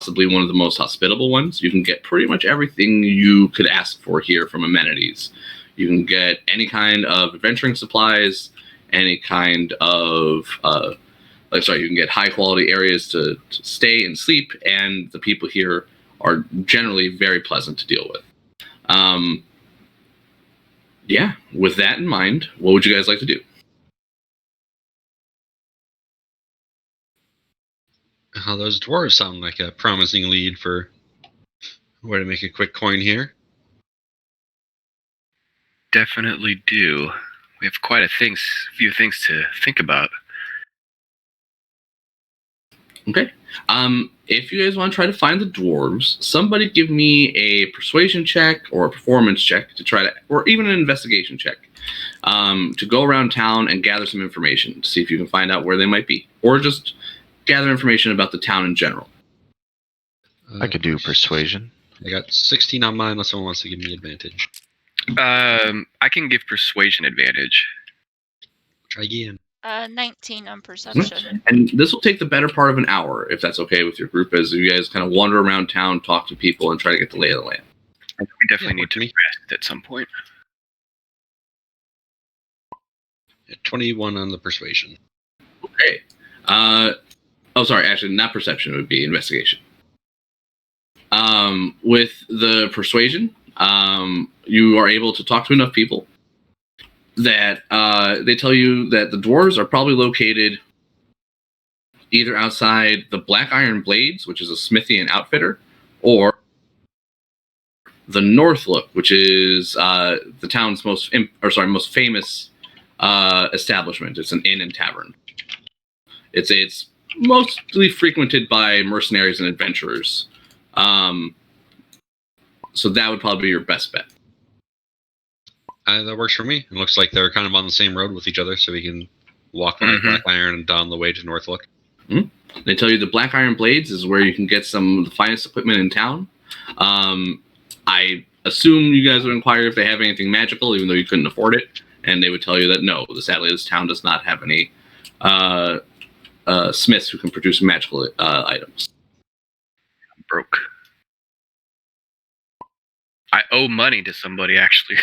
possibly one of the most hospitable ones. You can get pretty much everything you could ask for here from amenities. You can get any kind of adventuring supplies, any kind of you can get high quality areas to stay and sleep, and the people here are generally very pleasant to deal with. Yeah, with that in mind, what would you guys like to do? Those dwarves sound like a promising lead for where to make a quick coin here. Definitely do. We have quite a few things to think about. Okay. If you guys want to try to find the dwarves, somebody give me a persuasion check or a performance check to try to, or even an investigation check, to go around town and gather some information to see if you can find out where they might be, or just gather information about the town in general. I could do persuasion. I got 16 on mine unless someone wants to give me advantage. I can give persuasion advantage. Try again. 19 on perception. And this will take the better part of an hour, if that's okay with your group, as you guys kind of wander around town, talk to people, and try to get the lay of the land. We definitely need to rest at some point. 21 on the persuasion. Okay. Actually, not perception. It would be investigation. With the persuasion, you are able to talk to enough people that they tell you that the dwarves are probably located either outside the Black Iron Blades, which is a smithy and outfitter, or the Northlook, which is the town's most famous establishment. It's an inn and tavern. It's mostly frequented by mercenaries and adventurers. So that would probably be your best bet. That works for me. It looks like they're kind of on the same road with each other, so we can walk by Black Iron and down the way to Northlook. Mm-hmm. They tell you the Black Iron Blades is where you can get some of the finest equipment in town. I assume you guys would inquire if they have anything magical, even though you couldn't afford it, and they would tell you that no, sadly this town does not have any smiths who can produce magical items. I'm broke. I owe money to somebody, actually.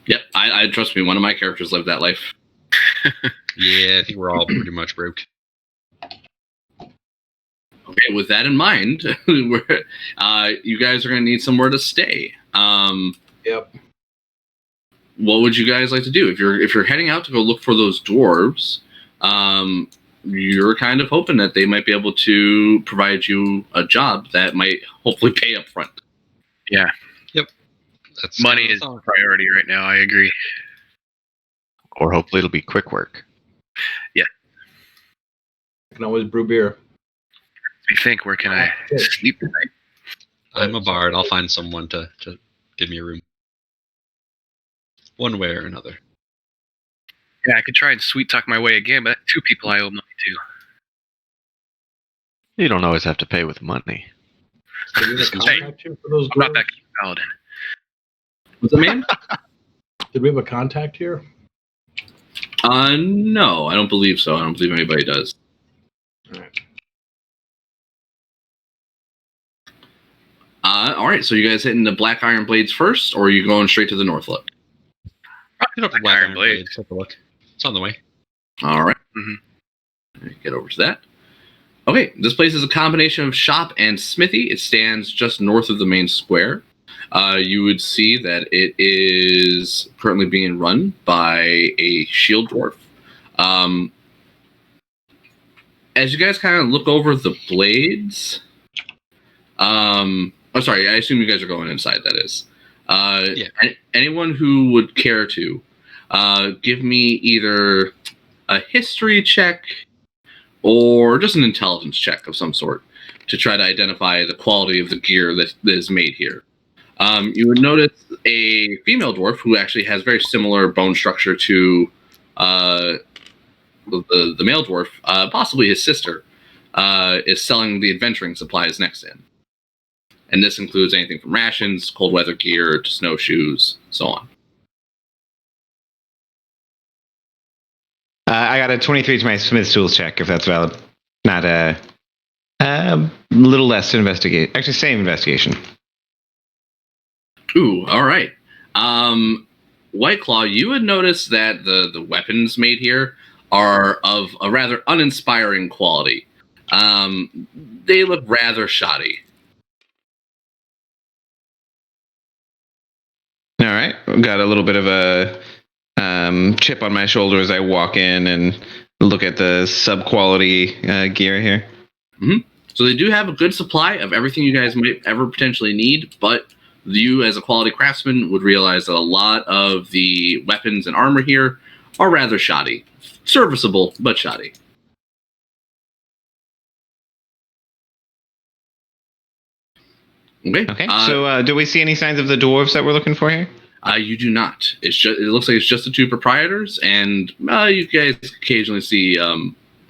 Yep, I trust me. One of my characters lived that life. Yeah, I think we're all pretty much broke. Okay, with that in mind, you guys are going to need somewhere to stay. Yep. What would you guys like to do if you're heading out to go look for those dwarves? You're kind of hoping that they might be able to provide you a job that might hopefully pay up front. Yeah. Yep. That's money is a priority right now. I agree. Or hopefully it'll be quick work. Yeah. I can always brew beer. You think, where can I sleep tonight? I'm a bard. I'll find someone to give me a room. One way or another. Yeah, I could try and sweet talk my way again, but two people I owe money to. You don't always have to pay with money. Did we have a contact here for those I'm not dwarves? that kind of paladin. What's the man? Did we have a contact here? No, I don't believe so. I don't believe anybody does. All right. All right, so you guys hitting the Black Iron Blades first, or are you going straight to the Northlook? Hit up the Black Iron Blades. Take a look. It's on the way. All right. Mm-hmm. Get over to that. Okay, this place is a combination of shop and smithy. It stands just north of the main square. You would see that it is currently being run by a shield dwarf. As you guys kind of look over the blades, sorry, I assume you guys are going inside, that is. Yeah. Anyone who would care to give me either a history check or just an intelligence check of some sort to try to identify the quality of the gear that is made here. You would notice a female dwarf who actually has very similar bone structure to the male dwarf, possibly his sister, is selling the adventuring supplies next to him. And this includes anything from rations, cold weather gear, to snowshoes, so on. I got a 23 to my Smith's tools check, if that's valid. Not a little less to investigate. Actually, same investigation. Ooh, all right. White Claw, you would notice that the weapons made here are of a rather uninspiring quality. They look rather shoddy. All right, got a little bit of a chip on my shoulder as I walk in and look at the sub-quality gear here. So they do have a good supply of everything you guys might ever potentially need, but you as a quality craftsman would realize that a lot of the weapons and armor here are rather shoddy. Serviceable, but shoddy. Okay. So do we see any signs of the dwarves that we're looking for here? You do not. It looks like it's just the two proprietors, and you guys occasionally see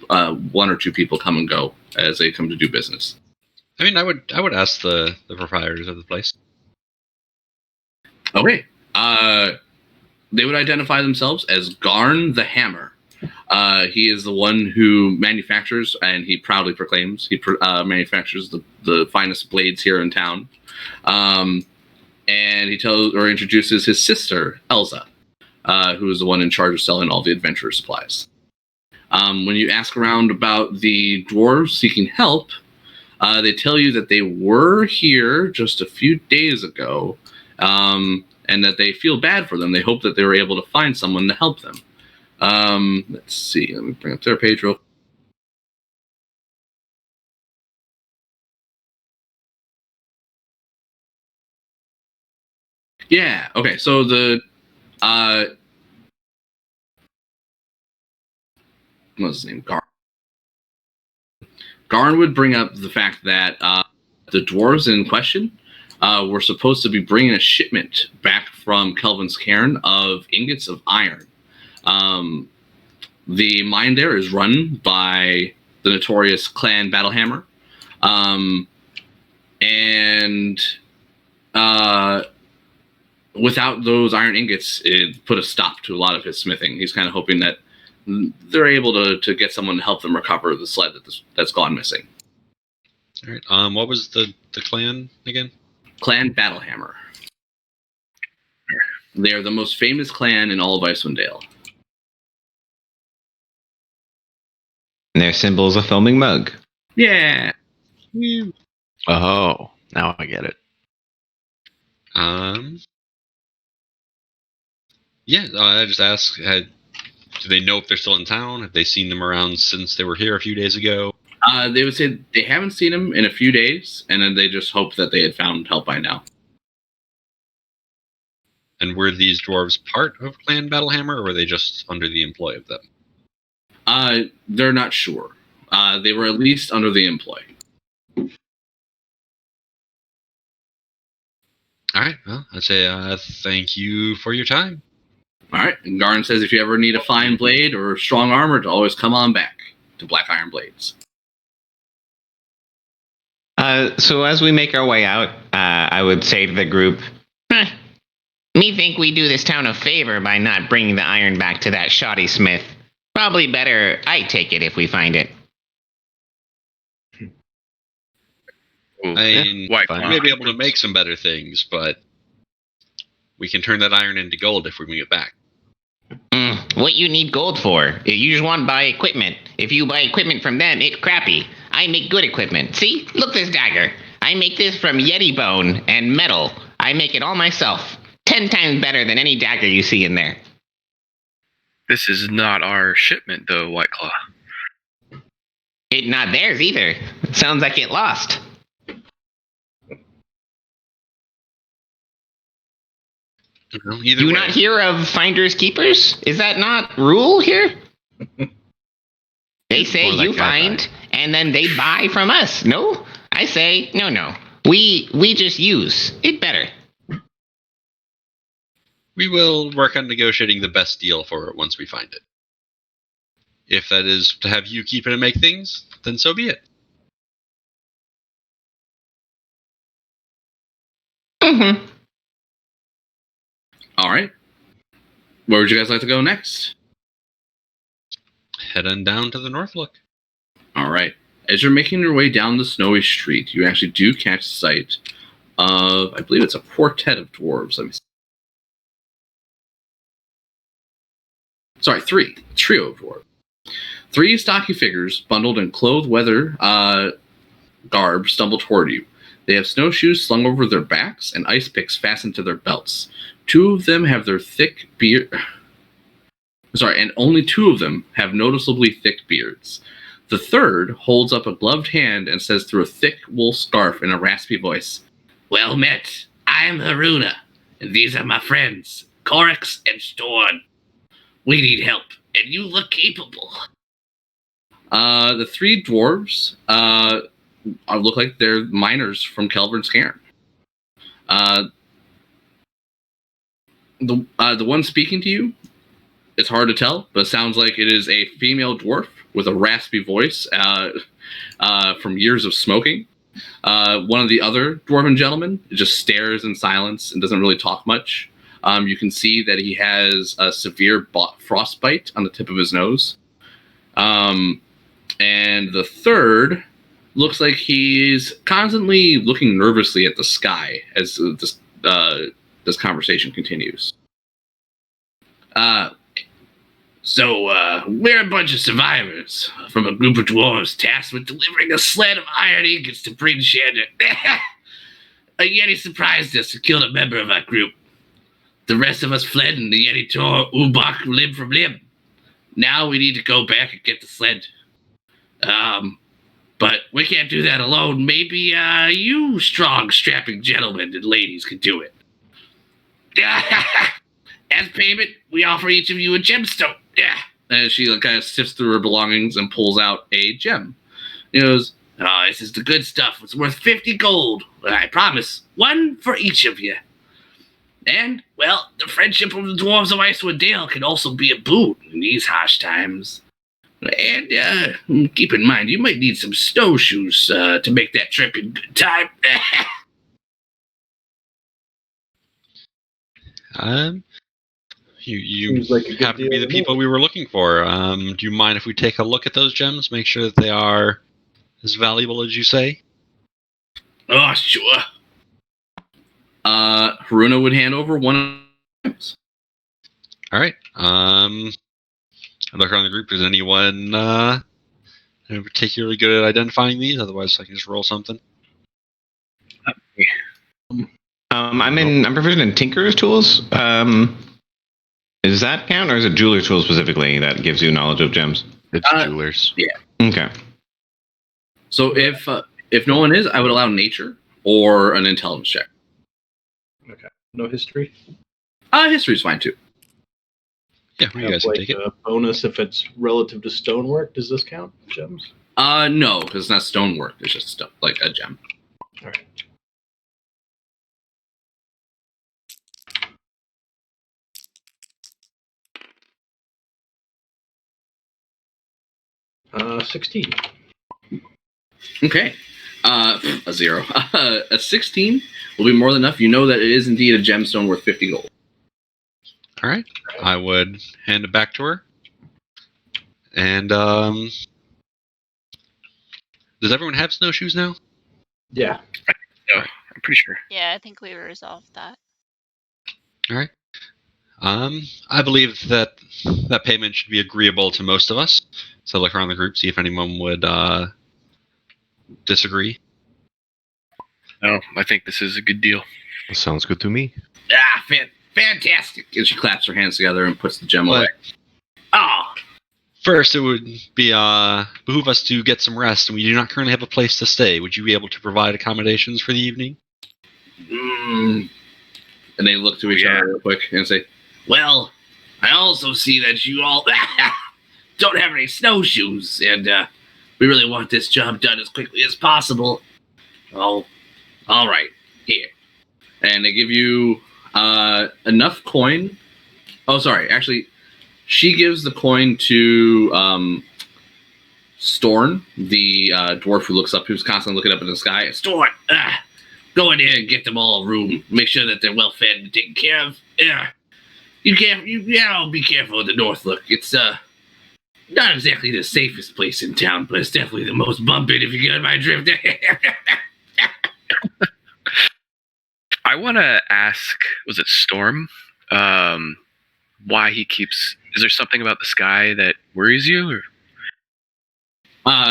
one or two people come and go as they come to do business. I mean, I would ask the proprietors of the place. Okay. They would identify themselves as Garn the Hammer. He is the one who manufactures, and he proudly proclaims, he manufactures the finest blades here in town. And he introduces his sister, Elsa, who is the one in charge of selling all the adventurer supplies. When you ask around about the dwarves seeking help, they tell you that they were here just a few days ago, and that they feel bad for them. They hope that they were able to find someone to help them. Let's see. Let me bring up their page real quick. Yeah, okay, so the what's his name? Garn would bring up the fact that the dwarves in question were supposed to be bringing a shipment back from Kelvin's Cairn of ingots of iron. The mine there is run by the notorious clan Battlehammer. And without those iron ingots, it put a stop to a lot of his smithing. He's kind of hoping that they're able to get someone to help them recover the sled that's gone missing. All right. What was the clan again? Clan Battlehammer. They are the most famous clan in all of Icewind Dale. And their symbol is a foaming mug. Yeah. Oh, now I get it. Yeah, I just asked, do they know if they're still in town? Have they seen them around since they were here a few days ago? They would say they haven't seen him in a few days, and then they just hope that they had found help by now. And were these dwarves part of Clan Battlehammer, or were they just under the employ of them? They're not sure. They were at least under the employ. All right, well, I'd say thank you for your time. All right, and Garn says if you ever need a fine blade or strong armor, to always come on back to Black Iron Blades. So as we make our way out, I would say to the group, me think we do this town a favor by not bringing the iron back to that shoddy smith. Probably better I take it if we find it. Ooh, I mean, White we Claw. may be able to make some better things, but we can turn that iron into gold if we bring it back. What you need gold for? You just want to buy equipment. If you buy equipment from them, it's crappy. I make good equipment. See? Look this dagger. I make this from yeti bone and metal. I make it all myself. 10 times better than any dagger you see in there. This is not our shipment, though, White Claw. It not theirs either. Sounds like it lost. Well, either Do way, you not hear of finders keepers? Is that not rule here? They say More like you find, and then they buy from us. No? I say, no. We just use. It better. we will work on negotiating the best deal for it once we find it. If that is to have you keep it and make things, then so be it. Mm-hmm. All right. Where would you guys like to go next? heading down to the Northlook. All right. As you're making your way down the snowy street, you actually do catch sight of, I believe it's a quartet of dwarves. Let me see. Sorry, three. A trio of dwarves. Three stocky figures, bundled in clothed weather garb, stumble toward you. They have snowshoes slung over their backs and ice picks fastened to their belts. Two of them have their thick beard. Sorry, and only two of them have noticeably thick beards. The third holds up a gloved hand and says through a thick wool scarf in a raspy voice, "Well met. I'm Haruna, and these are my friends, Corax and Storn. We need help, and you look capable." The three dwarves look like they're miners from Kelvern's Cairn. The one speaking to you, it's hard to tell, but it sounds like it is a female dwarf with a raspy voice from years of smoking. One of the other dwarven gentlemen just stares in silence and doesn't really talk much. You can see that he has a severe frostbite on the tip of his nose. And the third looks like he's constantly looking nervously at the sky as this conversation continues. So, we're a bunch of survivors from a group of dwarves tasked with delivering a sled of iron ingots to Bryn Shander. A Yeti surprised us and killed a member of our group. The rest of us fled and the Yeti tore Ubak limb from limb. Now we need to go back and get the sled. But we can't do that alone. Maybe, you strong, strapping gentlemen and ladies could do it. As payment, we offer each of you a gemstone. Yeah. And she kind of sifts through her belongings and pulls out a gem. He goes, "Oh, this is the good stuff. It's worth 50 gold. I promise. One for each of you. And, well, the friendship of the dwarves of Icewind Dale can also be a boon in these harsh times. And, keep in mind, you might need some snowshoes to make that trip in good time." You Seems like a good happen to be deal the to me. people we were looking for. Do you mind if we take a look at those gems, make sure that they are as valuable as you say? Oh, sure. Haruna would hand over one of the gems. All right. I look around the group. Is anyone particularly good at identifying these? Otherwise, I can just roll something. I'm proficient in Tinker's tools. Does that count, or is it Jeweler's tools specifically that gives you knowledge of gems? It's jewelers. Okay. So if no one is, I would allow nature or an intelligence check. Okay. No history? History's fine too. Yeah, you Have, guys can like take it. a bonus if it's relative to stonework. Does this count? Gems? No, because it's not stonework. It's just like a gem. All right. 16. Okay. A 0. A 16 will be more than enough. You know that it is indeed a gemstone worth 50 gold. All right. I would hand it back to her. And does everyone have snowshoes now? Yeah. No, I'm pretty sure. Yeah, I think we resolved that. All right. I believe that payment should be agreeable to most of us. So look around the group, see if anyone would disagree. No, I think this is a good deal. Sounds good to me. Fantastic. And she claps her hands together and puts the gem away. Oh. First, it would be behoove us to get some rest, and we do not currently have a place to stay. Would you be able to provide accommodations for the evening? And they look to each other real quick and say, "Well, I also see that you all don't have any snowshoes, and we really want this job done as quickly as possible. Oh, all right, here." And they give you enough coin. Oh, sorry. Actually, she gives the coin to Storn, the dwarf who looks up, who's constantly looking up in the sky. "Storn, go in there and get them all a room. Make sure that they're well fed and taken care of. You be careful with the Northlook. It's not exactly the safest place in town, but it's definitely the most bumpy, if you get my drift. I want to ask, was it Storm? Why he keeps... Is there something about the sky that worries you? Or?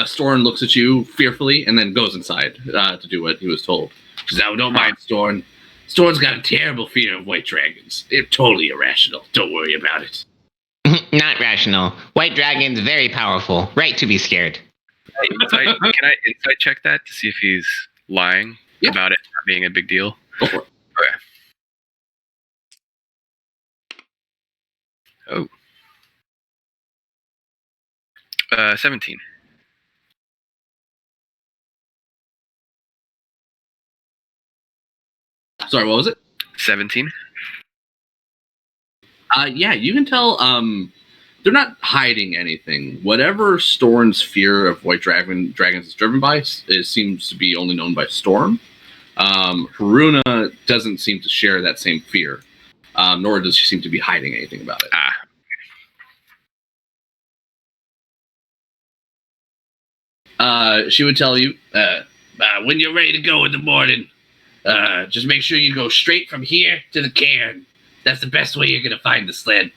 Storn looks at you fearfully and then goes inside to do what he was told. She says, "Oh, don't mind Storn. Storn's got a terrible fear of white dragons. They're totally irrational. Don't worry about it." Not rational. White dragon's very powerful. Right to be scared. Can I insight check that to see if he's lying about it not being a big deal? Go for it. Okay. Oh. 17. Sorry, what was it? 17. Yeah, you can tell they're not hiding anything. Whatever Storm's fear of white dragons is driven by, it seems to be only known by Storm. Haruna doesn't seem to share that same fear, nor does she seem to be hiding anything about it. She would tell you, when you're ready to go in the morning, just make sure you go straight from here to the cairn. That's the best way you're going to find the sled.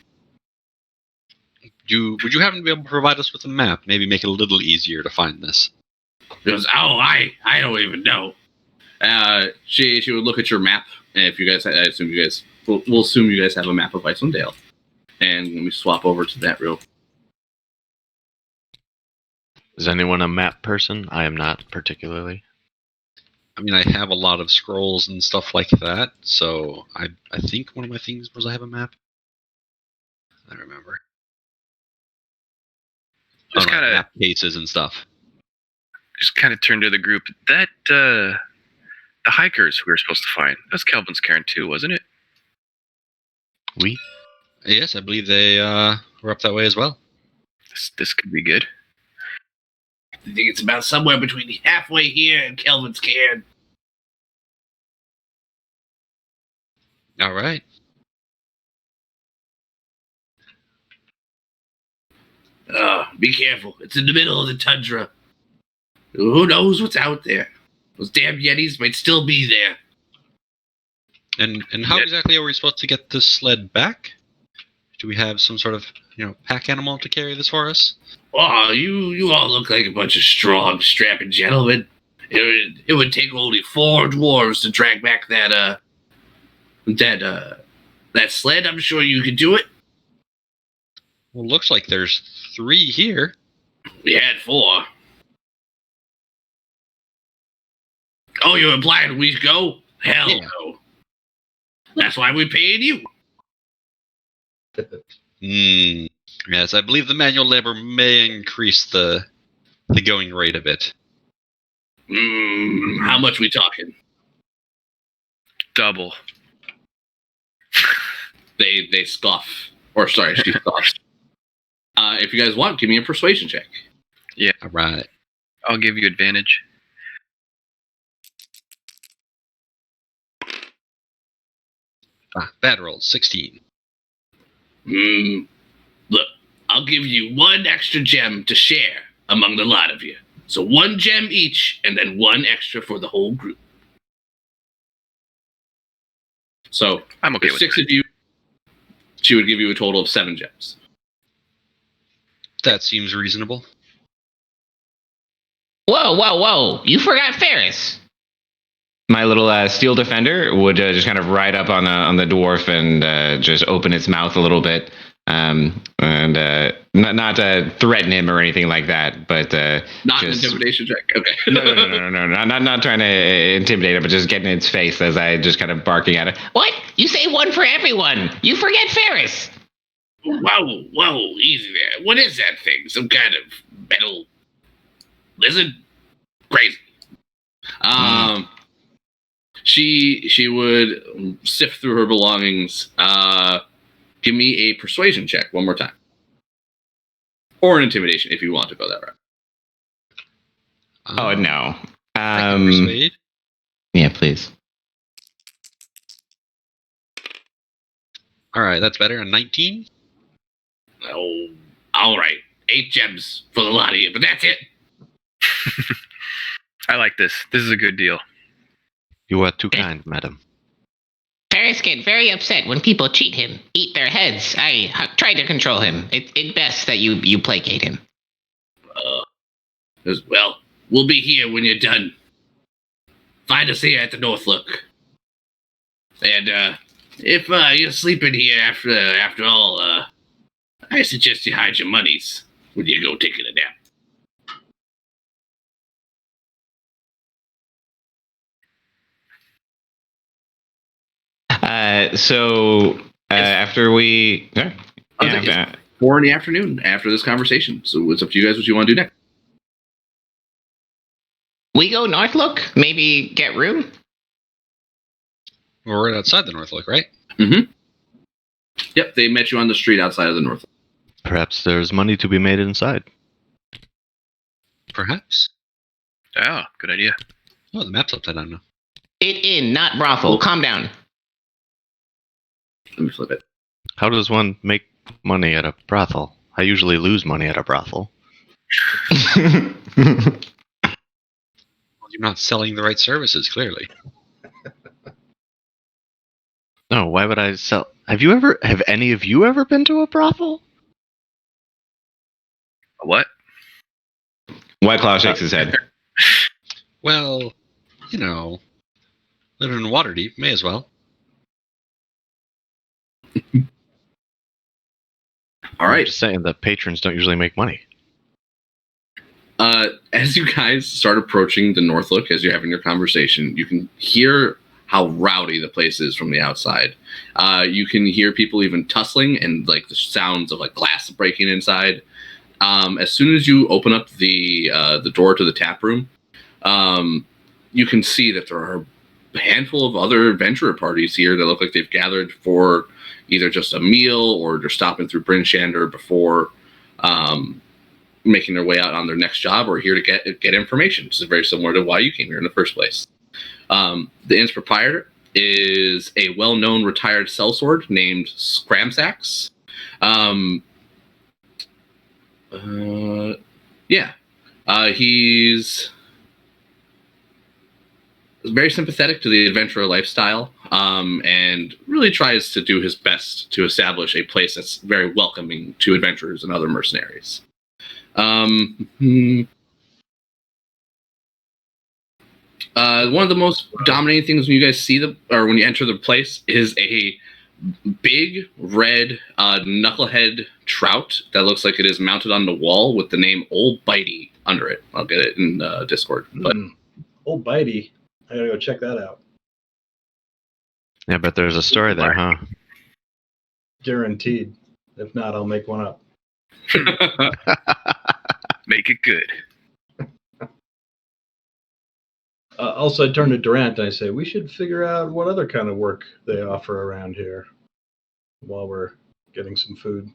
Would you happen to be able to provide us with a map? Maybe make it a little easier to find this. He goes, "Oh, I don't even know." She would look at your map, and if you guys, I assume you guys, we'll assume you guys have a map of Icewind Dale. And let me swap over to that real. Is anyone a map person? I am not particularly. I mean, I have a lot of scrolls and stuff like that, so I think one of my things was I have a map. I remember. Just kind of map cases and stuff. Just kind of turn to the group. That the hikers we were supposed to find. That's Kelvin's cairn too, wasn't it? We? Yes, I believe they were up that way as well. This could be good. I think it's about somewhere between halfway here and Kelvin's cairn. All right. Be careful. It's in the middle of the tundra. Who knows what's out there? Those damn Yetis might still be there. And how exactly are we supposed to get this sled back? Do we have some sort of pack animal to carry this for us? Oh, you all look like a bunch of strong, strapping gentlemen. It would take only 4 dwarves to drag back that sled. I'm sure you could do it. Well, looks like there's 3 here. We had 4. Oh, you're implying we go? Hell no. That's why we're paying you. Yes, I believe the manual labor may increase the going rate a bit. How much we talking? Double. They scoff. Or sorry, she scoffs. If you guys want, give me a persuasion check. Yeah. All right. I'll give you advantage. Bad roll, 16. Look, I'll give you 1 extra gem to share among the lot of you. So 1 gem each, and then 1 extra for the whole group. So I'm okay with with 6 of you, she would give you a total of 7 gems. That seems reasonable. Whoa! You forgot Ferris. My little steel defender would just kind of ride up on the dwarf and just open its mouth a little bit, and not threaten him or anything like that, but Not just, an intimidation check. Okay. No, not trying to intimidate it, but just getting in its face as I just kind of barking at it. What? You say 1 for everyone? You forget Ferris. Whoa, easy there. What is that thing? Some kind of metal lizard? Crazy. She would sift through her belongings. Give me a persuasion check one more time. Or an intimidation if you want to go that route. Oh no. I can persuade. Yeah, please. All right, that's better. A 19. Oh, all right. 8 gems for the lot of you, but that's it. I like this. This is a good deal. You are too kind, madam. Ferris get very upset when people cheat him, eat their heads. I try to control him. It's best that you placate him. Well, we'll be here when you're done. Find us here at the Northlook. And if you're sleeping here after all, I suggest you hide your monies when you go taking a nap. After we... It's 4 in the afternoon after this conversation, so it's up to you guys what you want to do next. We go Northlook? Maybe get room? We're right outside the Northlook, right? Mm-hmm. Yep, they met you on the street outside of the Northlook. Perhaps there's money to be made inside. Perhaps. Oh, good idea. Oh, the map's upside down now. It in, not brothel. Calm down. Let me flip it. How does one make money at a brothel? I usually lose money at a brothel. Well, you're not selling the right services, clearly. No, why would I sell? Have any of you ever been to a brothel? What? White Claw shakes his head. Well, living in Waterdeep, may as well. All I'm right. just saying that patrons don't usually make money. As you guys start approaching the Northlook, as you're having your conversation, you can hear how rowdy the place is from the outside. You can hear people even tussling and like the sounds of like glass breaking inside. As soon as you open up the door to the tap room, you can see that there are a handful of other adventurer parties here that look like they've gathered for either just a meal or they're stopping through Bryn Shander before making their way out on their next job or here to get information. This is very similar to why you came here in the first place. The inn's proprietor is a well-known retired sellsword named Scramsax. He's very sympathetic to the adventurer lifestyle and really tries to do his best to establish a place that's very welcoming to adventurers and other mercenaries. One of the most dominating things when you guys see when you enter the place is a big red knucklehead trout that looks like it is mounted on the wall with the name Old Bitey under it. I'll get it in Discord. But Old Bitey. I gotta go check that out. Yeah, but there's a story there, huh? Guaranteed. If not, I'll make one up. Make it good. Also, I turn to Durant and I say, we should figure out what other kind of work they offer around here while we're getting some food.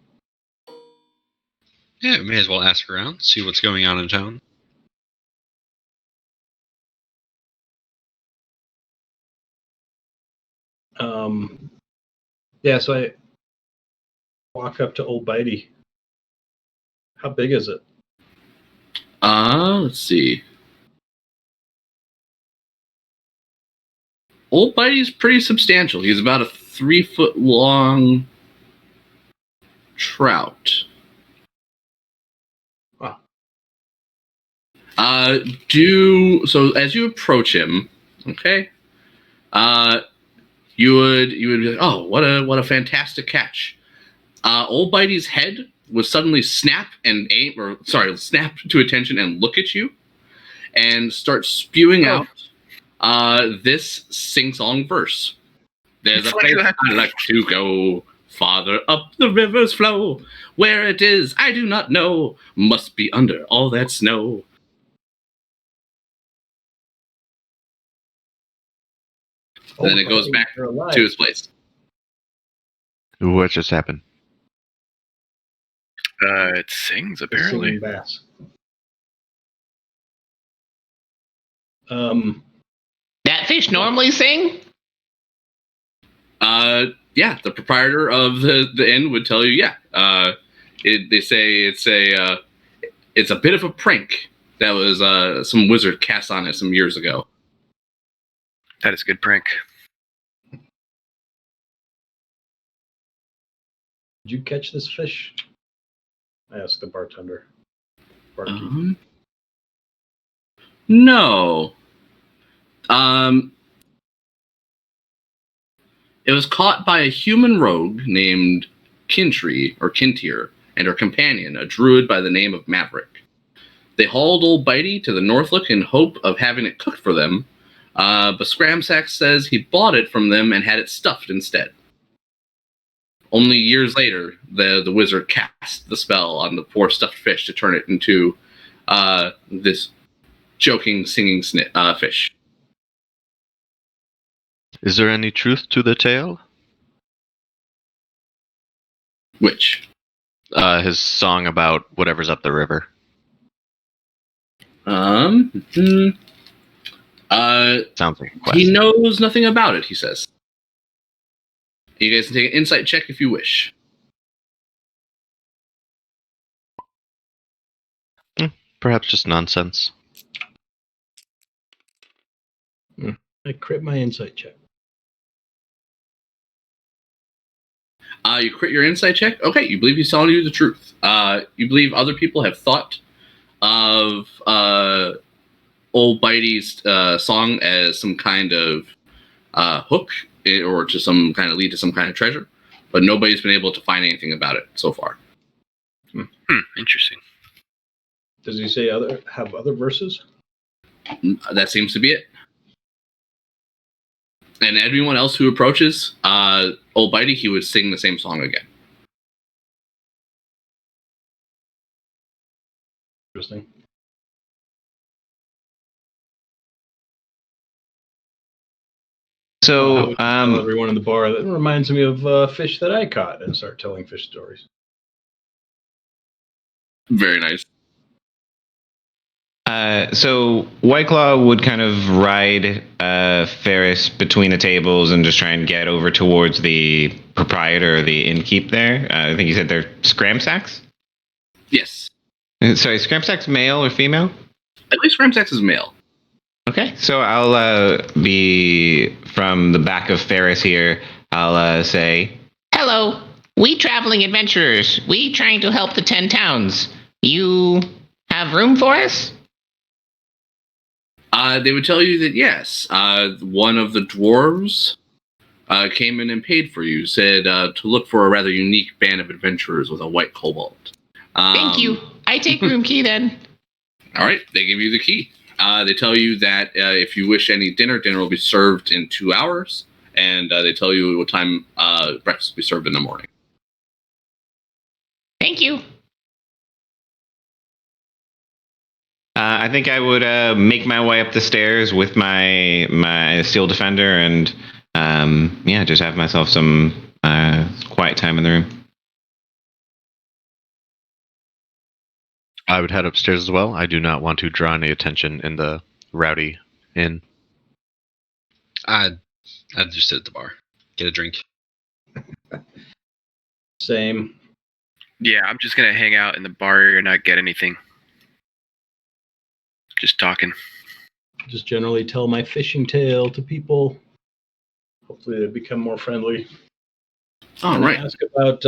Yeah, we may as well ask around, see what's going on in town. So I walk up to Old Bitey. How big is it? Let's see. Old Bitey's pretty substantial. He's about a 3-foot long trout. Wow. So as you approach him, okay, you would be like, oh, what a fantastic catch. Old Bitey's head would suddenly snap to attention and look at you and start spewing out this sing-song verse. There's a place I like to go, farther up the river's flow. Where it is, I do not know. Must be under all that snow. And then it goes back to his place. What just happened? It sings, apparently. Singing bass. That fish normally sing? Yeah, the proprietor of the inn would tell you, They say it's a bit of a prank that was some wizard cast on it some years ago. That is a good prank. Did you catch this fish? I asked the bartender. Barkeep. No. It was caught by a human rogue named Kintree or Kintier and her companion, a druid by the name of Maverick. They hauled old Bitey to the Northlook in hope of having it cooked for them, but Scramsack says he bought it from them and had it stuffed instead. Only years later, the wizard cast the spell on the poor stuffed fish to turn it into this joking, singing fish. Is there any truth to the tale? Which? His song about whatever's up the river. Hmm. Sounds like a quest. He knows nothing about it, he says. You guys can take an insight check if you wish. Perhaps just nonsense. I crit my insight check. You crit your insight check. Okay, you believe he's telling you the truth. You believe other people have thought of old Bitey's song as some kind of hook or to some kind of lead to some kind of treasure, but nobody's been able to find anything about it so far. Interesting. Does he say have other verses? That seems to be it. And everyone else who approaches old Bitey, he would sing the same song again. Interesting. So, Tell everyone in the bar that reminds me of fish that I caught, and start telling fish stories. Very nice. So White Claw would kind of ride Ferris between the tables and just try and get over towards the proprietor or the innkeep there. I think you said they're Scramsacks? Yes. Sorry, Scramsacks male or female? At least Ramsax is male. Okay, so I'll be from the back of Ferris here. I'll say, "Hello, we traveling adventurers. We trying to help the 10 towns. You have room for us?" They would tell you that yes, one of the dwarves came in and paid for you, said to look for a rather unique band of adventurers with a white cobalt. Thank you. I take room key then. All right, they give you the key. They tell you that if you wish any dinner will be served in 2 hours, and they tell you what time breakfast will be served in the morning. Thank you. I think I would make my way up the stairs with my steel defender and just have myself some quiet time in the room. I would head upstairs as well. I do not want to draw any attention in the rowdy inn. I'd just sit at the bar, get a drink. Same. Yeah, I'm just gonna hang out in the bar area and not get anything. Just talking. Just generally tell my fishing tale to people. Hopefully they become more friendly. All right. Ask about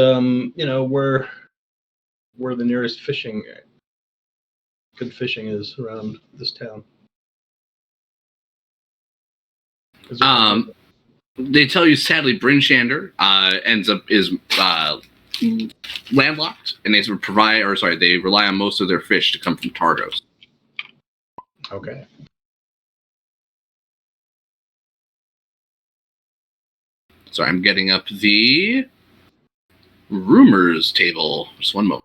where the nearest good fishing is around this town. They tell you sadly Brinshander is landlocked, and they rely on most of their fish to come from Targos. Okay. So I'm getting up the rumors table. Just one moment.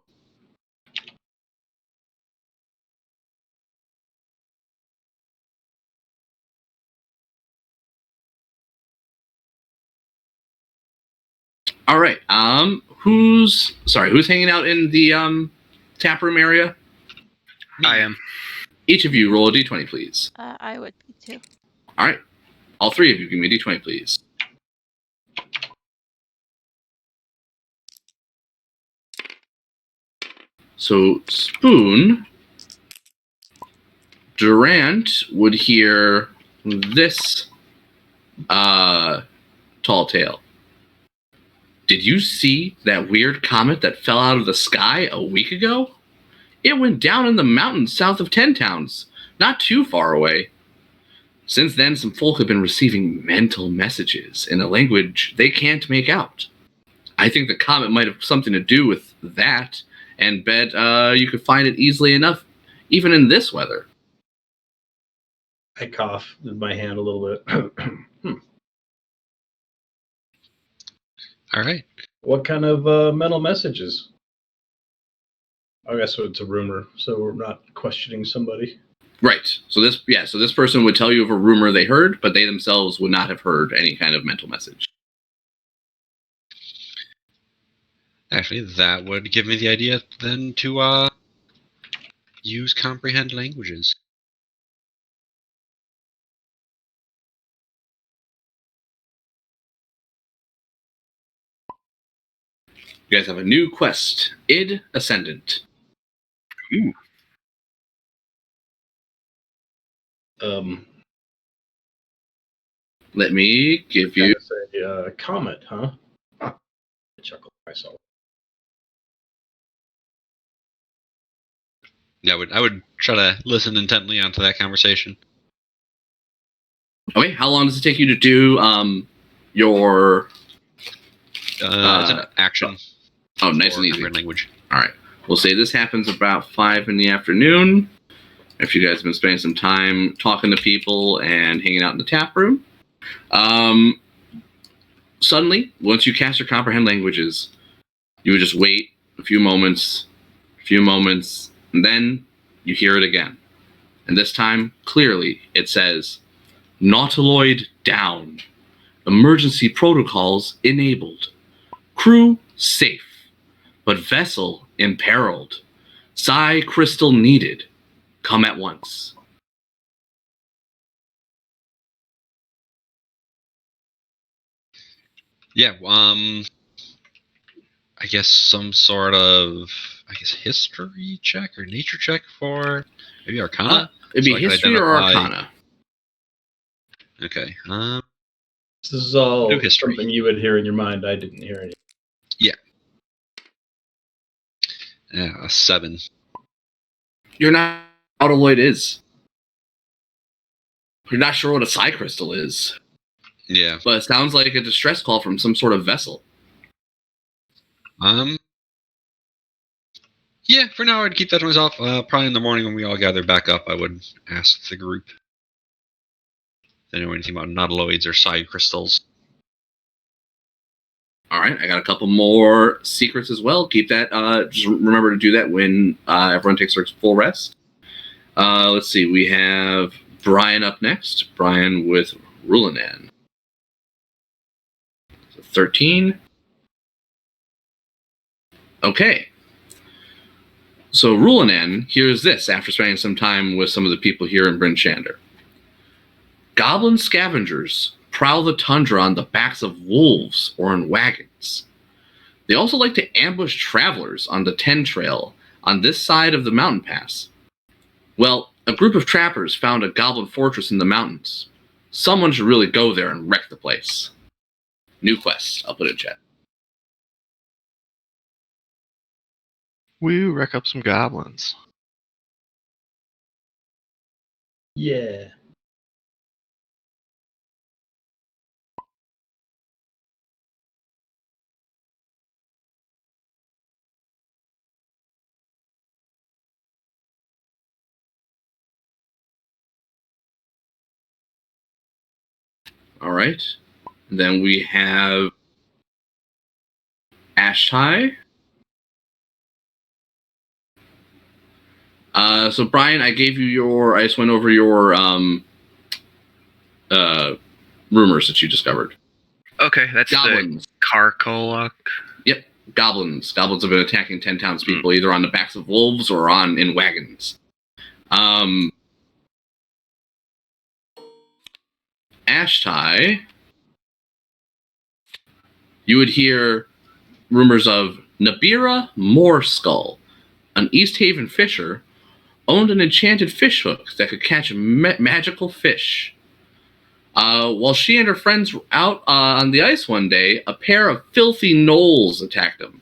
All right. Who's hanging out in the tap room area? I am. Each of you roll a d20, please. I would be too. All right. All three of you give me a d20, please. So Spoon, Durant would hear this tall tale. Did you see that weird comet that fell out of the sky a week ago? It went down in the mountains south of 10 Towns, not too far away. Since then, some folk have been receiving mental messages in a language they can't make out. I think the comet might have something to do with that, and bet you could find it easily enough, even in this weather. I cough with my hand a little bit. All right. What kind of mental messages? I guess it's a rumor, so we're not questioning somebody. Right. So this person would tell you of a rumor they heard, but they themselves would not have heard any kind of mental message. Actually, that would give me the idea then to use comprehend languages. You guys have a new quest, Id Ascendant. Ooh. Let me give you. A comet, huh? I chuckled to myself. Yeah, I would try to listen intently onto that conversation. Okay, how long does it take you to do your? It's an action. Oh, nice for and easy. comprehend language. All right. We'll say this happens about 5 in the afternoon. If you guys have been spending some time talking to people and hanging out in the tap room. Suddenly, once you cast your comprehend languages, you would just wait a few moments, and then you hear it again. And this time, clearly, it says, Nautiloid down. Emergency protocols enabled. Crew safe, but vessel imperiled. Psi crystal needed. Come at once. Yeah. I guess some sort of history check or nature check for maybe Arcana. It'd So be I could history or identify- Arcana. Okay. This is all Do history. something you would hear in your mind. I didn't hear any. Yeah, a 7. You're not what Nautiloid is. You're not sure what a psi crystal is. Yeah. But it sounds like a distress call from some sort of vessel. Yeah, for now I'd keep that to myself. Probably in the morning when we all gather back up, I would ask the group if they know anything about nautiloids or psi crystals. All right, I got a couple more secrets as well. Keep that. Just remember to do that when everyone takes their full rest. Let's see. We have Brian up next. Brian with Rulanan. So 13. Okay. So Rulanan hears this after spending some time with some of the people here in Bryn Shander. Goblin scavengers prowl the tundra on the backs of wolves or in wagons. They also like to ambush travelers on the 10 trail on this side of the mountain pass. Well, a group of trappers found a goblin fortress in the mountains. Someone should really go there and wreck the place. New quest. I'll put it in chat. Woo, wreck up some goblins. Yeah. All right. Then we have Ashtai. So Brian, I just went over your rumors that you discovered. Okay, that's Goblins. the Karkolok. Yep, goblins. Goblins have been attacking 10 townspeople, either on the backs of wolves or in wagons. Ashtai, you would hear rumors of Nabira Moorskull, an East Haven fisher, owned an enchanted fish hook that could catch magical fish. While she and her friends were out on the ice one day, a pair of filthy gnolls attacked them.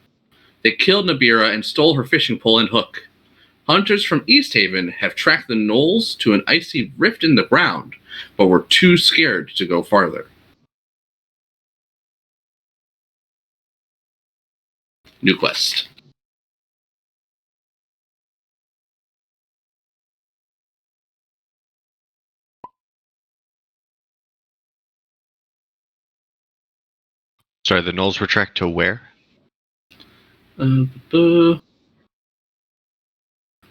They killed Nabira and stole her fishing pole and hook. Hunters from East Haven have tracked the gnolls to an icy rift in the ground, but were too scared to go farther. New quest. Sorry, the gnolls were tracked to where?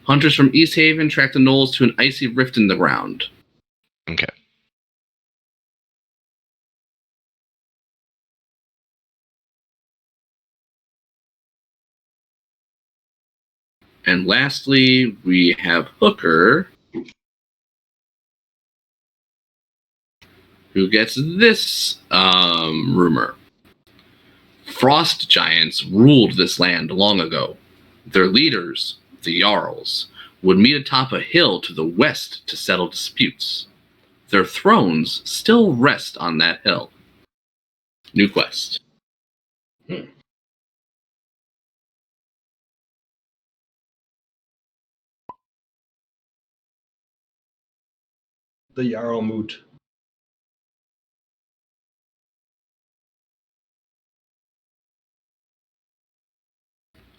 Hunters from East Haven tracked the gnolls to an icy rift in the ground. Okay. And lastly, we have Hooker, who gets this rumor. Frost giants ruled this land long ago. Their leaders, the Jarls, would meet atop a hill to the west to settle disputes. Their thrones still rest on that hill. New quest. The Jarl Moot.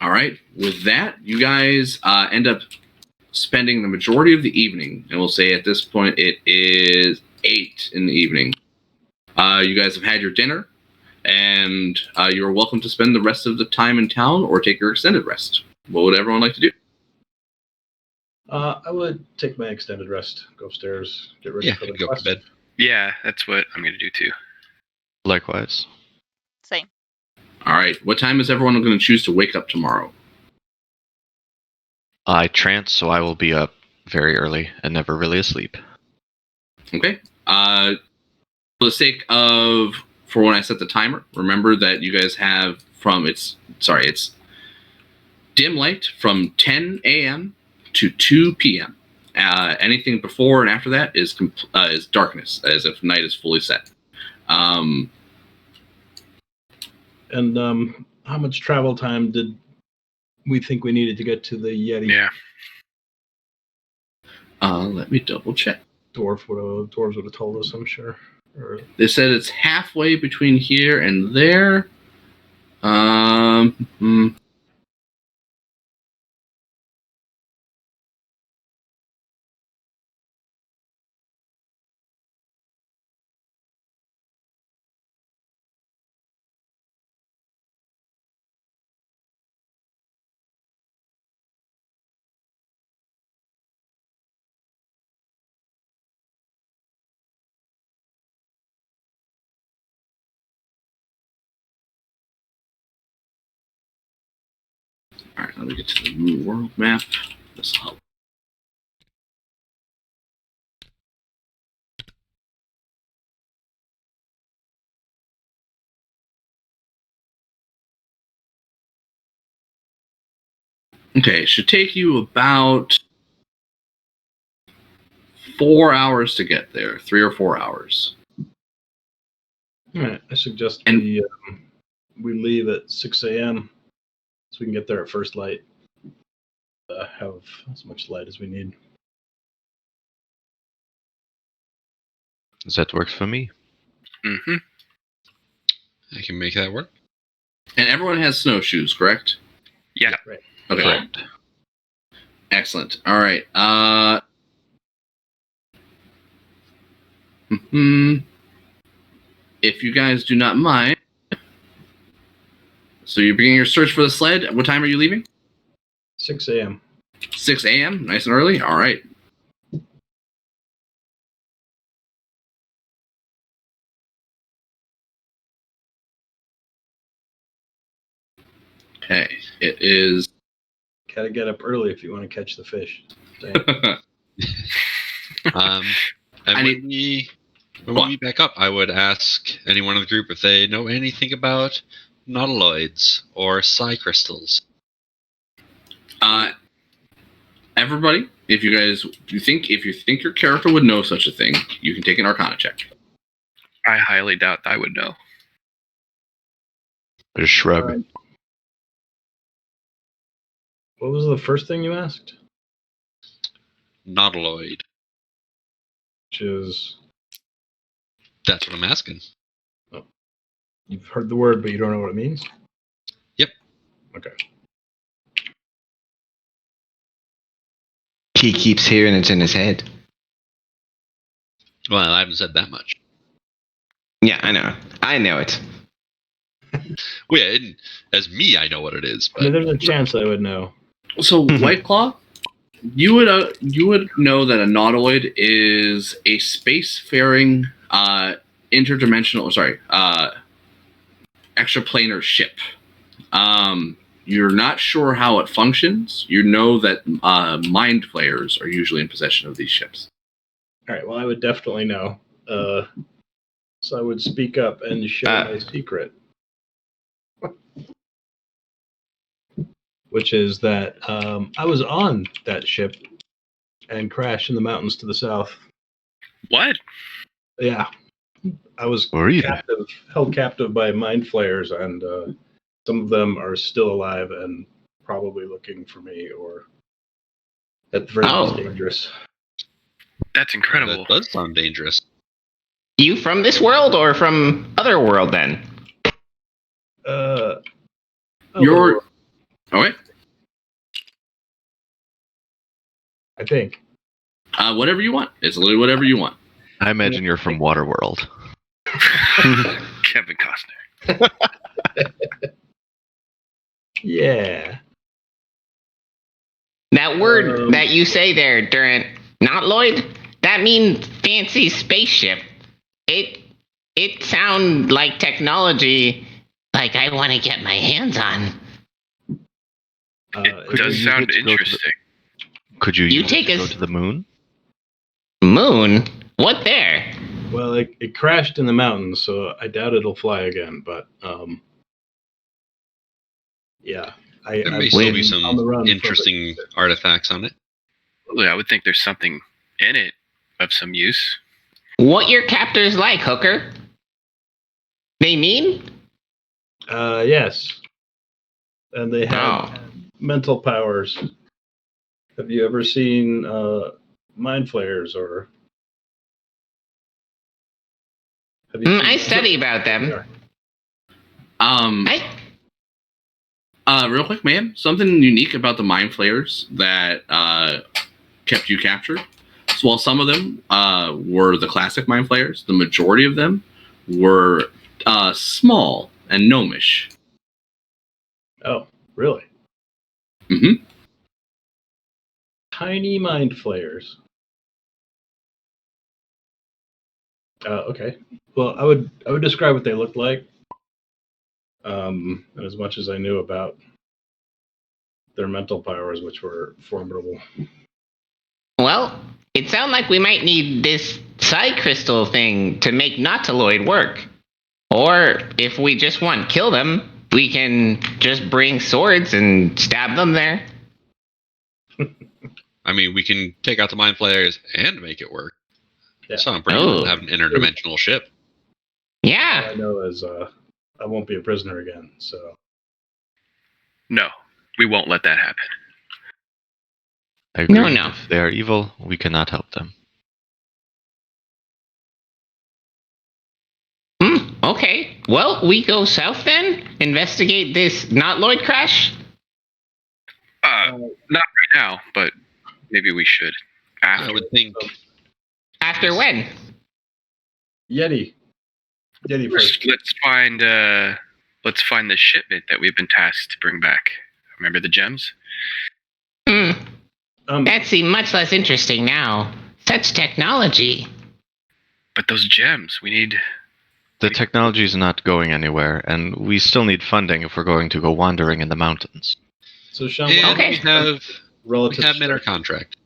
All right. With that, you guys end up spending the majority of the evening, and we'll say at this point it is 8 in the evening. You guys have had your dinner, and you are welcome to spend the rest of the time in town or take your extended rest. What would everyone like to do? I would take my extended rest, go upstairs, get ready Yeah, for the go to quest. bed. Yeah, that's what I'm going to do too. Likewise. Same. All right. What time is everyone going to choose to wake up tomorrow? I trance, so I will be up very early and never really asleep. Okay. For the sake of, for when I set the timer, remember that you guys have it's dim light from 10 a.m. to 2 p.m. Anything before and after that is darkness, as if night is fully set. And how much travel time did we think we needed to get to the Yeti? Yeah. Let me double check. Dwarves would have told us, I'm sure. Or, They said it's halfway between here and there. All right, let me get to the new world map. This will help. Okay, it should take you about 4 hours to get there. 3 or 4 hours. all right, I suggest And- we leave at 6 a.m. so we can get there at first light. Have as much light as we need. That works for me. Mm-hmm. I can make that work. And everyone has snowshoes, correct? Yeah. Right. Okay. Correct. Excellent. All right. If you guys do not mind, so you're beginning your search for the sled. What time are you leaving? 6 a.m. 6 a.m. Nice and early. All right. Okay. It is. Gotta get up early if you want to catch the fish. Dang. And I when we meet back up, I would ask anyone in the group if they know anything about nautiloids or psi crystals. Everybody, if you think your character would know such a thing, you can take an Arcana check. I highly doubt I would know. Just shrug. What was the first thing you asked? Nautiloid. Which is, That's what I'm asking. you've heard the word, but you don't know what it means? Yep. Okay. He keeps hearing it's in his head. Well, I haven't said that much. Yeah, I know. I know it. Well, yeah, as me, I know what it is. I mean, But there's a chance I would know. So, White Claw, you would know that a nautiloid is a spacefaring extraplanar ship. You're not sure how it functions. You know that mind flayers are usually in possession of these ships. All right, well, I would definitely know. So I would speak up and share my secret. Which is that I was on that ship and crashed in the mountains to the south. What? Yeah. I was Were you there? held captive by mind flayers, and some of them are still alive and probably looking for me, or at the very least dangerous. That's incredible. that does sound dangerous. You from this world or from other world then? You're okay. I think. Whatever you want. It's literally whatever you want. I imagine you're from Waterworld. Kevin Costner. Yeah. That word that you say there, Durant, not Lloyd, that means fancy spaceship. It sounds like technology like I want to get my hands on. It Could does you sound use it to go to the- interesting. Could you You use take it to us- go to the moon? Moon? What there? Well, it crashed in the mountains, so I doubt it'll fly again. But yeah, There may I've still been be on some the run for a interesting bit. artifacts on it. Well, I would think there's something in it of some use. What your captors like, Hooker? They mean? Yes, and they have Oh. mental powers. Have you ever seen mind flayers, or have you? I study about them. Real quick, man. Something unique about the mind flayers that kept you captured. So while some of them were the classic mind flayers, the majority of them were small and gnomish. Oh, really? Mm-hmm. Tiny mind flayers. Okay. Well, I would describe what they looked like. And as much as I knew about their mental powers, which were formidable. Well, it sounds like we might need this psi crystal thing to make Nautiloid work. Or if we just want to kill them, we can just bring swords and stab them there. I mean, we can take out the mind flayers and make it work. Yeah. Sound pretty cool to have an interdimensional ship. All Yeah. I know is I won't be a prisoner again. So No, we won't let that happen. I agree. No. If they are evil, we cannot help them. Okay. Well, we go south then? Investigate this not Lloyd crash? Not right now, but maybe we should. I After. would think After when? Yeti first. First, let's find the shipment that we've been tasked to bring back. Remember the gems? That seems much less interesting now. Such technology. But those gems, we need. The technology is not going anywhere, and we still need funding if we're going to go wandering in the mountains. So Sean, and Okay. we have made our contract.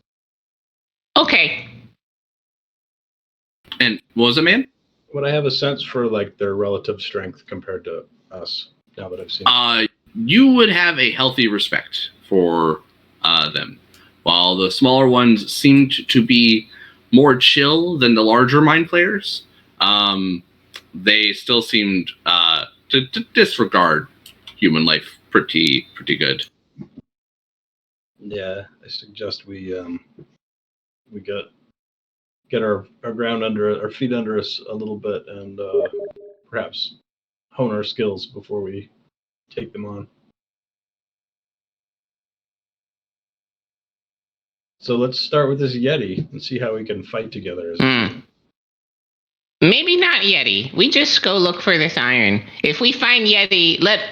Okay. And what was it, man? would I have a sense for like their relative strength compared to us now that I've seen? You would have a healthy respect for them. while the smaller ones seemed to be more chill than the larger mind flayers. They still seemed to disregard human life pretty good. Yeah, I suggest we get our ground under our feet under us a little bit and perhaps hone our skills before we take them on. So let's start with this Yeti and see how we can fight together as a team. Maybe not Yeti. We just go look for this iron. If we find Yeti, let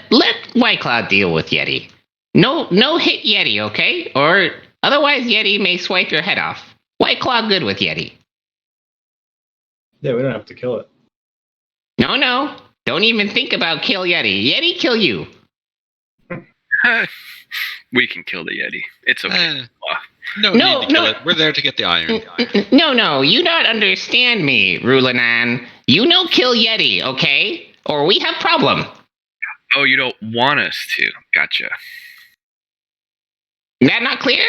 White Cloud deal with Yeti. No hit Yeti, okay? Or otherwise Yeti may swipe your head off. White Claw good with Yeti. Yeah, we don't have to kill it. No. Don't even think about kill Yeti. Yeti kill you. We can kill the Yeti. It's okay. No need to kill it. We're there to get the iron. No. You don't understand me, Rulanan. You no kill Yeti, okay? Or we have problem. Oh, you don't want us to. Gotcha. That not clear?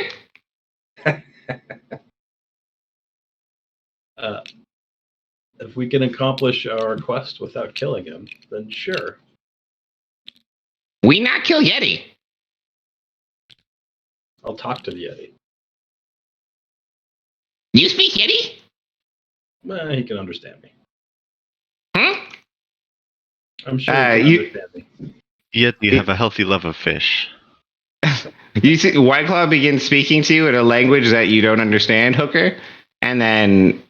If we can accomplish our quest without killing him, then sure. We not kill Yeti. I'll talk to the Yeti. You speak Yeti? He can understand me. Hmm? I'm sure he can understand me. Yet you have a healthy love of fish. You see, White Claw begins speaking to you in a language that you don't understand, Hooker, and then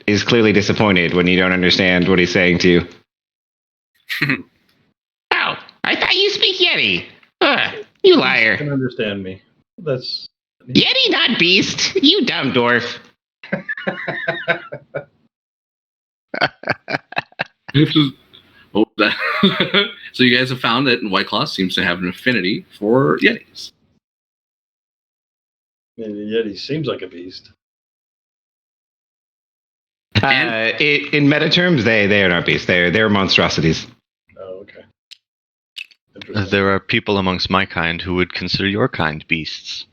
is clearly disappointed when you don't understand what he's saying to you. Oh, I thought you speak Yeti. You He liar. can understand me. That's Yeti, not beast. You dumb dwarf. What was that? So you guys have found that White Claw seems to have an affinity for Yetis. I mean, the Yeti seems like a beast. In meta terms, they are not beasts. They're monstrosities. Oh, okay. Interesting. There are people amongst my kind who would consider your kind beasts.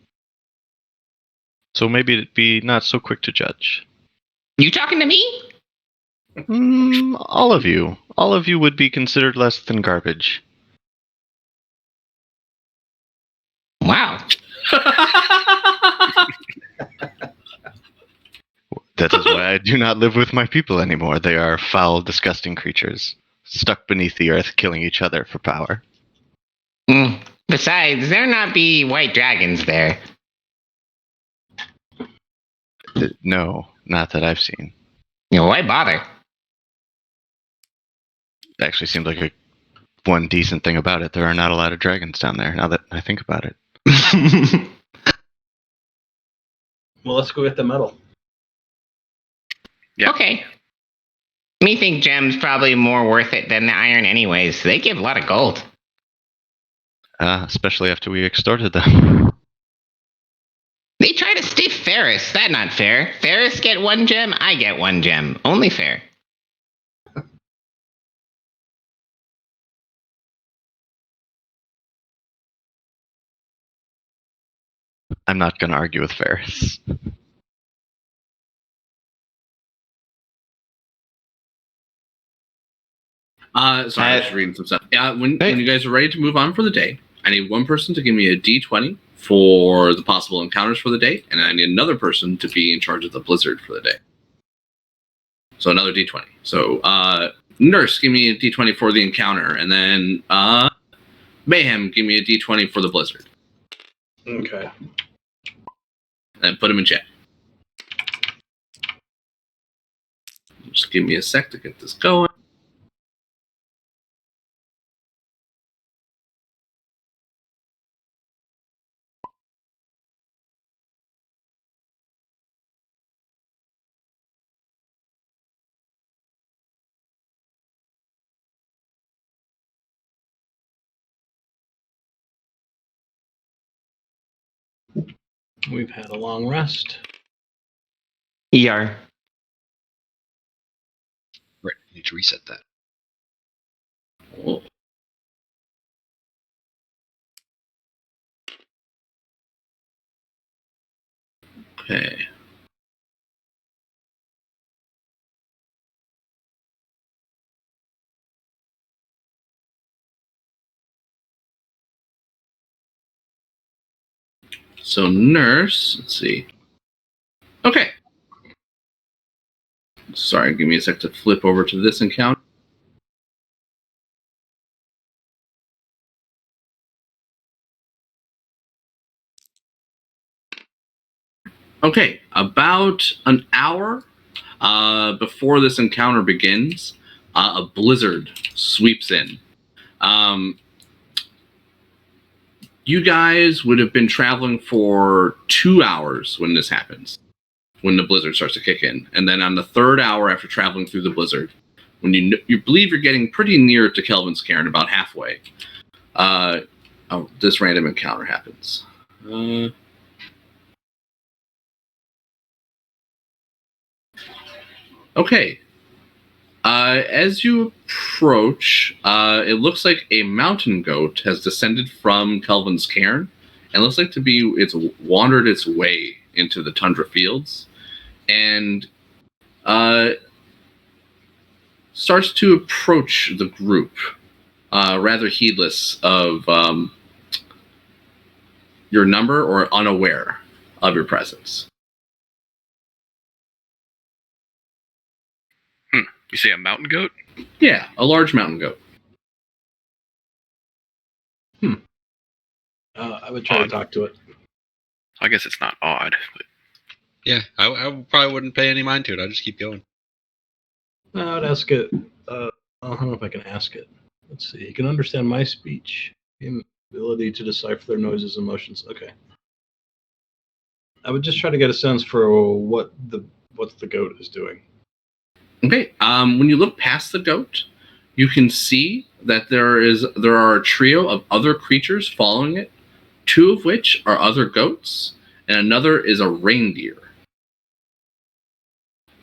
So maybe it'd be not so quick to judge. You talking to me? All of you. All of you would be considered less than garbage. Wow. That is why I do not live with my people anymore. They are foul, disgusting creatures, stuck beneath the earth, killing each other for power. Besides, there not be white dragons there. No, not that I've seen. Why bother? Actually seems like one decent thing about it. There are not a lot of dragons down there, now that I think about it. Well, let's go get the metal. Yeah. Okay. Me think gems probably more worth it than the iron anyways. They give a lot of gold. Especially after we extorted them. They try to stiff Ferris. That not fair. Ferris get 1 gem, I get 1 gem. Only fair. I'm not going to argue with Ferris. Sorry, I was just reading some stuff. When you guys are ready to move on for the day, I need one person to give me a D20 for the possible encounters for the day, and I need another person to be in charge of the blizzard for the day. So another D20. So Nurse, give me a D20 for the encounter, and then Mayhem, give me a D20 for the blizzard. Okay. And put them in chat. Just give me a sec to get this going. We've had a long rest. ER. Right, need to reset that. Oh. Okay. So nurse, let's see. Okay. Sorry, give me a sec to flip over to this encounter. Okay, about an hour before this encounter begins, a blizzard sweeps in. You guys would have been traveling for 2 hours when this happens, when the blizzard starts to kick in. And then on the third hour after traveling through the blizzard, when you believe you're getting pretty near to Kelvin's Cairn, about halfway, this random encounter happens. Okay. As you approach, it looks like a mountain goat has descended from Kelvin's Cairn, and looks like it's wandered its way into the tundra fields, and starts to approach the group, rather heedless of your number or unaware of your presence. You say a mountain goat? Yeah, a large mountain goat. I would try to talk to it. I guess it's not odd. But Yeah, I probably wouldn't pay any mind to it. I'd just keep going. I would ask it. I don't know if I can ask it. Let's see. You can understand my speech. Ability to decipher their noises and motions. Okay. I would just try to get a sense for what the goat is doing. Okay. When you look past the goat, you can see that there are a trio of other creatures following it, 2 of which are other goats, and another is a reindeer.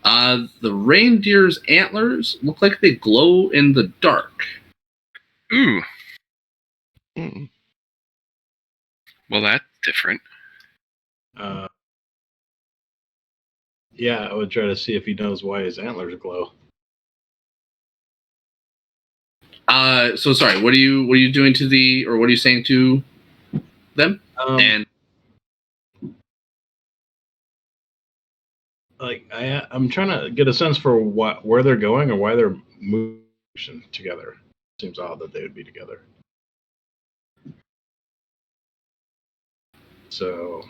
The reindeer's antlers look like they glow in the dark. ooh, Mm. well that's different. Yeah, I would try to see if he knows why his antlers glow. So sorry, what are you doing to what are you saying to them? And like I'm trying to get a sense for where they're going or why they're moving together. Seems odd that they would be together. So,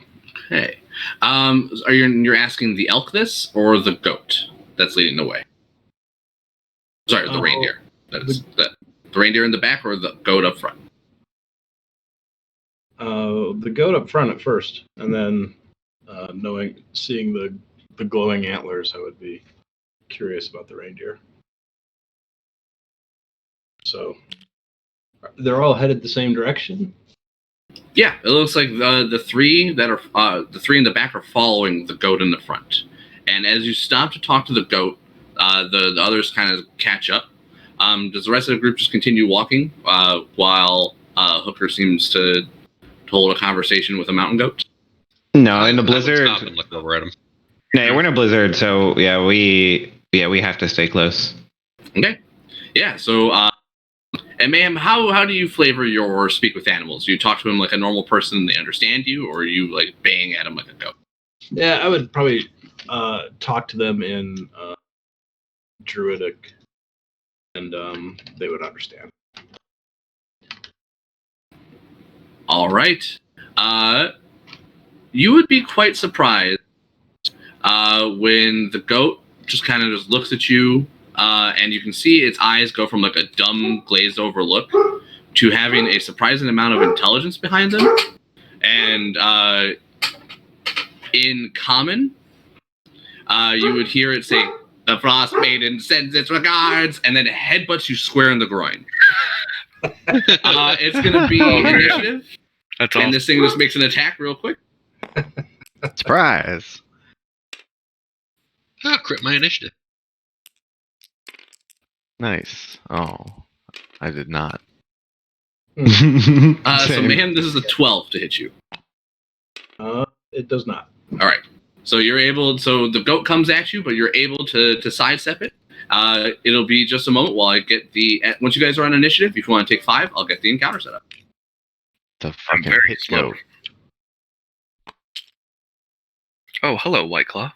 okay, you're asking the elk this or the goat that's leading the way? Sorry, the reindeer. The reindeer in the back or the goat up front? the goat up front at first, and then seeing the glowing antlers, I would be curious about the reindeer. So, they're all headed the same direction. Yeah, it looks like the three in the back are following the goat in the front, and as you stop to talk to the goat, the others kind of catch up. Does the rest of the group just continue walking while Hooker seems to hold a conversation with a mountain goat? No, in the I would blizzard. stop and look over at him. No, we're in a blizzard, so yeah, we have to stay close. Okay, yeah. So, and ma'am, how do you flavor your speak with animals? Do you talk to them like a normal person and they understand you, or are you like baying at them like a goat? Yeah, I would probably talk to them in Druidic, and they would understand. All right. You would be quite surprised when the goat just kind of just looks at you, and you can see its eyes go from like a dumb, glazed over look to having a surprising amount of intelligence behind them. And in common, you would hear it say, "The Frostmaiden sends its regards," and then it headbutts you square in the groin. It's going to be initiative. That's awesome. And this thing just makes an attack real quick. Surprise! Ah, crit my initiative. Nice. Oh, I did not. So, Same. ma'am, this is a 12 to hit you. It does not. All right. So you're able. So the goat comes at you, but you're able to sidestep it. It'll be just a moment while I get the. Once you guys are on initiative, if you want to take 5, I'll get the encounter set up. The I'm fucking very hit slow. goat. Oh, hello, White Claw.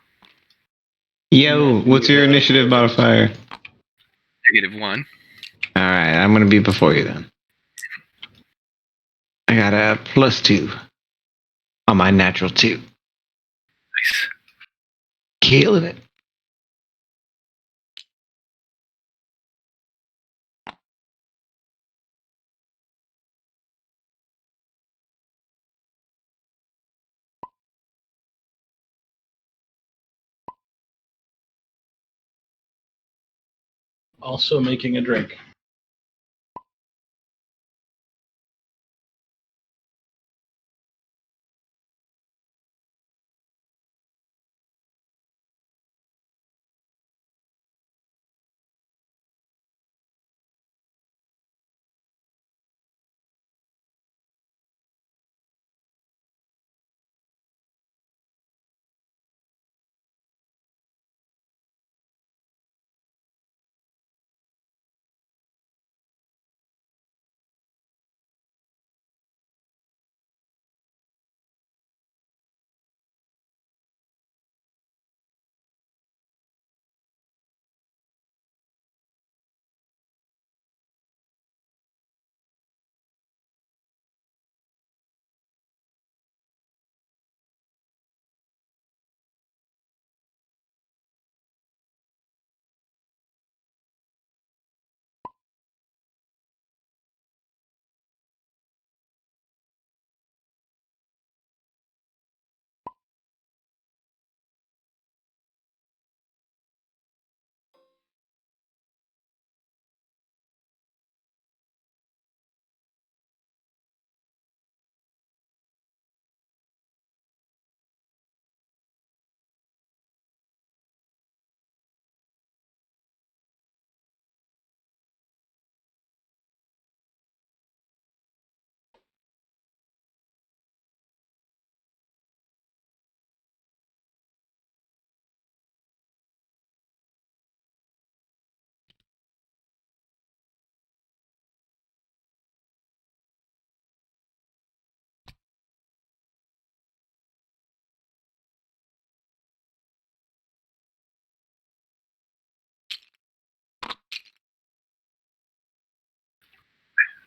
Yo, what's your initiative modifier? -1. Alright, I'm gonna be before you then. I got a +2 on my natural 2. Nice. Killing it. Also making a drink.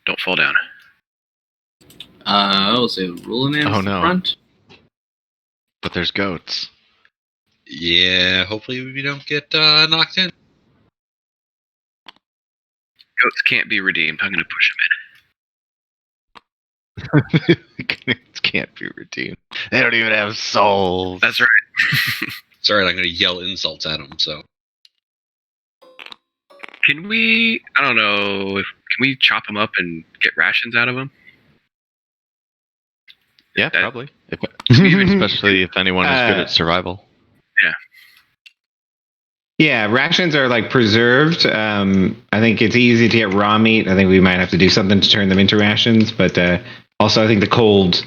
Don't fall down. I'll say rolling in Oh, no. front. But there's goats. Yeah, hopefully we don't get knocked in. Goats can't be redeemed. I'm going to push them It can't be redeemed. They don't even have souls. in. That's right. It's alright, I'm gonna yell insults at him, so. Can we? I don't know. Can we chop them up and get rations out of them? Yeah, That- probably. Especially if anyone is good at survival. Yeah, rations are like preserved. I think it's easy to get raw meat. I think we might have to do something to turn them into rations, but also I think the cold,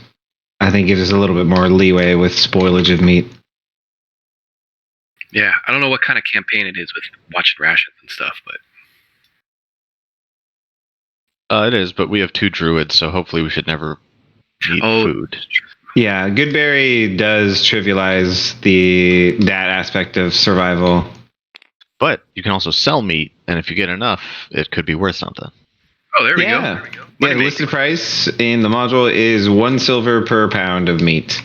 I think, gives us a little bit more leeway with spoilage of meat. Yeah, I don't know what kind of campaign it is with watching rations and stuff, but It is, but we have 2 druids, so hopefully we should never need food. Yeah, Goodberry does trivialize that aspect of survival. But you can also sell meat, and if you get enough, it could be worth something. oh, there we go. Yeah. There we go. Yeah, Money the making. listed price in the module is 1 silver per pound of meat.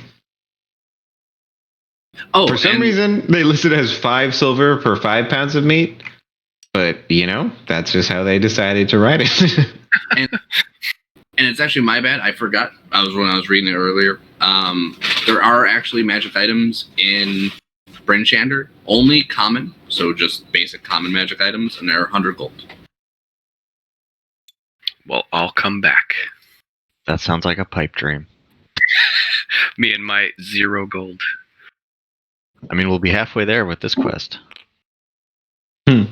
Oh, For some and- reason, they listed as 5 silver per 5 pounds of meat. But, that's just how they decided to write it. And it's actually my bad. I forgot. When I was reading it earlier. There are actually magic items in Bryn Shander, only common, so just basic common magic items, and they're 100 gold. Well, I'll come back. That sounds like a pipe dream. Me and my 0 gold. I mean, we'll be halfway there with this quest. Hmm.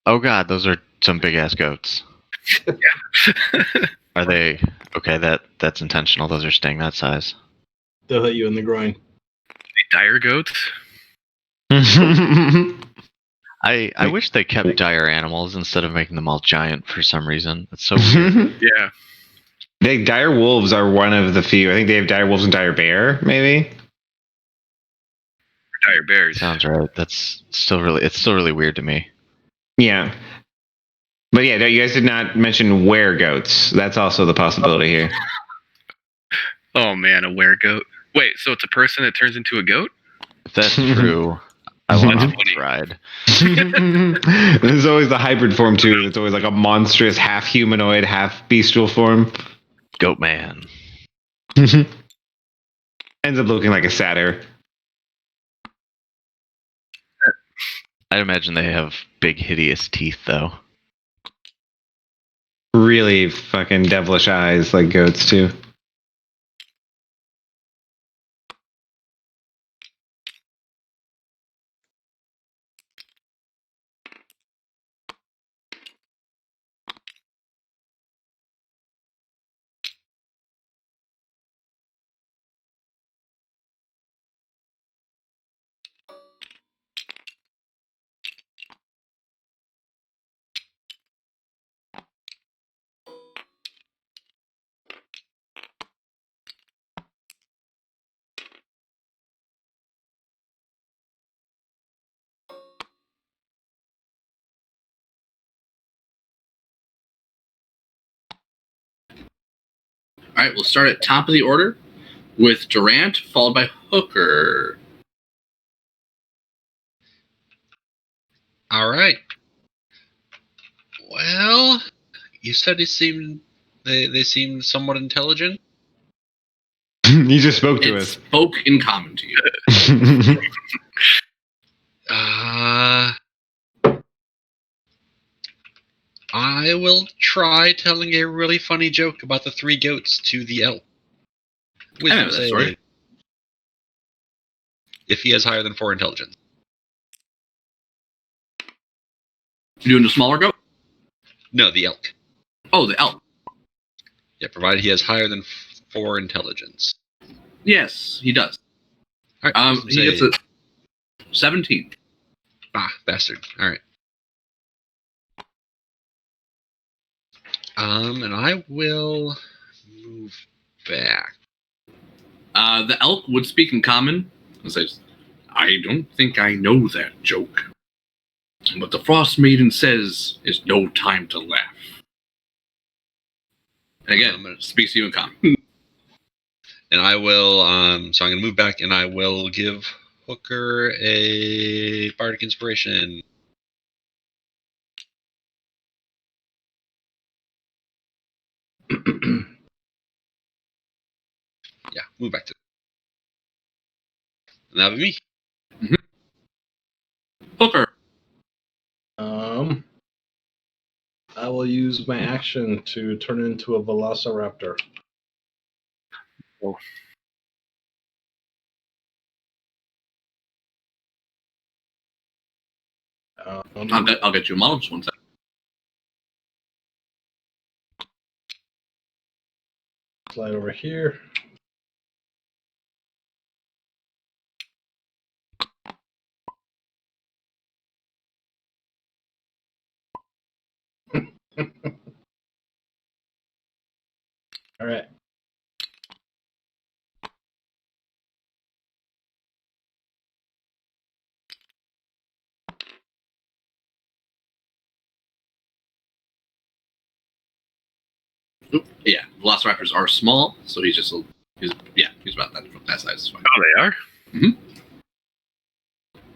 Oh god, those are some big ass goats. Are they okay? That's intentional. Those are staying that size. They'll hit you in the groin. dire goats. I wish they kept dire animals instead of making them all giant for some reason. It's so weird. Yeah. Dire wolves are one of the few. I think they have dire wolves and dire bear, maybe. Dire bears. Sounds right. It's still really weird to me. Yeah. But yeah, you guys did not mention were-goats. That's also the possibility here. Oh man, a weregoat. Wait, so it's a person that turns into a goat? If that's true, I want That's to funny. ride. There's always the hybrid form too. It's always like a monstrous half humanoid, half bestial form. Goat man. Ends up looking like a satyr. I'd imagine they have big, hideous teeth, though. Really fucking devilish eyes like goats too. All right, we'll start at top of the order with Durant, followed by Hooker. All right. Well, you said they seemed somewhat intelligent. He just spoke to It us. spoke in common to you. I will try telling a really funny joke about the three goats to the elk. Which I know will that say, story. if he has higher than 4 intelligence. You doing the smaller goat? No, the elk. Oh, the elk. Yeah, provided he has higher than 4 intelligence. Yes, he does. All right. He gets a 17. Ah, bastard. All right. And I will move back. The elk would speak in common and says, I don't think I know that joke. But the Frostmaiden says is no time to laugh. And again, speaks to you in common. And I will, so I'm going to move back and I will give Hooker a Bardic Inspiration. Yeah, move back to. And that'll be me. Hooker. I will use my action to turn into a velociraptor. Oh. I'll get you a model just one second. Slide over here. All right. Yeah, velociraptors are small, so he's about that size. Oh, they are?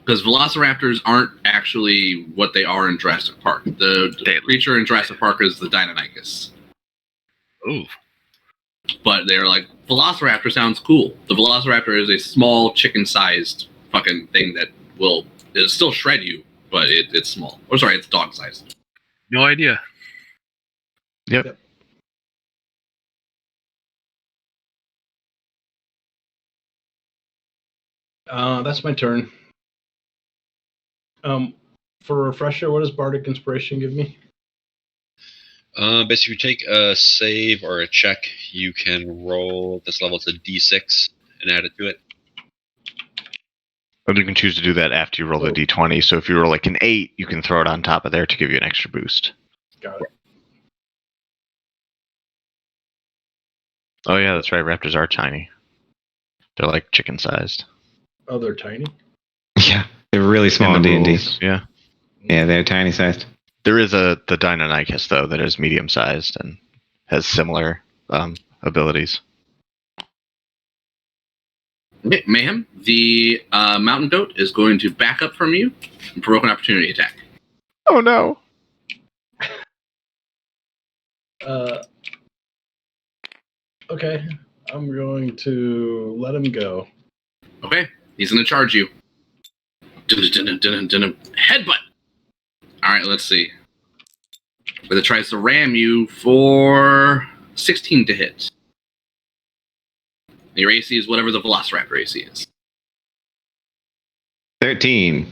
Because velociraptors aren't actually what they are in Jurassic Park. The creature in Jurassic Park is the Deinonychus. Ooh. But they're like, velociraptor sounds cool. The velociraptor is a small chicken-sized fucking thing that it'll still shred you, but it's small. Or sorry, it's dog-sized. No idea. Yep. That's my turn. For a refresher, what does Bardic Inspiration give me? Basically, if you take a save or a check, you can roll this level to D6 and add it to it. But you can choose to do that after you roll the d20. So if you roll like an 8, you can throw it on top of there to give you an extra boost. Got it. Oh yeah, that's right. Raptors are tiny. They're like chicken sized. Oh, they're tiny? Yeah, they're really small in D&D. Yeah. Yeah, they're tiny sized. There is the Deinonychus though that is medium sized and has similar abilities. Okay, Mayhem, the mountain goat is going to back up from you and provoke an opportunity attack. Oh no. Okay, I'm going to let him go. Okay, he's going to charge you. Headbutt. All right, let's see. But it tries to ram you for 16 to hit. Your AC is whatever the Velociraptor AC is. 13.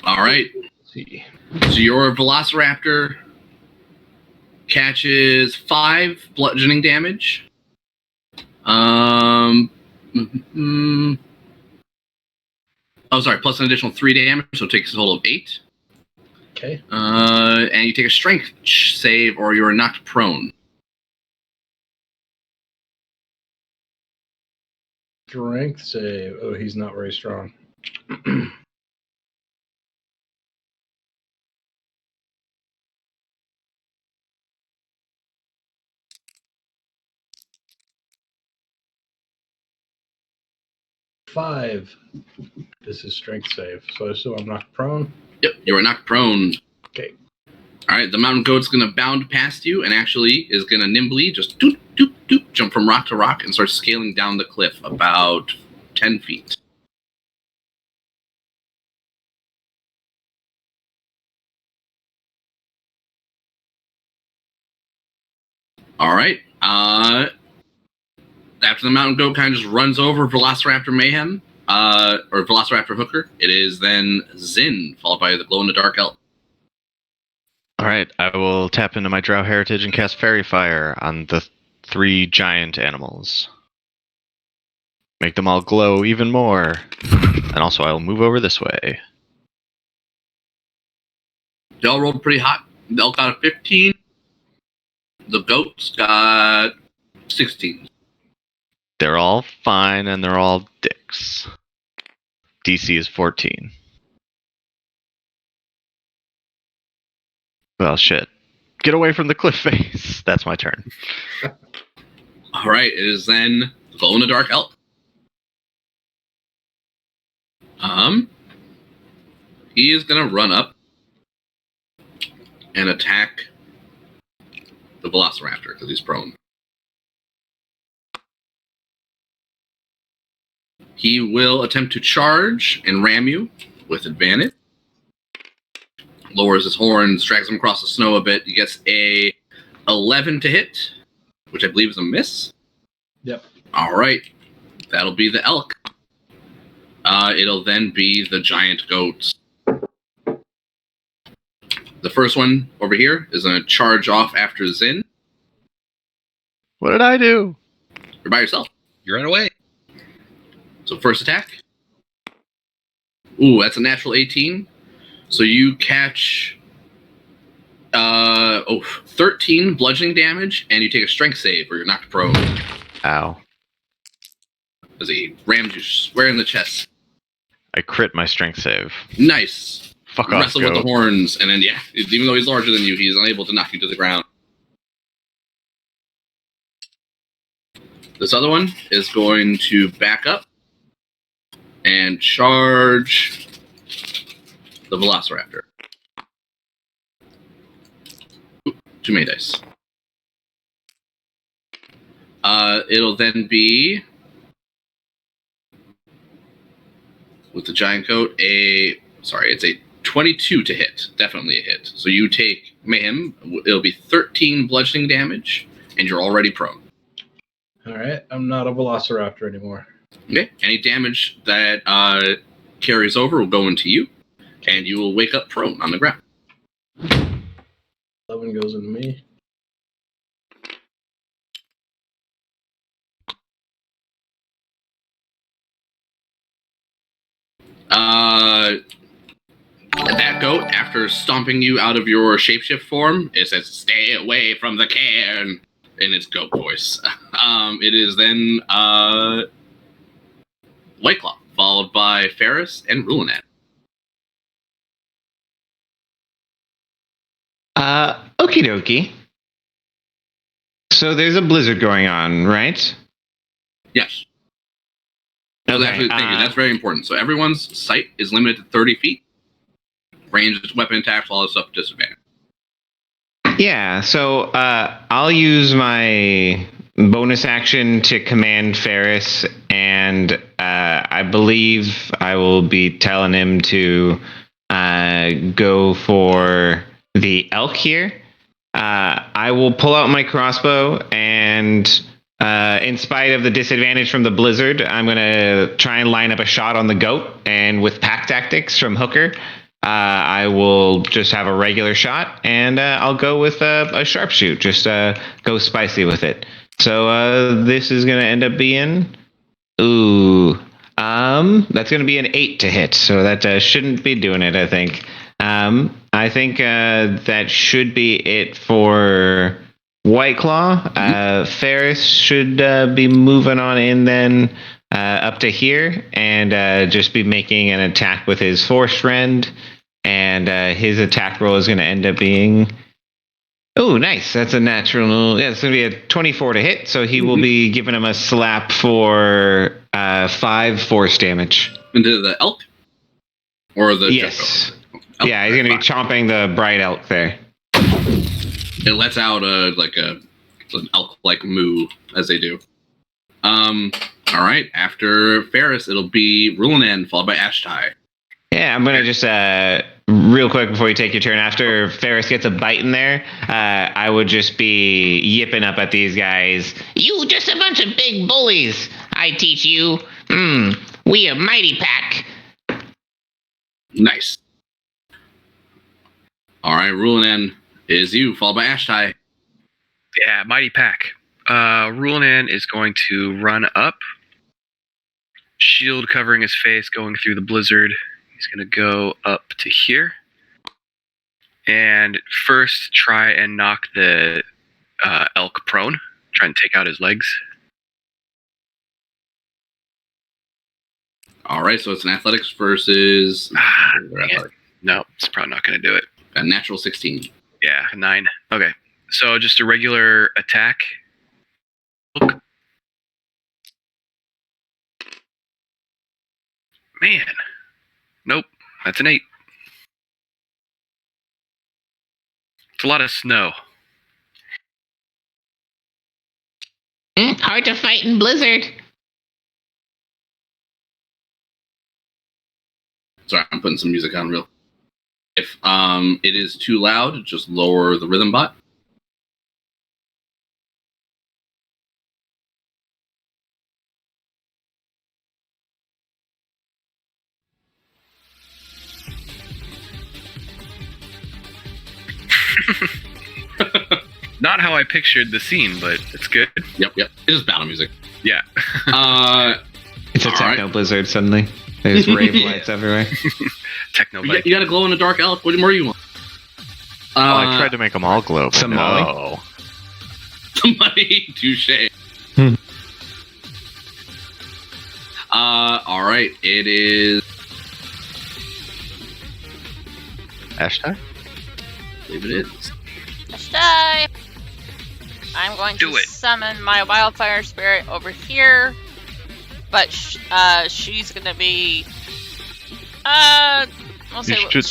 All right. Let's see. So your Velociraptor catches 5 bludgeoning damage. Oh, sorry, plus an additional 3 damage, so it takes a total of 8. Okay. And you take a strength save, or you are knocked prone. Strength save. Oh, he's not very strong. Five. This is strength save. So I assume I'm knocked prone. Yep, you are knocked prone. Okay. All right, the mountain goat's going to bound past you and actually is going to nimbly just doop, doop, doop, jump from rock to rock and start scaling down the cliff about 10 feet. All right. After the mountain goat kind of just runs over Velociraptor Mayhem, or Velociraptor Hooker, it is then Zin, followed by the glow-in-the-dark elf. All right, I will tap into my Drow heritage and cast Fairy Fire on the 3 giant animals. Make them all glow even more. And also I will move over this way. They all rolled pretty hot. The elk got a 15. The goats got 16. They're all fine and they're all dicks. DC is 14. Well, shit. Get away from the cliff face. That's my turn. All right, it is then the glow-in-the-dark elk. He is gonna run up and attack the Velociraptor because he's prone. He will attempt to charge and ram you with advantage. Lowers his horns, drags him across the snow a bit. He gets a 11 to hit, which I believe is a miss. Yep. All right, that'll be the elk. It'll then be the giant goats. The first one over here is going to charge off after Zin. What did I do? You're by yourself. You ran away. So first attack. Ooh, that's a natural 18. So you catch 13 bludgeoning damage, and you take a strength save, or you're knocked prone. Ow. As he rams you square in the chest. I crit my strength save. Nice. Fuck You off, wrestle with the goat. horns, and then even though he's larger than you, he's unable to knock you to the ground. This other one is going to back up and charge the Velociraptor. Ooh, too many dice. It'll then be, with the giant goat, it's a 22 to hit. Definitely a hit. So you take Mayhem. It'll be 13 bludgeoning damage, and you're already prone. All right. I'm not a Velociraptor anymore. Okay. Any damage that carries over will go into you, and you will wake up prone on the ground. 11 goes into me. That goat, after stomping you out of your shapeshift form, it says, "Stay away from the cairn," in its goat voice. It is then Whiteclaw, followed by Ferris and Rulinan. Okie dokie. So there's a blizzard going on, right? Yes. So actually, thank you. That's very important. So everyone's sight is limited to 30 feet. Ranged weapon attacks, all this stuff, disadvantage. Yeah, so I'll use my bonus action to command Ferris, and I believe I will be telling him to go for the elk here. I will pull out my crossbow, and in spite of the disadvantage from the blizzard, I'm going to try and line up a shot on the goat, and with pack tactics from Hooker, I will just have a regular shot, and I'll go with a sharpshoot. Just go spicy with it. So this is going to end up being... that's going to be an 8 to hit, so that shouldn't be doing it, I think. I think that should be it for Whiteclaw. Ferris should be moving on in then up to here, and just be making an attack with his Force Rend. And his attack roll is going to end up being... Oh, nice. That's a natural... Yeah, it's going to be a 24 to hit, so he will be giving him a slap for 5 force damage. Into the elk? Or the... Yes. Yeah, he's going to be chomping the bright elk there. It lets out an elk-like moo, as they do. All right, after Ferris, it'll be Rulinan, followed by Ashtai. Yeah, I'm going to just, real quick before you take your turn, after Ferris gets a bite in there, I would just be yipping up at these guys. You just a bunch of big bullies. I teach you. We a mighty pack. Nice. All right, Rulinan is you, followed by Ashtai. Yeah, mighty pack. Rulinan is going to run up, shield covering his face, going through the blizzard. He's going to go up to here. And first try and knock the elk prone. Try and take out his legs. All right, so it's an athletics versus... Athletics. No, it's probably not going to do it. A natural 16. Yeah, 9. Okay, so just a regular attack. Look. Man. Nope, that's an 8. It's a lot of snow. Hard to fight in blizzard. Sorry, I'm putting some music on real. If it is too loud, just lower the rhythm bot. Not how I pictured the scene, but it's good. Yep. It's just battle music. Yeah. It's a techno blizzard suddenly. There's rave lights everywhere. Techno. You got a glow in the dark elk. What more do you want? I tried to make them all glow. Some no. Somebody, touche. All right. It is Ashtai? I believe it is. Ashtai! I'm going Do to it. summon my wildfire spirit over here, but she's gonna be. We'll say You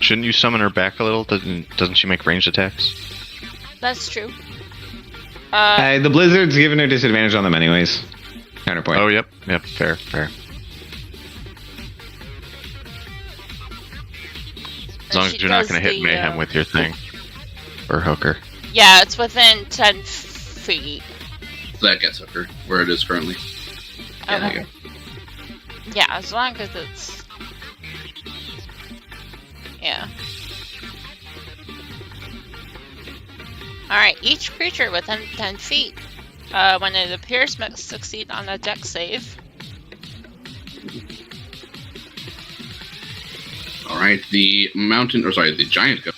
shouldn't you summon her back a little? Doesn't she make ranged attacks? That's true. The blizzard's giving her disadvantage on them anyways. Counterpoint. Oh, yep, fair. As long as you're not going to hit mayhem with your thing. Or Hooker. Yeah, it's within 10 feet. So that gets Hooker where it is currently. Yeah, there you go. Yeah, as long as it's... Yeah. Alright, each creature within 10 feet, when it appears, must succeed on a dex save. right, the giant goat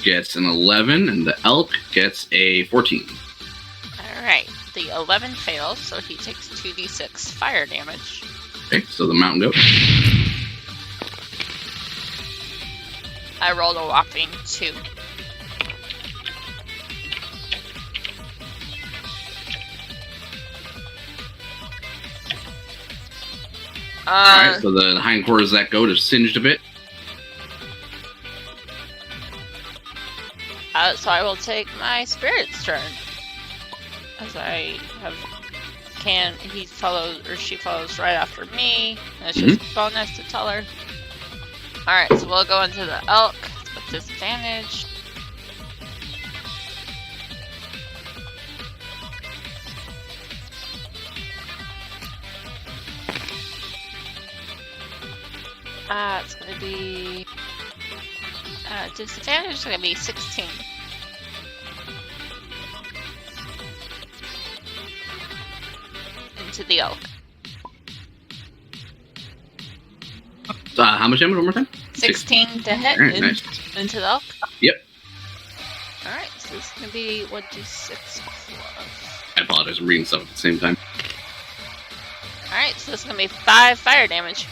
gets an 11, and the elk gets a 14. Alright, the 11 fails, so he takes 2d6 fire damage. Okay, so the mountain goat. I rolled a whopping 2. Alright, so the hindquarters of that goat is singed a bit. So I will take my spirit's turn. As I have he follows or she follows right after me. And it's just a bonus to tell her. Alright, so we'll go into the elk with disadvantage. It's gonna be disadvantage is gonna be 16. Into the elk. How much damage one more time? 16 to hit. Alright, nice. Into the elk. Yep. Alright, so this is gonna be 1d6 plus. I apologize, I'm reading stuff at the same time. Alright, so this is gonna be 5 fire damage.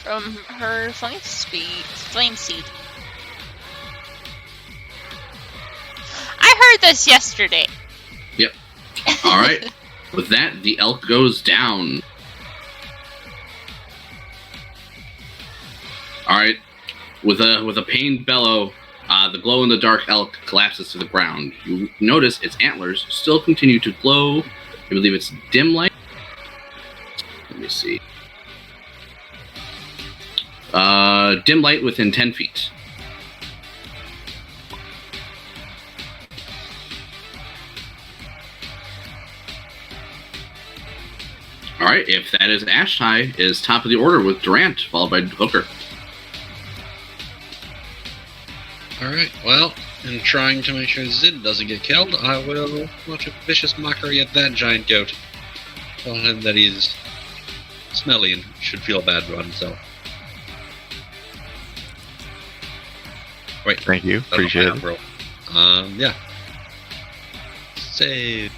From her flame seed. I heard this yesterday. Yep. Alright. With that, the elk goes down. Alright. With a pained bellow, the glow-in-the-dark elk collapses to the ground. You notice its antlers still continue to glow. I believe it's dim light. Let me see. Dim light within 10 feet. Alright, if that is Ashtai, is top of the order with Durant, followed by Hooker. Alright, well, in trying to make sure Zid doesn't get killed, I will launch a vicious mockery at that giant goat. Tell him that he's smelly and should feel bad about himself. Wait. Thank you. Appreciate it. Roll. Yeah. Save.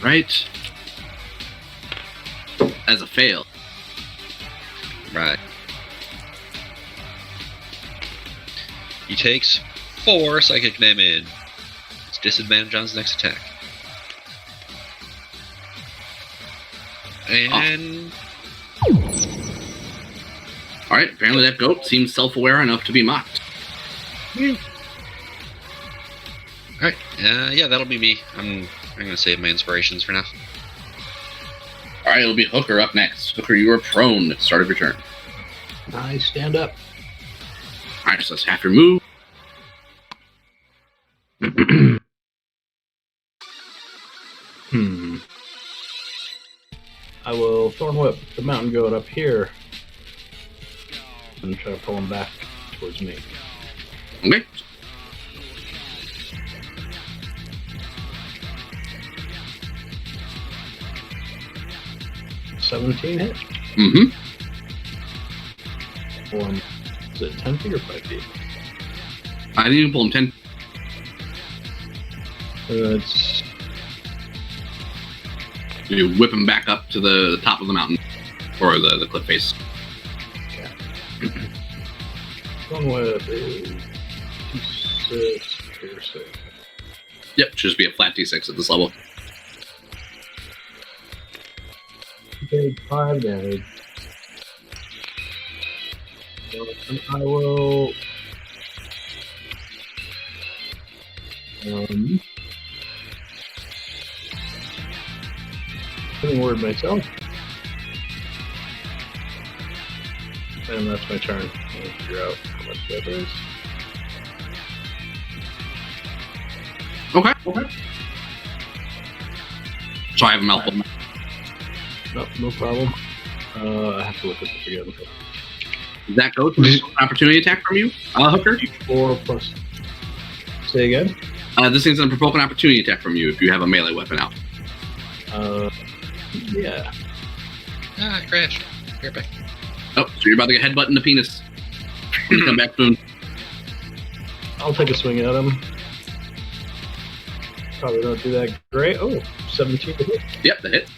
Right. As a fail. Right. He takes 4 psychic damage. It's disadvantage on his next attack. And... Alright, apparently that goat seems self-aware enough to be mocked. Alright, yeah, that'll be me. I'm gonna save my inspirations for now. Alright, it'll be Hooker up next. Hooker, you are prone at the start of your turn. I stand up. Alright, so let's have your move. I will Thorn Whip the mountain goat up here and try to pull him back towards me. Okay. $17 hit. Mm-hmm. One. Is it 10 feet or 5 feet? I think you can pull him 10. It's You whip him back up to the top of the mountain. Or the cliff face. Thorn Whip is 6 piercing. Yep, should just be a flat d6 at this level. Okay, 5 damage. And I will word myself. And that's my turn. I'll figure out how much that is. Okay. So I have a mouthful. No problem. I have to look at this again. Does that go to an opportunity attack from you, Hooker? 4 plus. Say again? This thing's going to provoke an opportunity attack from you if you have a melee weapon out. Yeah. Ah, I crashed. Here, back. Oh, so you're about to get headbutt in the penis. When you come back, boom. I'll take a swing at him. Probably don't do that great. Oh, 17 to hit. Yep, the hit.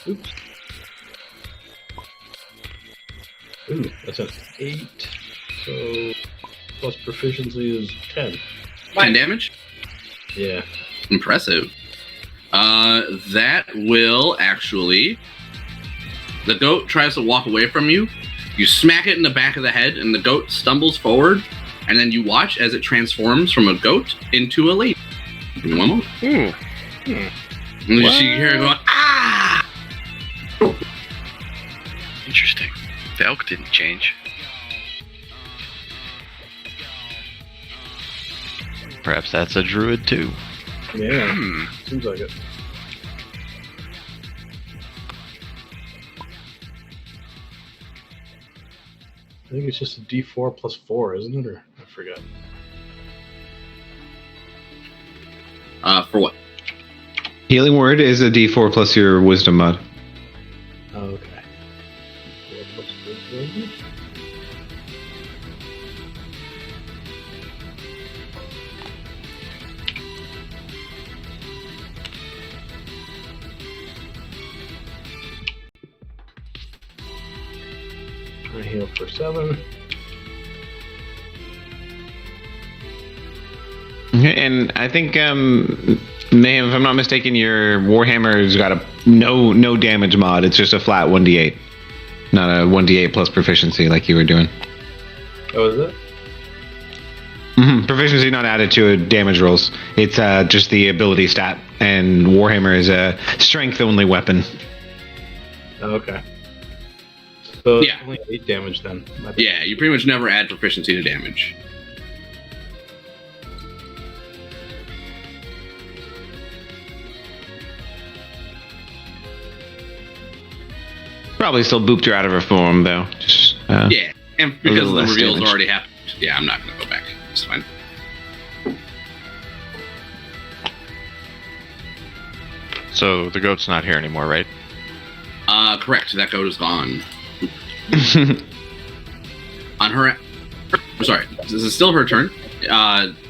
Oops. Ooh, that's an 8. So plus proficiency is 10. 10 damage. Yeah. Impressive. That will actually. The goat tries to walk away from you. You smack it in the back of the head, and the goat stumbles forward. And then you watch as it transforms from a goat into a lady. Give me one moment. Ooh. And you see her going, ah! Interesting. The elk didn't change. Perhaps that's a druid too. Yeah. Hmm. Seems like it. I think it's just a D4 plus 4, isn't it? Or I forgot. For what? Healing word is a D4 plus your wisdom mod. Oh, okay. 4 plus wisdom. I heal for 7. And I think, Mayhem, if I'm not mistaken, your Warhammer's got a no damage mod. It's just a flat 1d8, not a 1d8 plus proficiency like you were doing. Oh, is it? Proficiency not added to damage rolls. It's just the ability stat, and Warhammer is a strength only weapon. Oh, okay. So it's Yeah. only 8 damage then. My bad. Yeah, you pretty much never add proficiency to damage. Probably still booped her out of her form though. Just, Yeah, and because little the less reveal's damage. already happened. Yeah, I'm not going to go back. It's fine. So the goat's not here anymore, right? Correct. That goat is gone. On her, sorry, this is still her turn.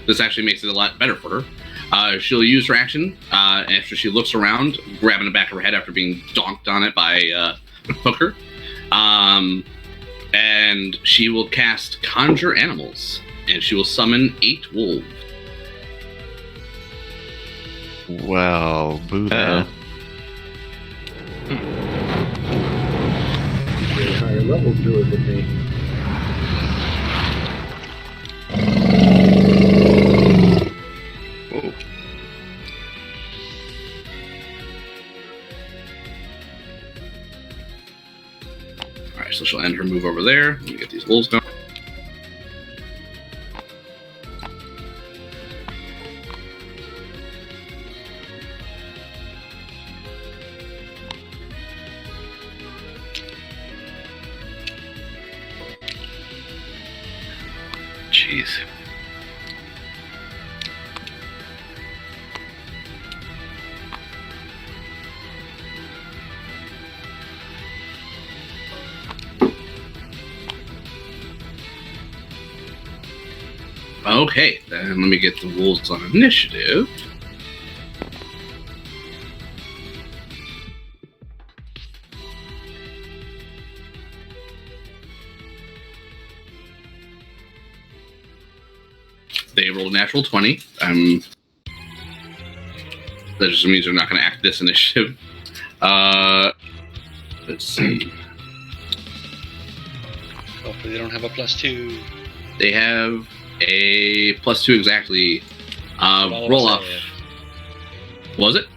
This actually makes it a lot better for her. She'll use her action after she looks around, grabbing the back of her head after being donked on it by Hooker. And she will cast Conjure Animals, and she will summon 8 wolves. Well, boo that. You're a higher level druid than me. Whoa. Alright, so she'll end her move over there. Let me get these wolves going. Jeez. Okay, then let me get the wolves on initiative. They rolled a natural 20. That just means they're not going to act this initiative. Let's see. Hopefully they don't have a +2. They have a +2 exactly. Roll off. Was it?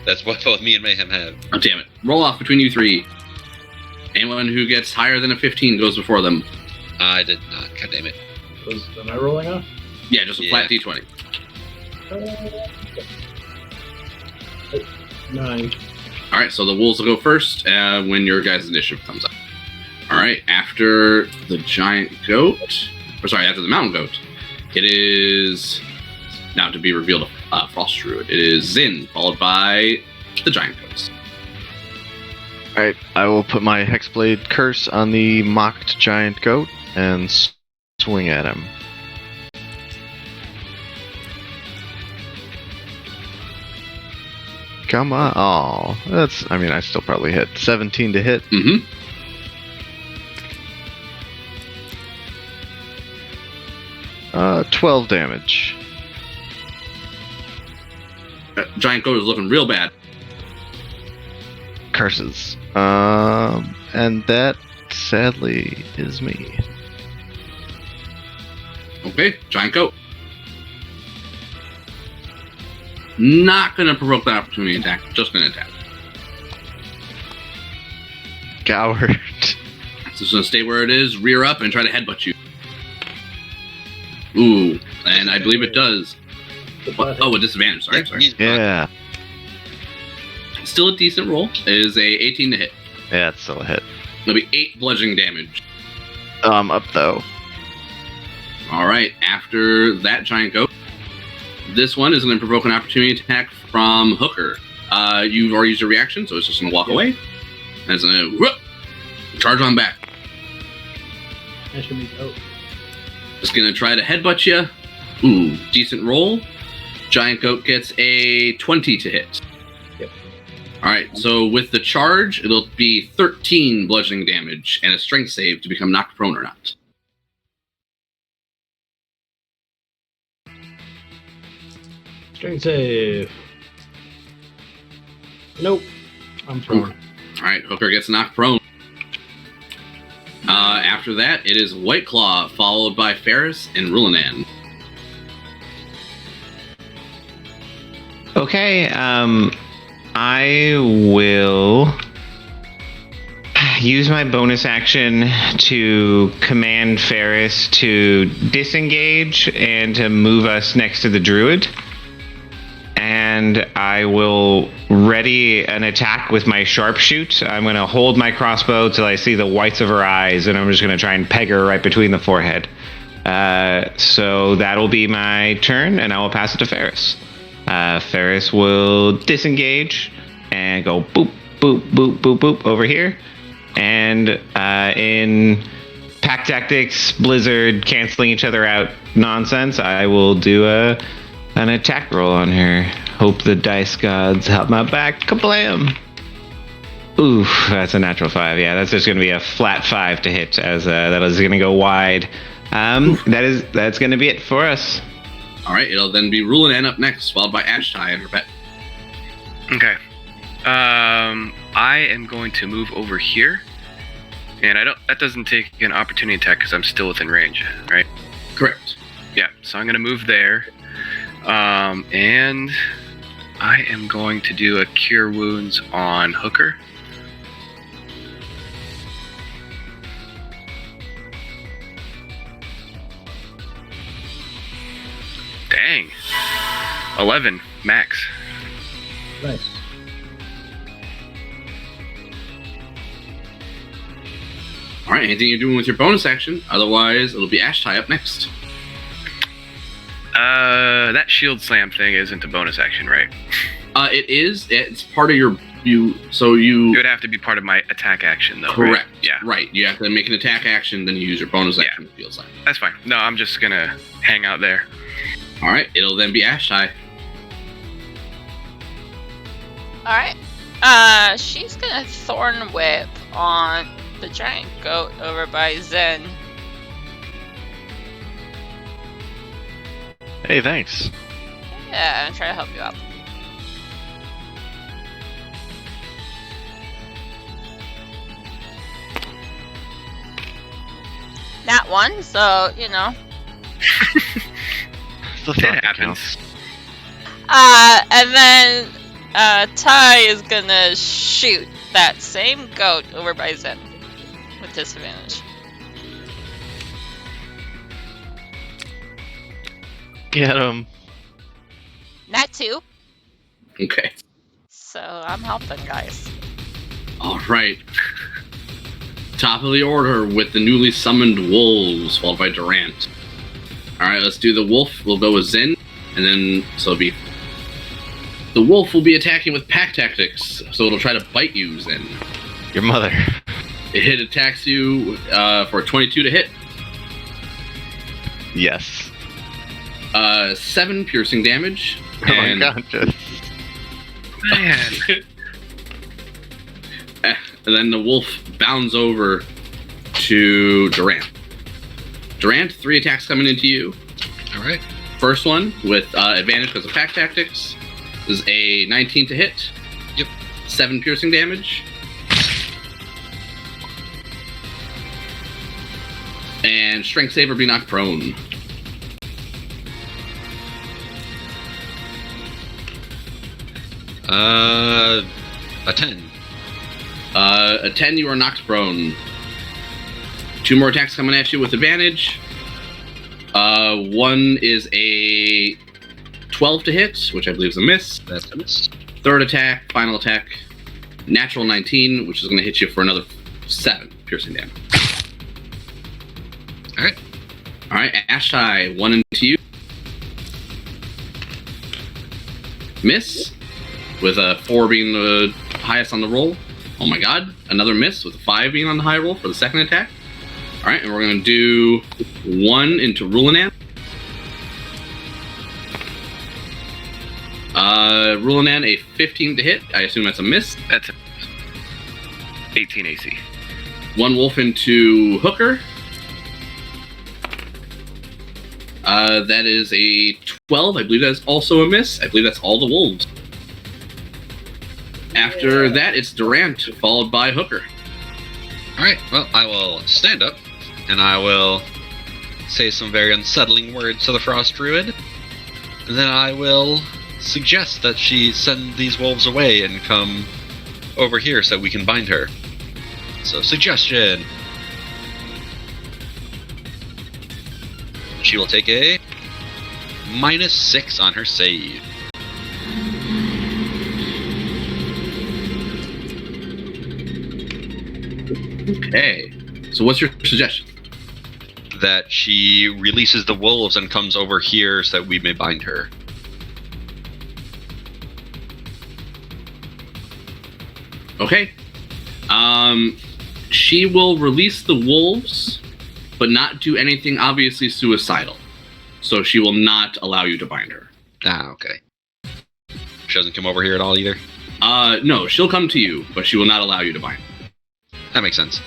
That's what both me and Mayhem have. Oh, damn it. Roll off between you 3. Anyone who gets higher than a 15 goes before them. I did not. God damn it. Am I rolling off? Yeah, just a flat Yeah. D20. 9. Alright, so the wolves will go first when your guys' initiative comes up. All right, after the giant goat, after the mountain goat, it is now to be revealed Frost Druid. It is Zin, followed by the giant goats. Alright, I will put my Hexblade Curse on the mocked giant goat and swing at him. Come on. Oh, I still probably hit. 17 to hit. Mm-hmm. 12 damage. Giant goat is looking real bad. Curses. And that, sadly, is me. Okay, giant goat. Not gonna provoke the opportunity attack, just gonna attack. Coward. So it's gonna stay where it is, rear up, and try to headbutt you. Ooh, and I believe it does. Oh, a disadvantage, sorry. Yeah. Still a decent roll. It is a 18 to hit. Yeah, it's still a hit. It'll be 8 bludgeoning damage. Up though. Alright, after that giant goat, this one is going to provoke an opportunity attack from Hooker. You've already used your reaction, so it's just going to walk away. And it's going to charge on back. That should be dope. It's going to try to headbutt you. Ooh, decent roll. Giant goat gets a 20 to hit. Yep. Alright, so with the charge, it'll be 13 bludgeoning damage and a strength save to become knocked prone or not. Strength save. Nope. I'm prone. Alright, Hooker gets knocked prone. After that, it is White Claw, followed by Ferris and Rulanan. Okay, I will use my bonus action to command Ferris to disengage and to move us next to the druid. And I will ready an attack with my sharpshoot. I'm going to hold my crossbow till I see the whites of her eyes, and I'm just going to try and peg her right between the forehead. So that'll be my turn, and I will pass it to Ferris. Ferris will disengage and go boop, boop, boop, boop, boop over here. And in pack tactics, Blizzard canceling each other out nonsense, I will do an attack roll on her. Hope the dice gods help my back. Kablam! Oof, that's a natural 5. Yeah, that's just going to be a flat 5 to hit, as that is going to go wide. That's going to be it for us. Alright, it'll then be Rulanan up next, followed by Ashtai and her pet. Okay. I am going to move over here, and that doesn't take an opportunity attack because I'm still within range, right? Correct. Yeah, so I'm going to move there. And I am going to do a Cure Wounds on Hooker. Dang. 11, max. Nice. Alright, anything you're doing with your bonus action, otherwise it'll be Ashtai up next. That shield slam thing isn't a bonus action, right? It is. It's part of your... It would have to be part of my attack action, though, Correct. Right? Yeah. Right. You have to make an attack action, then you use your bonus action with field slam. That's fine. No, I'm just gonna hang out there. Alright, it'll then be Ashtai. Alright. She's gonna Thorn Whip on the giant goat over by Zen. Hey, thanks. Yeah, I'm trying to help you out. That one, so, you know. The It thought happens. counts. And then Ty is gonna shoot that same goat over by Zen with disadvantage. Get him. Nat 2, Okay. so I'm helping, guys. Alright. Top of the order with the newly summoned wolves, followed by Durant. Alright, let's do the wolf. We'll go with Zin, and then so it'll be. The wolf will be attacking with pack tactics, so it'll try to bite you, Zin. Your mother. It attacks you for 22 to hit. Yes. 7 piercing damage. Oh and, my god, just... Man. and then the wolf bounds over to Durant. Durant, 3 attacks coming into you. All right. First one with advantage because of pack tactics is a 19 to hit. Yep. 7 piercing damage. And strength save or be knocked prone. A 10. A 10, you are knocked prone. 2 more attacks coming at you with advantage. One is a 12 to hit, which I believe is a miss. That's a miss. Third attack, final attack, natural 19, which is going to hit you for another 7 piercing damage. All right. All right, Ashtai, 1 into you. Miss, with a 4 being the highest on the roll. Oh my god, another miss with a 5 being on the high roll for the second attack. All right, and we're going to do 1 into Rulanan. Rulanan, a 15 to hit. I assume that's a miss. That's 18 AC. 1 wolf into Hooker. That is a 12. I believe that's also a miss. I believe that's all the wolves. After that, it's Durant, followed by Hooker. All right. Well, I will stand up, and I will say some very unsettling words to the Frost Druid. And then I will suggest that she send these wolves away and come over here so we can bind her. So, suggestion. She will take a -6 on her save. Okay. So what's your suggestion? That she releases the wolves and comes over here so that we may bind her. Okay. She will release the wolves, but not do anything obviously suicidal. So she will not allow you to bind her. Ah, okay. She doesn't come over here at all either? No, she'll come to you, but she will not allow you to bind. That makes sense.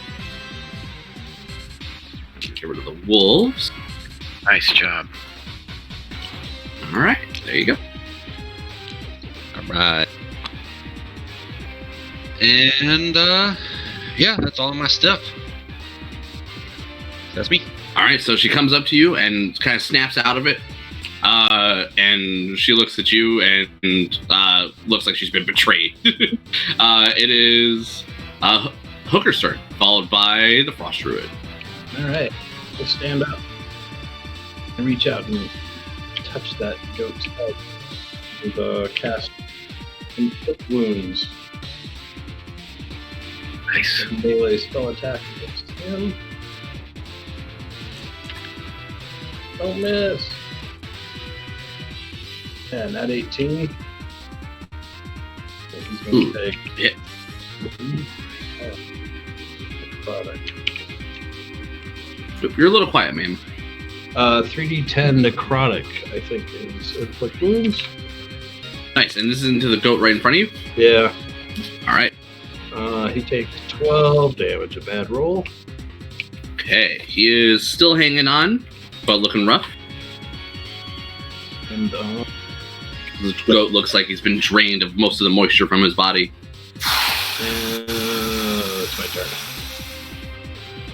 Get rid of the wolves. Nice job. All right, there you go. Alright. And, yeah, that's all my stuff. That's me. All right, so she comes up to you and kind of snaps out of it. And she looks at you and looks like she's been betrayed. It is Hooker's turn, followed by the Frost Druid. All right, we'll stand up and reach out and touch that goat's head with cast inflict wounds. Nice. Melee spell attack against him. Don't miss. And at 18, he's going to take hit. Product. You're a little quiet, ma'am. 3d10 necrotic, I think, is inflict wounds. Nice, and this is into the goat right in front of you? Yeah. All right. He takes 12 damage, a bad roll. Okay, he is still hanging on, but looking rough. And The goat looks like he's been drained of most of the moisture from his body. it's my turn.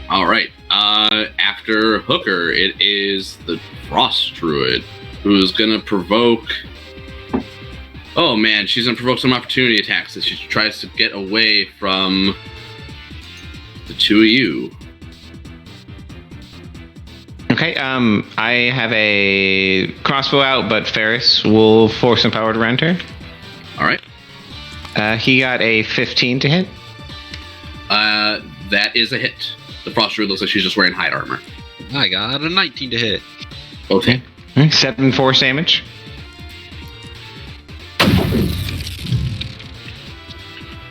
All right. After Hooker, it is the Frost Druid, who's gonna provoke. Oh man, she's gonna provoke some opportunity attacks as she tries to get away from the two of you. Okay, I have a crossbow out, but Ferris will force some power around her. All right. He got a 15 to hit. That is a hit. The Frost Druid looks like she's just wearing hide armor. I got a 19 to hit. Okay. 7 force damage.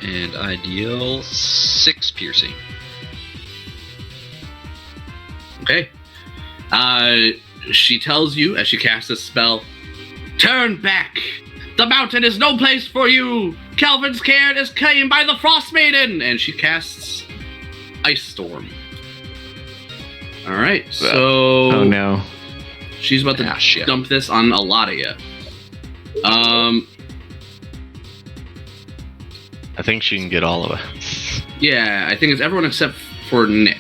And I deal 6 piercing. Okay. She tells you as she casts a spell, "Turn back! The mountain is no place for you! Kelvin's cairn is claimed by the Frostmaiden!" And she casts Ice Storm. Alright, so... Oh no. She's about to shit. dump this on a lot of you. I think she can get all of us. Yeah, I think it's everyone except for Nick.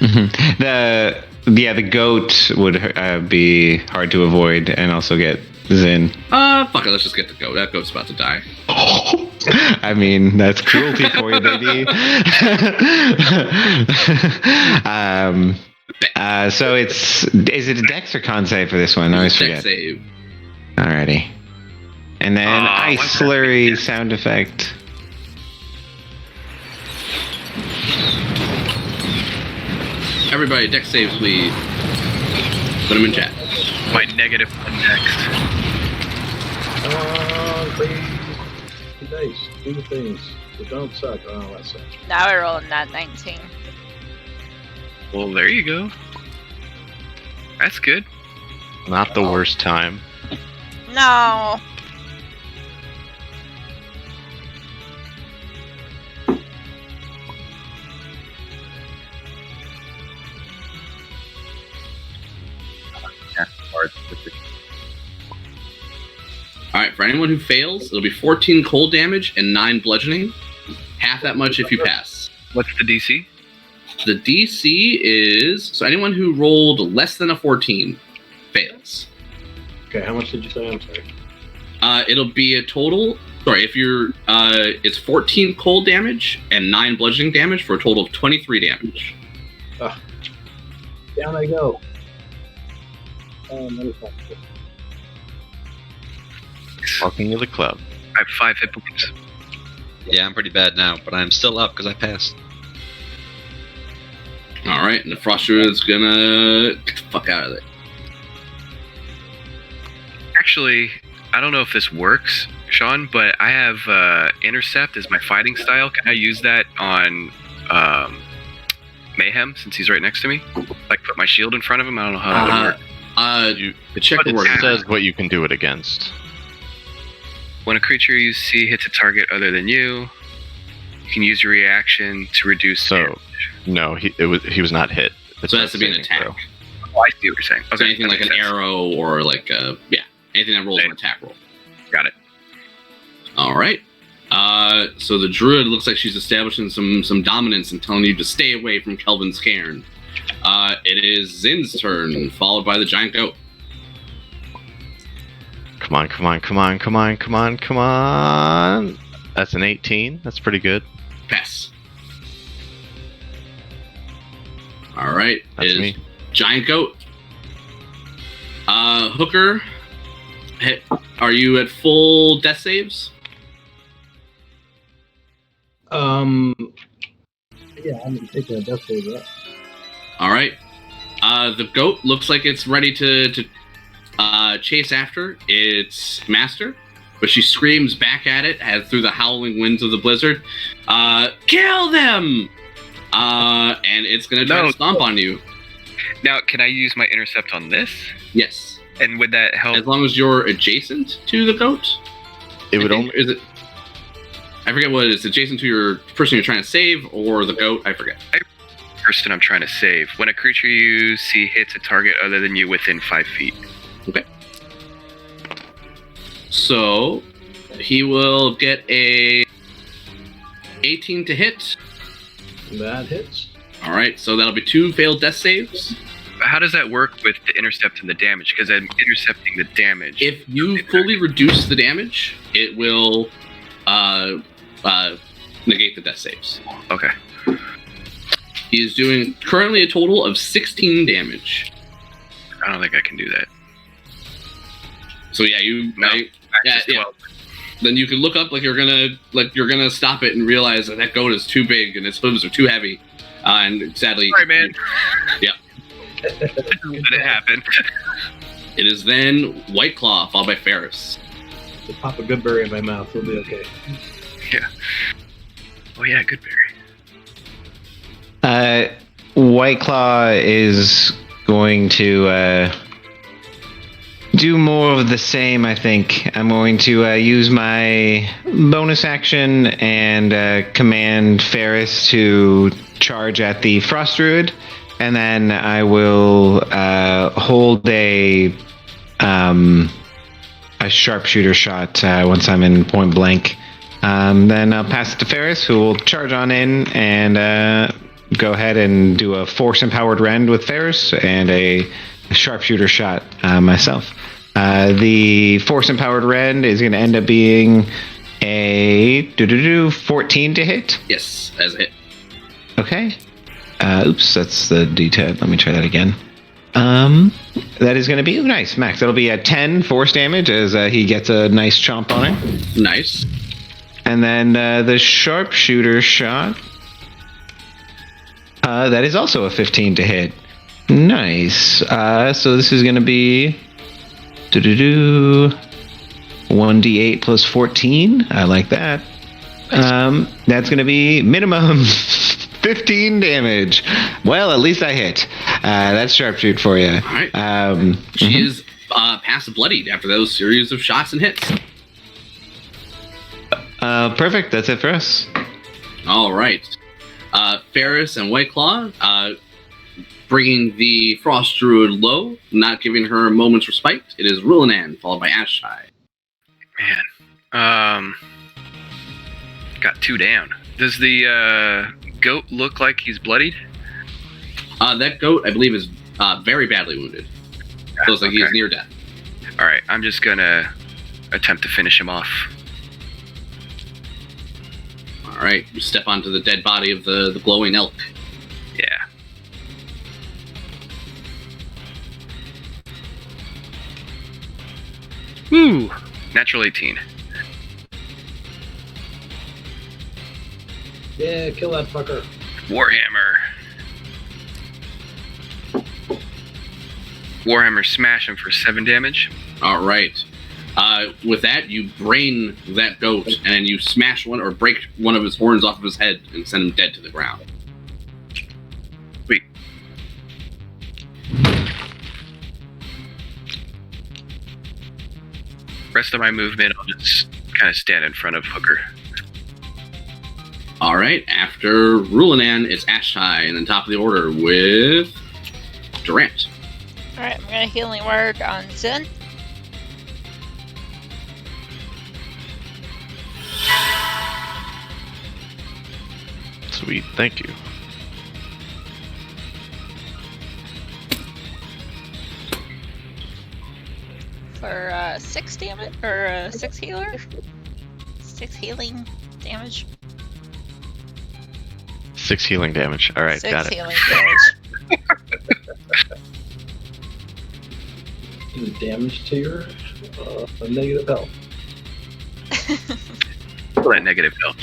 The goat would be hard to avoid and also get Zin. Fuck it, let's just get the goat. That goat's about to die. I mean, that's cruelty for you, baby. So is it a dex or con save for this one? I always Dex forget. save. Alrighty. And then Ice Slurry sound effect. Everybody, dex saves, please. Put them in chat. My negative one next. Be nice. Do things. But don't suck. Oh, that sucks. Now we're rolling that 19. Well, there you go. That's good. Not the worst time. No. Alright, for anyone who fails, it'll be 14 cold damage and 9 bludgeoning. Half that much if you pass. What's the DC? The DC is... So anyone who rolled less than a 14 fails. Okay, how much did you say? I'm sorry. It'll be a total... Sorry, if you're... it's 14 cold damage and 9 bludgeoning damage for a total of 23 damage. Down I go. Welcome to the club. I have 5 hit points. Yeah, I'm pretty bad now, but I'm still up because I passed. Alright, and the Frost Druid's gonna... Get the fuck out of there. Actually, I don't know if this works, Sean, but I have Intercept as my fighting style. Can I use that on Mayhem, since he's right next to me? Like, put my shield in front of him? I don't know how that would work. The check But the it's word. It says what you can do it against. When a creature you see hits a target other than you, you can use your reaction to reduce So, damage. no, he was not hit. It's So it has to be an saving attack. throw. Oh, I see what you're saying. So Okay, anything that like an makes sense. arrow or like anything that rolls an attack roll. Got it. All right. So the druid looks like she's establishing some dominance and telling you to stay away from Kelvin's cairn. It is Zin's turn, followed by the giant goat. Come on, come on, come on, come on, come on, come on. That's an 18. That's pretty good. Pass. All right. That's Is me. giant goat. Hooker. Are you at full death saves? Yeah, I'm gonna take a death save. Yeah. All right. The goat looks like it's ready to chase after its master, but she screams back at it as through the howling winds of the blizzard. Kill them! And it's gonna try No. to stomp on you. Now, can I use my Intercept on this? Yes, And would that help? as long as you're adjacent to the goat. It would I think- only. Is it? I forget what it is. Adjacent to your person you're trying to save, or the goat. I forget. Person I'm trying to save. When a creature you see hits a target other than you within 5 feet. Okay. So he will get a 18 to hit. That hits. All right, so that'll be 2 failed death saves. How does that work with the Intercept and the damage? Because I'm intercepting the damage. If you fully reduce the damage, it will negate the death saves. Okay. He is doing currently a total of 16 damage. I don't think I can do that. So yeah, you No. I- Max Yeah, is yeah. 12. then you can look up like you're gonna stop it and realize that goat is too big and its hooves are too heavy, and sadly, Sorry, man. Yeah. Let it happen. It is then White Claw followed by Ferris. So pop a good berry in my mouth. We'll be okay. Yeah. Oh yeah, good berry. White Claw is going to do more of the same, I think. I'm going to use my bonus action and command Ferris to charge at the Frost Druid, and then I will hold a sharpshooter shot once I'm in point blank. Then I'll pass it to Ferris, who will charge on in and go ahead and do a force-empowered rend with Ferris and a sharpshooter shot myself. The force-empowered rend is going to end up being a 14 to hit. Yes, as a hit. Okay. Oops, that's the D10. Let me try that again. That is going to be nice, Max. That'll be a 10 force damage as he gets a nice chomp on it. Nice. And then the sharpshooter shot. That is also a 15 to hit. Nice. So this is going to be 1d8 plus 14. I like that. That's going to be minimum 15 damage. Well, at least I hit. That's sharpshoot for you. All right. She is past bloodied after those series of shots and hits. Perfect. That's it for us. All right. Ferris and White Claw, bringing the Frost Druid low, not giving her a moment's respite. It is Rulinan, followed by Ashai. Man. Got 2 down. Does the goat look like he's bloodied? That goat, I believe, is very badly wounded. Looks like he is near death. Alright, I'm just gonna attempt to finish him off. All right, you step onto the dead body of the glowing elk. Yeah. Woo! Natural 18. Yeah, kill that fucker. Warhammer. Warhammer smash him for 7 damage. All right. With that, you brain that goat, and you smash one or break one of his horns off of his head and send him dead to the ground. Sweet. Rest of my movement, I'll just kind of stand in front of Hooker. All right. After Rulinan, it's Ashai, and then top of the order with Durant. Alright, I'm gonna healing word on Zen. Sweet, thank you. For 6 damage, or 6 healer? 6 healing damage. 6 healing damage. All right, 6 got it. healing damage. Damage to your negative health. That negative health.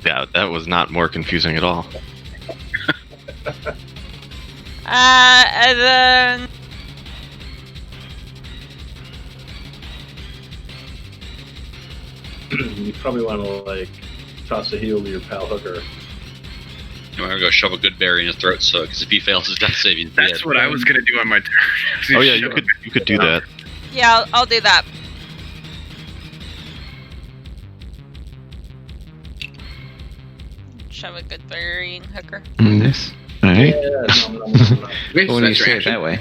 Yeah, that was not more confusing at all. And then You probably want to toss a heal to your pal Hooker. I'm gonna go shove a good berry in his throat, so because if he fails his death save, he's dead. That's what I was gonna do on my turn. Oh yeah, you could do that. yeah, I'll do that. Shove a good berry in Hooker. Yes. All right. Yeah, no. Okay, so When you that's your say it action. that way.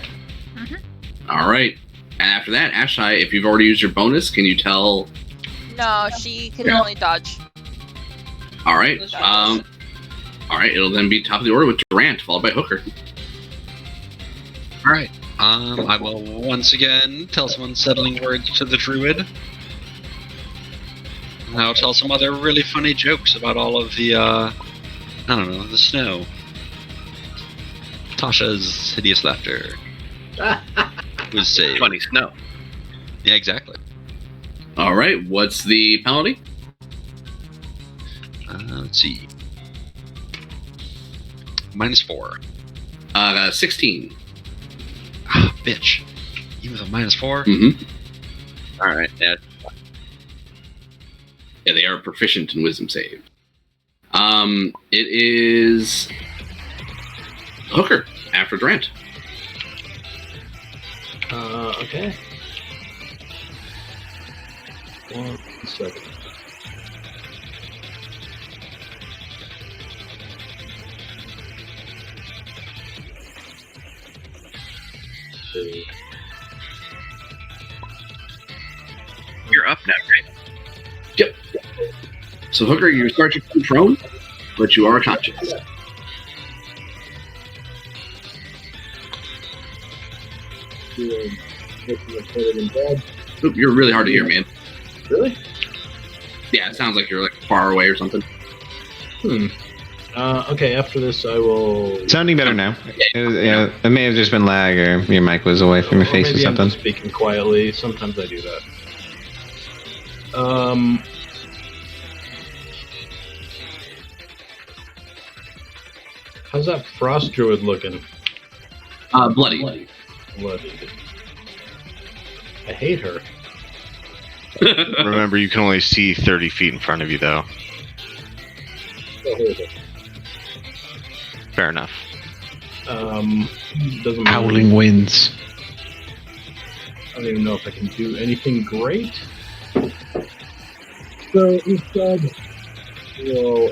All right. And after that, Ashai, if you've already used your bonus, can you tell? No, she can only dodge. All right. All right. It'll then be top of the order with Durant, followed by Hooker. All right. I will once again tell some unsettling words to the druid. And I'll tell some other really funny jokes about all of the, I don't know, the snow. Tasha's hideous laughter was saved. Funny snow. Yeah, exactly. All right. What's the penalty? Let's see. -4. 16. Ah, bitch. Even with a -4? Mm-hmm. Alright, yeah. Yeah, they are proficient in wisdom save. It is Hooker after Durant. Okay. 1 second. You're up now, right? Yep. So Hooker, you start to become prone, but you are conscious. Oop, you're really hard to hear, man. Really? Yeah, it sounds like you're like far away or something. Okay, after this I will... Sounding better now. It may have just been lag, or your mic was away from your face or maybe I'm something. just speaking quietly. Sometimes I do that. How's that frost druid looking? Bloody. Bloody. I hate her. Remember, you can only see 30 feet in front of you, though. I hate her. Fair enough. Doesn't Howling winds. I don't even know if I can do anything great. So instead, we'll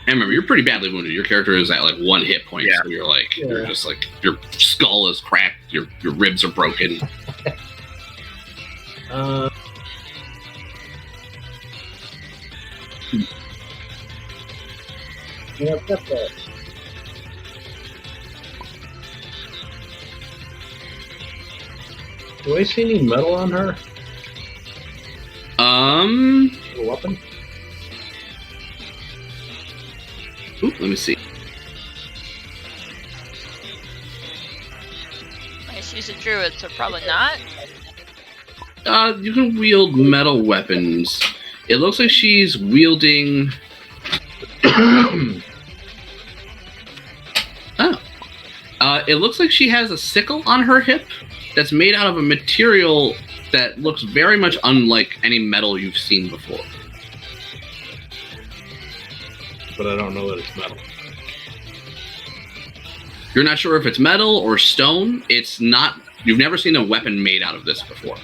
And remember, you're pretty badly wounded. Your character is at like 1 hit point, Yeah. so you're like, Yeah. you're just like, your skull is cracked, your ribs are broken. Yeah, I've got that. Do I see any metal on her? A weapon? Ooh, let me see. She's a druid, so probably not. You can wield metal weapons. It looks like she's wielding. It looks like she has a sickle on her hip that's made out of a material that looks very much unlike any metal you've seen before. But I don't know that it's metal. You're not sure if it's metal or stone. It's not. You've never seen a weapon made out of this before.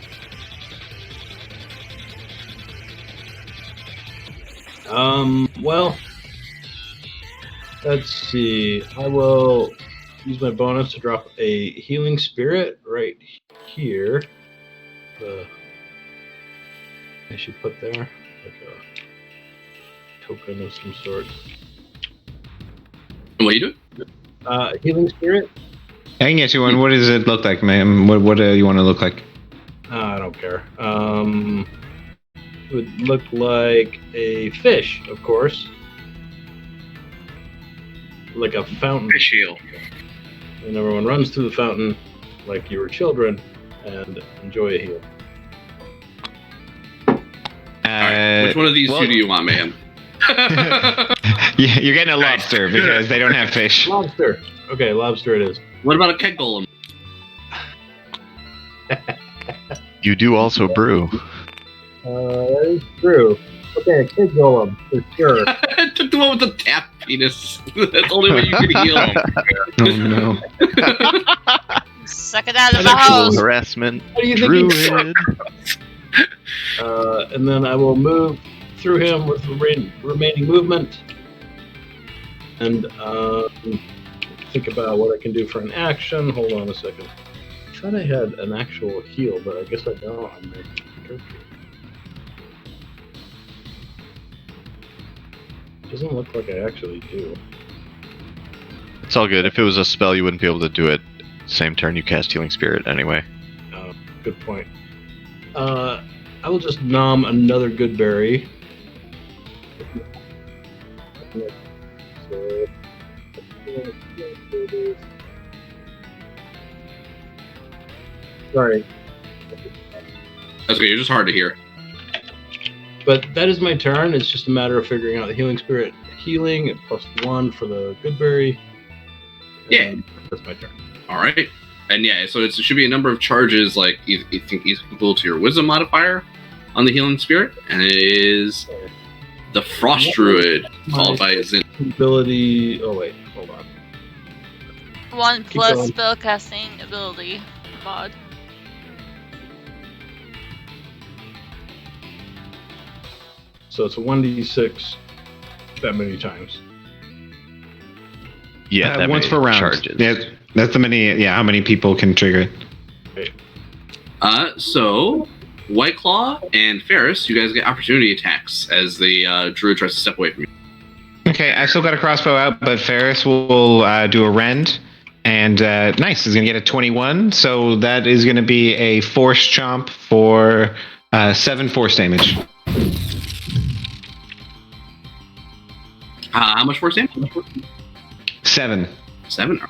Well, let's see. I will use my bonus to drop a healing spirit right here. I should put there like a token of some sort. And what are you doing? Healing spirit? I can get you one. What does it look like, ma'am? What do you want to look like? I don't care. It would look like a fish, of course. Like a fountain. Fish heal. And everyone runs to the fountain like you were children and enjoy a heal. Alright, which one of these well- two do you want, ma'am? Yeah, you're getting a lobster because they don't have fish. Lobster. Okay, lobster it is. What about a keg golem? You do also brew. That is true. Okay, kid golem, for sure. Took the one with the tap penis. That's the only way you can heal him. Oh no. Suck it out of the Sexual hose. harassment. What do you think he's Druid. And then I will move through him with remaining movement. And think about what I can do for an action. Hold on a second. I thought I had an actual heal, but I guess I don't on my character. Doesn't look like I actually do. It's all good. If it was a spell, you wouldn't be able to do it same turn you cast Healing Spirit anyway. Good point. I will just nom another good berry. So, Sorry. That's okay. You're just hard to hear. But that is my turn. It's just a matter of figuring out the healing spirit healing at +1 for the Goodberry. Yeah. That's my turn. All right. And yeah, so it should be a number of charges, like you think equal to your wisdom modifier on the healing spirit, and it is the Frost Druid, followed by Zin. Ability. Oh wait, hold on. 1 Keep plus going. spellcasting ability mod. So it's a 1d6 that many times. Yeah, that once many per round. charges. Yeah, that's the many. Yeah, how many people can trigger it? So White Claw and Ferris, you guys get opportunity attacks as the druid tries to step away from you. Okay, I still got a crossbow out, but Ferris will do a rend. And nice, he's going to get a 21. So that is going to be a force chomp for 7 force damage. How much force damage? 7. 7.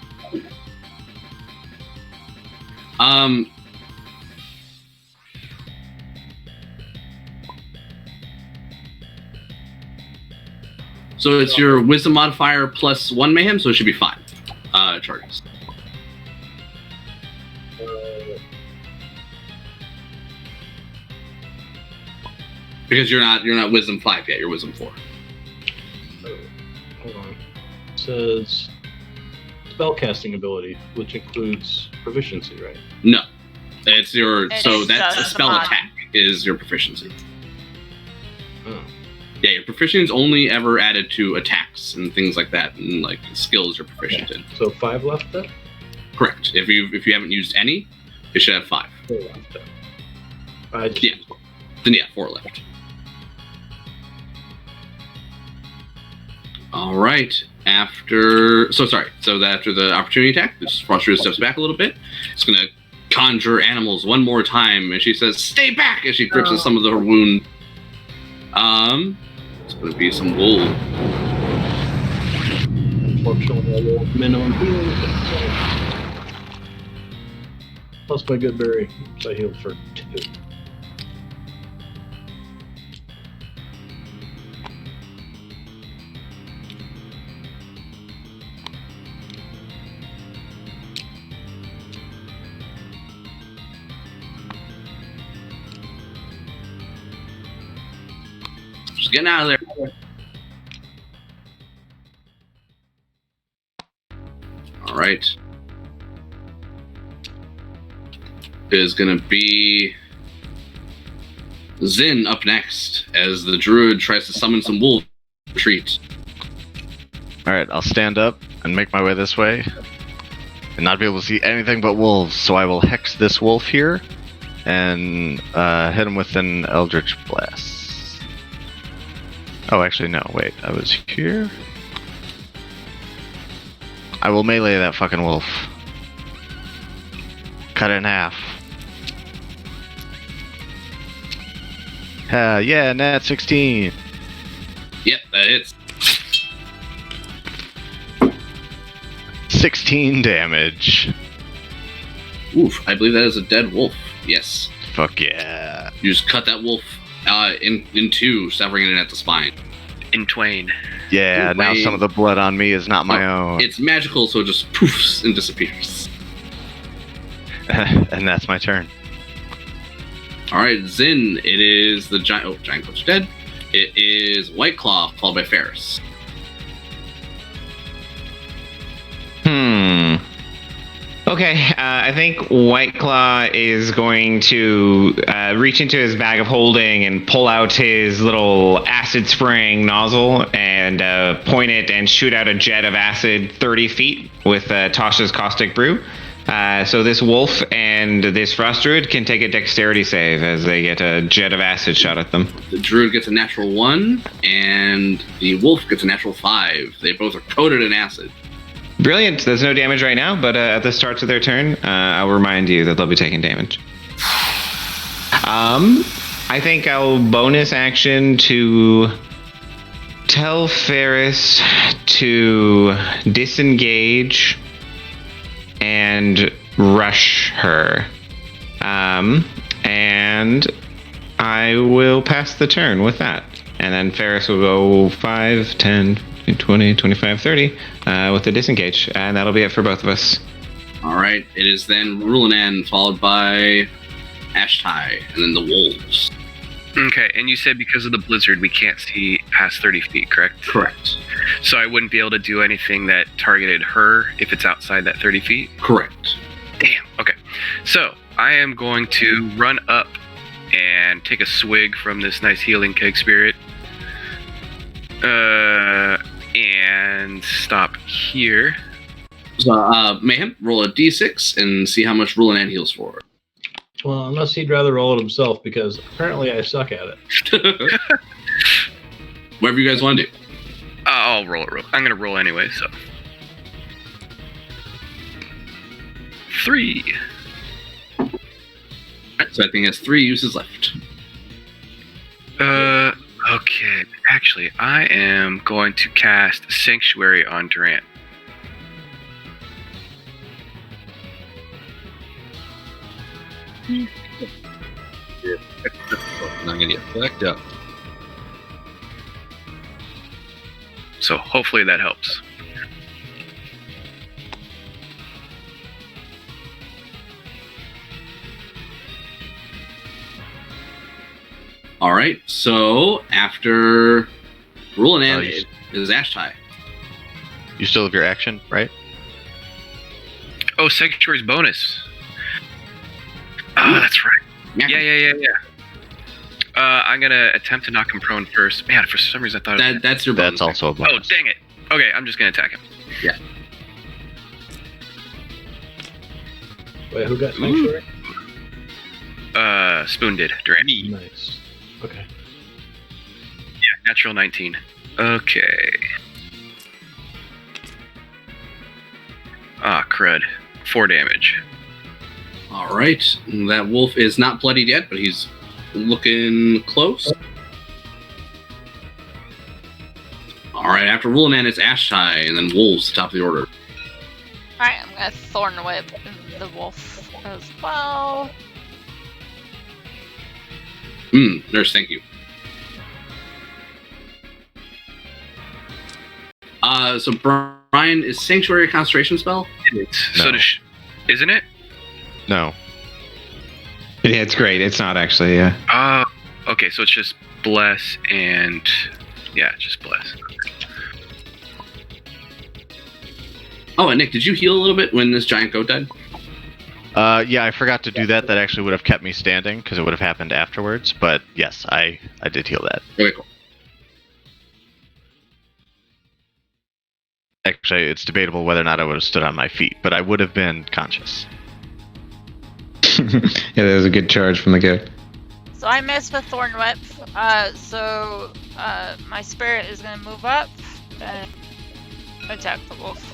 So it's your wisdom modifier +1 mayhem, so it should be 5 charges. Because you're not wisdom 5 yet, you're wisdom 4. Hold on. It says spellcasting ability, which includes proficiency, right? No. It's your It's so that's a just spell a mod. attack is your proficiency. Oh. Yeah, your proficiency is only ever added to attacks and things like that, and like skills you're proficient in. So 5 left then? Correct. If you haven't used any, you should have 5. 4 left then. I just Yeah. Then yeah, 4 left. All right. After the opportunity attack, this Frost Druid steps back a little bit. It's gonna conjure animals one more time, and she says, "Stay back!" as she grips at some of her wound. It's gonna be some wool. Unfortunately, I rolled minimum healing. Plus my Goodberry, so I healed for 2. Just getting out of there. All right. It is gonna be Zin up next as the druid tries to summon some wolf retreat. All right, I'll stand up and make my way this way, and not be able to see anything but wolves. So I will hex this wolf here, and hit him with an Eldritch Blast. Oh, actually, no. Wait, I was here. I will melee that fucking wolf. Cut it in half. Yeah, nat 16. Yep, that hits. 16 damage. Oof, I believe that is a dead wolf. Yes. Fuck yeah. You just cut that wolf in two, severing it at the spine. In twain. Yeah, now some of the blood on me is not my own. It's magical, so it just poofs and disappears. And that's my turn. Alright, Zin, it is the giant... Oh, Giant Coach dead. It is White Claw, followed by Ferris. Okay, I think White Claw is going to reach into his bag of holding and pull out his little acid spraying nozzle and point it and shoot out a jet of acid 30 feet with Tasha's Caustic Brew. So this wolf and this Frost Druid can take a dexterity save as they get a jet of acid shot at them. The Druid gets a natural 1, and the wolf gets a natural 5. They both are coated in acid. Brilliant. There's no damage right now, but at the start of their turn, I'll remind you that they'll be taking damage. I think I'll bonus action to tell Ferris to disengage and rush her. And I will pass the turn with that. And then Ferris will go 5, 10, 20, 25, 30 with the disengage. And that'll be it for both of us. All right. It is then Rulanan, followed by Ashtai, and then the wolves. Okay, and you said because of the blizzard we can't see past 30 feet, correct? Correct. So I wouldn't be able to do anything that targeted her if it's outside that 30 feet? Correct. Damn, okay. So I am going to run up and take a swig from this nice healing keg spirit. And stop here. So, Mayhem, roll a d6 and see how much Rulanan heals for. Well, unless he'd rather roll it himself, because apparently I suck at it. Whatever you guys want to do. I'll roll. I'm gonna roll anyway, so. 3. Right, so I think it has 3 uses left. Okay. Actually, I am going to cast Sanctuary on Durant. I'm not gonna get fucked up. So hopefully that helps. All right, so after Rulanan is Ashtai. You still have your action, right? Oh, Sanctuary's bonus. Oh, that's right. Yeah. I'm gonna attempt to knock him prone first. Man, for some reason I thought That's your bonus. That's also a Oh, bonus. dang it. Okay, I'm just gonna attack him. Wait, who got Sanctuary? Spoon did. Durant. Nice. Okay. Yeah, natural 19. Okay. Ah, crud. 4 damage. All right, that wolf is not bloodied yet, but he's looking close. All right, after Rulanan, it's Ashtai, and then wolves, top of the order. Alright, I'm gonna Thorn Whip the wolf as well. Nurse, thank you. So Brian, is Sanctuary a concentration spell? So No. isn't it? No. Yeah, it's great. It's not actually, yeah. Okay, so it's just bless and yeah, just bless. Oh, and Nick, did you heal a little bit when this giant goat died? Yeah, I forgot to do that. That actually would have kept me standing because it would have happened afterwards. But yes, I did heal that. Okay, cool. Actually, it's debatable whether or not I would have stood on my feet, but I would have been conscious. Yeah, that was a good charge from the guy. So I missed with Thorn Whip. So my spirit is gonna move up and attack the wolf.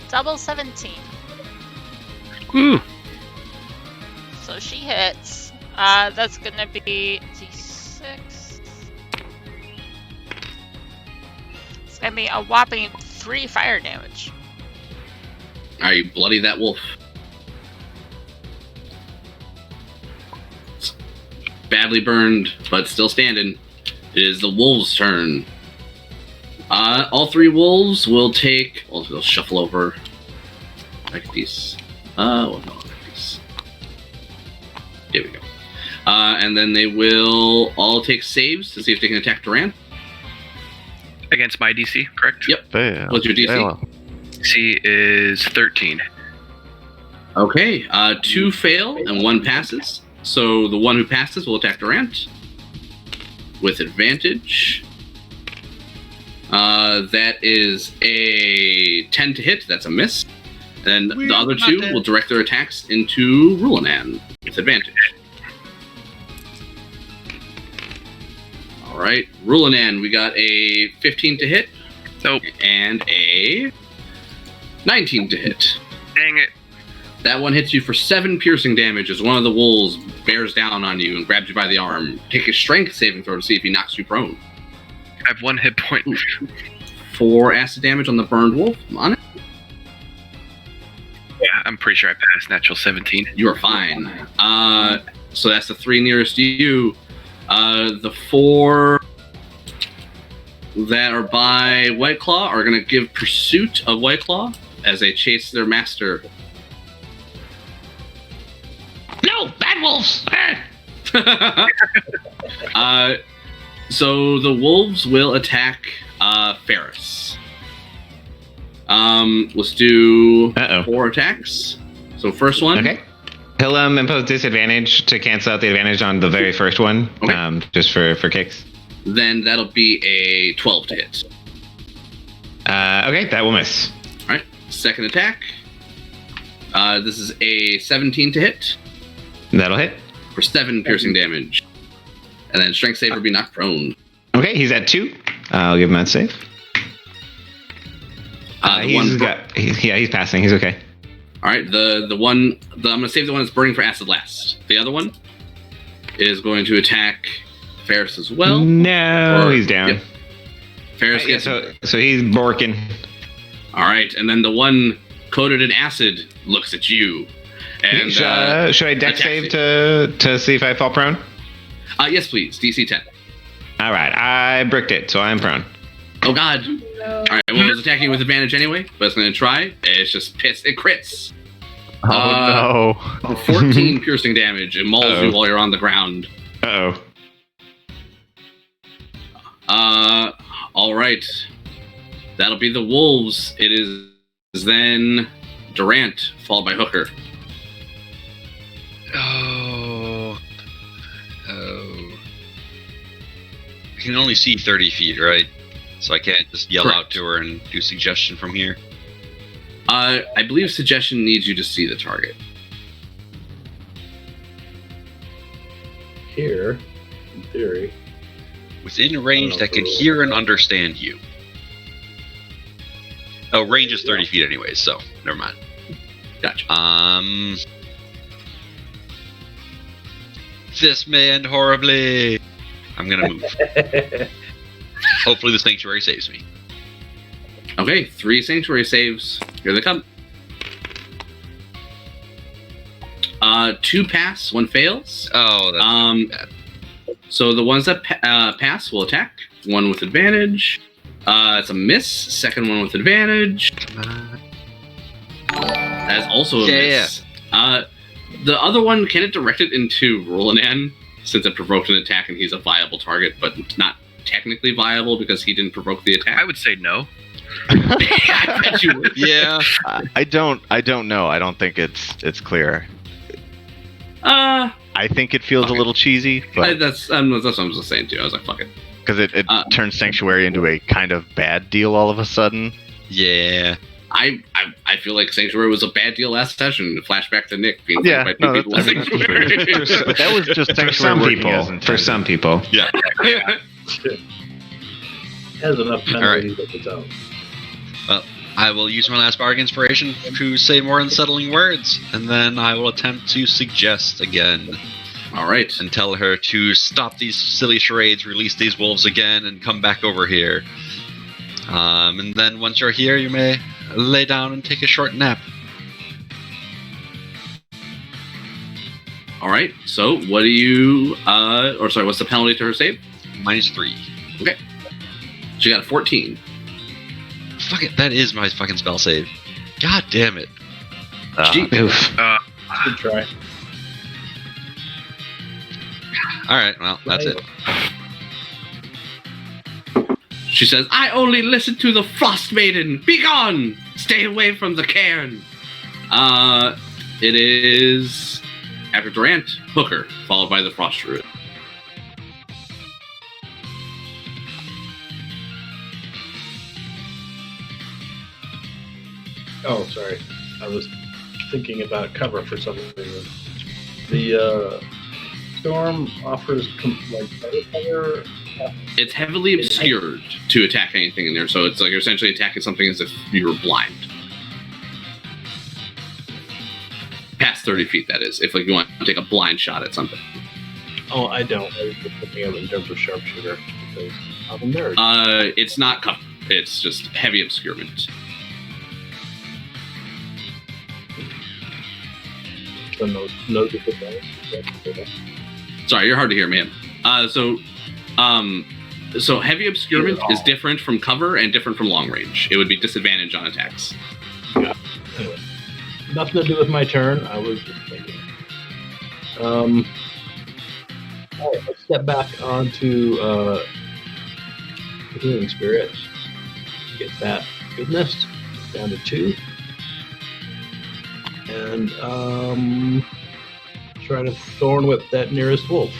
Double 17. Woo! So she hits. That's gonna be D6. It's gonna be a whopping 3 fire damage. All right, you bloody that wolf. Badly burned, but still standing. It is the wolves' turn. All 3 wolves will take. Well, they'll shuffle over. Like these. Well, no, like these. There we go. And then they will all take saves to see if they can attack Duran. Against my DC, correct? Yep. Fail. What's your DC? Fail. DC is 13. Okay. 2 fail and 1 passes. So the one who passes will attack Durant with advantage. That is a 10 to hit. That's a miss. And the other 2 will direct their attacks into Rulanan with advantage. All right, Rulanan, we got a 15 to hit. Nope. And a 19 to hit. Dang it. That one hits you for 7 piercing damage as one of the wolves bears down on you and grabs you by the arm. Take a strength saving throw to see if he knocks you prone. I have 1 hit point. 4 acid damage on the burned wolf. I'm on it. Yeah, I'm pretty sure I passed natural 17. You are fine. So that's the 3 nearest to you. The 4 that are by White Claw are going to give pursuit of White Claw as they chase their master. No, bad wolves. So the wolves will attack Ferris. Let's do Uh-oh. 4 attacks. So first one. Okay. He'll impose disadvantage to cancel out the advantage on the very first one, Okay. just for kicks. Then that'll be a 12 to hit. Okay, that will miss. All right. Second attack. This is a 17 to hit That'll hit. for 7 piercing damage. And then strength save or be knocked prone. Okay, he's at 2. I'll give him that save. He's passing. He's okay. All right, I'm gonna save the one that's burning for acid last. The other one is going to attack Ferris as well. No, Or- he's down. yep. Ferris Yeah, gets so he's borking. All right, and then the one coated in acid looks at you. And should I dex attack save you. to see if I fall prone? Yes, please. DC 10. All right, I bricked it, so I'm prone. Oh God. All right, well, it was attacking with advantage anyway, but it's gonna try. It's just pissed. It crits. Oh no. 14 piercing damage. It mauls Uh-oh. you while you're on the ground. Uh-oh. All right. That'll be the wolves. It is then Durant, followed by Hooker. Oh. I can only see 30 feet, right? So I can't just yell Correct. out to her and do suggestion from here. I believe suggestion needs you to see the target. Here, in theory. Within range that can hear and understand you. Oh, range is 30 feet anyways, so never mind. Gotcha. This may end horribly. I'm gonna move. Hopefully the sanctuary saves me. Okay, 3 sanctuary saves. Here they come. 2 pass, 1 fails. Oh, that's bad. So the ones that pass will attack. 1 with advantage. It's a miss. Second one with advantage. That's also a miss. The other one, can it direct it into Rolanan, since it provoked an attack and he's a viable target, but not technically viable because he didn't provoke the attack? I would say no. I bet you would. Yeah. I don't know. I don't think it's clear. I think it feels Okay. a little cheesy, but That's what I was just saying too. I was like, fuck it. because it turns Sanctuary into a kind of bad deal all of a sudden. Yeah. I feel like Sanctuary was a bad deal last session. Flashback to Nick being Yeah, played by no, two people in that's- Sanctuary. But that was just For Sanctuary some working people. as For intended. some people. Yeah. Has enough right. penalties of its own. I will use my last bargain inspiration to say more unsettling words, and then I will attempt to suggest again All right. and tell her to stop these silly charades, release these wolves again, and come back over here. And then once you're here, you may lay down and take a short nap. All right. So what do you? What's the penalty to her save? -3. She got a 14. Fuck it, that is my fucking spell save. God damn it. Gee. Oof. Good try. Alright, well, that's it. She says, "I only listen to the Frostmaiden. Be gone! Stay away from the cairn." It is after Durant, Hooker, followed by the Frost Druid. Oh, sorry. I was thinking about cover for some reason. The storm offers better cover. It's heavily obscured to attack anything in there, so it's like you're essentially attacking something as if you were blind. Past 30 feet, that is. If like you want to take a blind shot at something. Oh, I don't. I was just looking at it in terms of sharpshooter because I'm a nerd. It's not cover. It's just heavy obscurement. So no disadvantage. Sorry, you're hard to hear, man. So heavy obscurement is different from cover and different from long range. It would be disadvantage on attacks. Yeah. Anyway, nothing to do with my turn. I was just thinking. All right, let's step back onto the healing spirit. Get that goodness down to 2, and try to thorn whip that nearest wolf.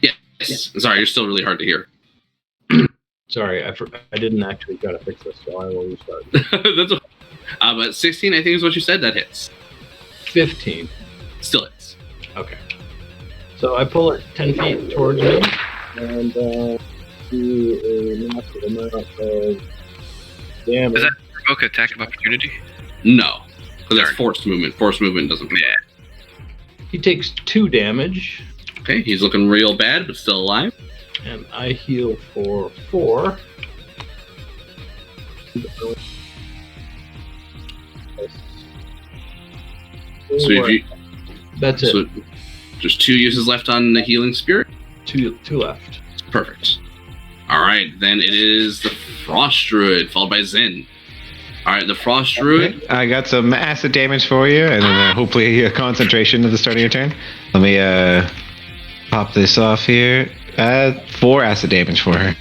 Yes. Sorry, you're still really hard to hear. Sorry, I didn't actually try to fix this, so I will restart. That's okay. But 16, I think, is what you said. That hits. 15. Still hits. Okay. So I pull it 10 feet towards me, and do a massive amount of damage. Does that provoke attack of opportunity? No, because that's Darn. forced movement. Forced movement doesn't. Yeah. He takes 2 damage, Okay, he's looking real bad, but still alive. and I heal for 4. So if you, That's it. so there's 2 uses left on the healing spirit. Two left. Perfect. All right, then it is the Frost Druid, followed by Zin. All right, the Frost Druid. I got some acid damage for you, and then hopefully a concentration at the start of your turn. Let me pop this off here. 4 acid damage for her.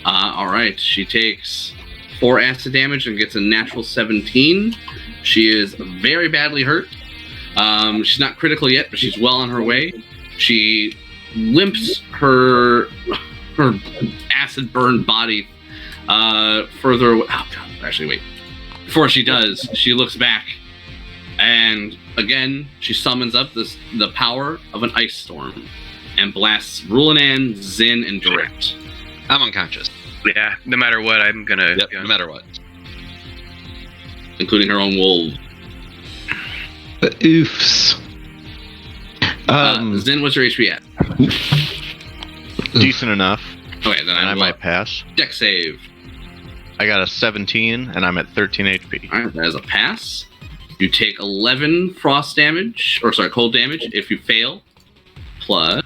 All right, she takes 4 acid damage and gets a natural 17. She is very badly hurt. She's not critical yet, but she's well on her way. She limps her acid burned body further away. Oh, God, actually, wait. Before she does, she looks back, and again, she summons up the power of an ice storm and blasts Rulanan, Zin, and Direct. I'm unconscious. Yeah, no matter what, I'm gonna. Yep, no matter what. Including her own wolves. The oofs. Zin, what's your HP at? Decent enough. Okay, then And I I might pass. deck save. I got a 17, and I'm at 13 HP. All right, that is a pass. You take 11 cold damage if you fail, plus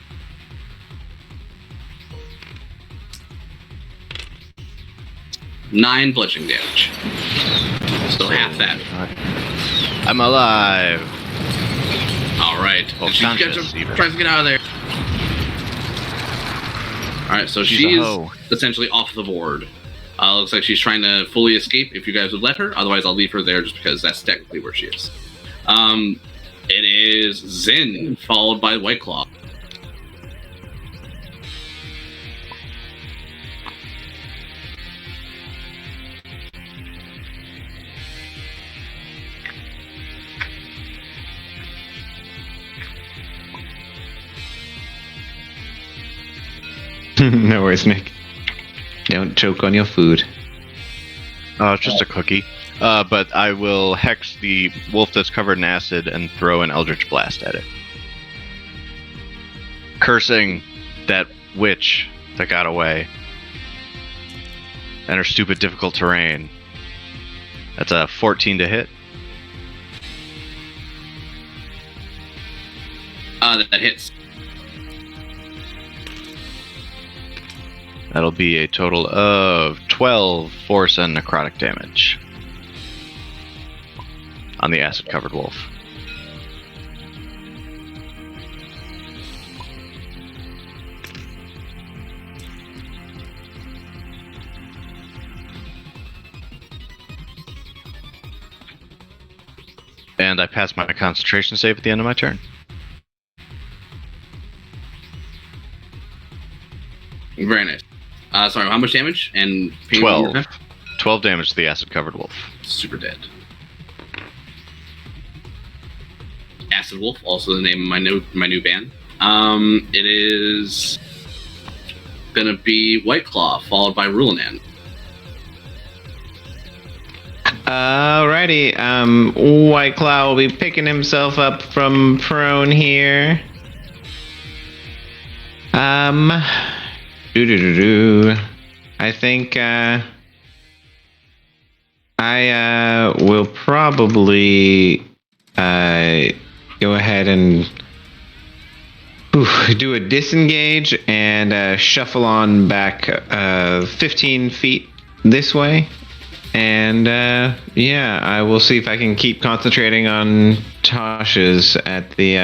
9 bludgeoning damage. So half that. I'm alive. All right. Well, She conscious, even. tries to get out of there. All right, so She's a she's hoe. essentially off the board. Looks like she's trying to fully escape if you guys would let her. Otherwise, I'll leave her there just because that's technically where she is. It is Zin, followed by White Claw. No worries, Nick. Don't choke on your food. Oh, it's just a cookie. But I will hex the wolf that's covered in acid and throw an Eldritch Blast at it. Cursing that witch that got away. And her stupid difficult terrain. That's a 14 to hit. That hits. That'll be a total of 12 force and necrotic damage on the acid-covered wolf. And I pass my concentration save at the end of my turn. Very nice. Sorry, how much damage? And ping 12. one more time? 12 damage to the acid-covered wolf. Super dead. Acid Wolf, also the name of my new band. It is gonna be White Claw, followed by Rulanan. Alrighty. White Claw will be picking himself up from prone here. I think I will probably go ahead and do a disengage and shuffle on back 15 feet this way. And yeah, I will see if I can keep concentrating on Tosh's at the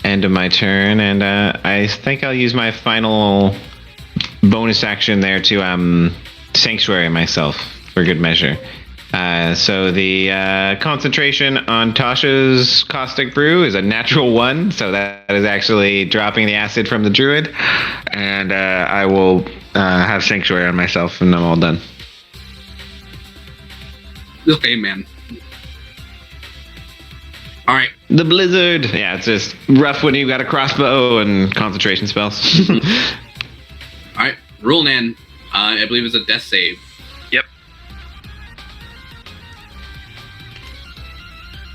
end of my turn. And I think I'll use my final bonus action there to sanctuary myself for good measure. So the concentration on Tasha's caustic brew is a natural 1, so that is actually dropping the acid from the druid, and I will have sanctuary on myself, and I'm all done. Okay, man. All right. The blizzard. Yeah, it's just rough when you got a crossbow and concentration spells. All right, Rulanan. I believe it's a death save. Yep.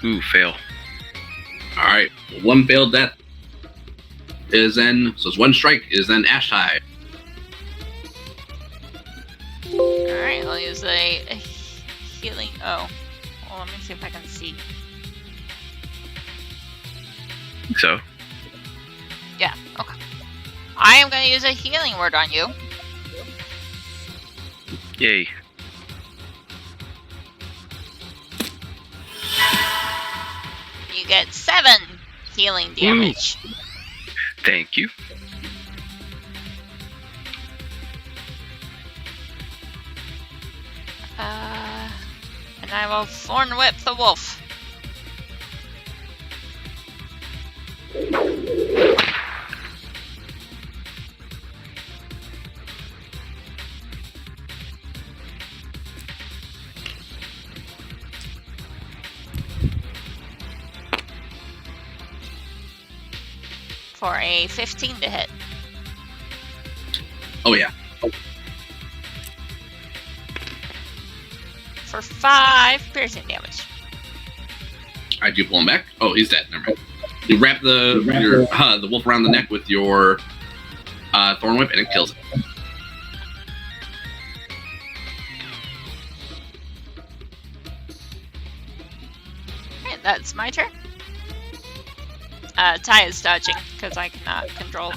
Ooh, fail. All right, one failed death is then, so it's one strike is then Ash High. Alright, I'll use a healing. Oh. Well, let me see if I can see. So, Yeah, okay. I am going to use a healing word on you. yay. You get 7 healing damage. Thank you. And I will Thorn Whip the wolf. For a 15 to hit. Oh yeah. For 5 piercing damage. I do pull him back. Oh, he's dead. Never mind. You wrap the wolf around the neck with your thorn whip, and it kills it. Alright, that's my turn. Ty is dodging because I cannot control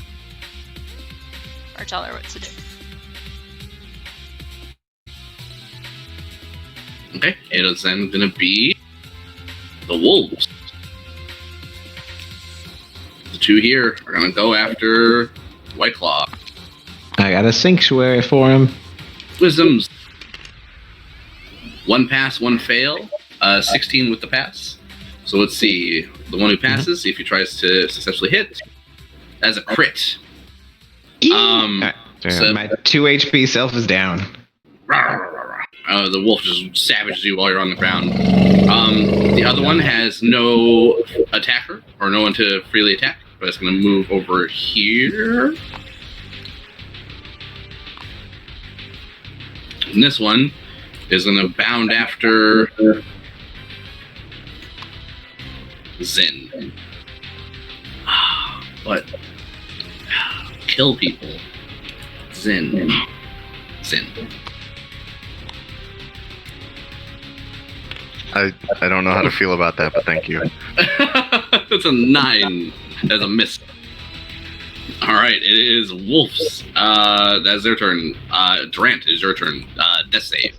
or tell her what to do. Okay, it is then gonna be the wolves. The two here are gonna go after White Claw. I got a sanctuary for him. Wisdoms. 1 pass, 1 fail. 16 with the pass. So let's see. The one who passes, see if he tries to successfully hit. That's a crit. So- My 2 HP self is down. The wolf just savages you while you're on the ground. The other one has no attacker, or no one to freely attack, but it's going to move over here. And this one is going to bound after Zin. But kill people. Zin. I don't know how to feel about that, but thank you. It's a 9 as a miss. Alright, it is Wolf's. That's their turn. Durant, it is your turn. Death save.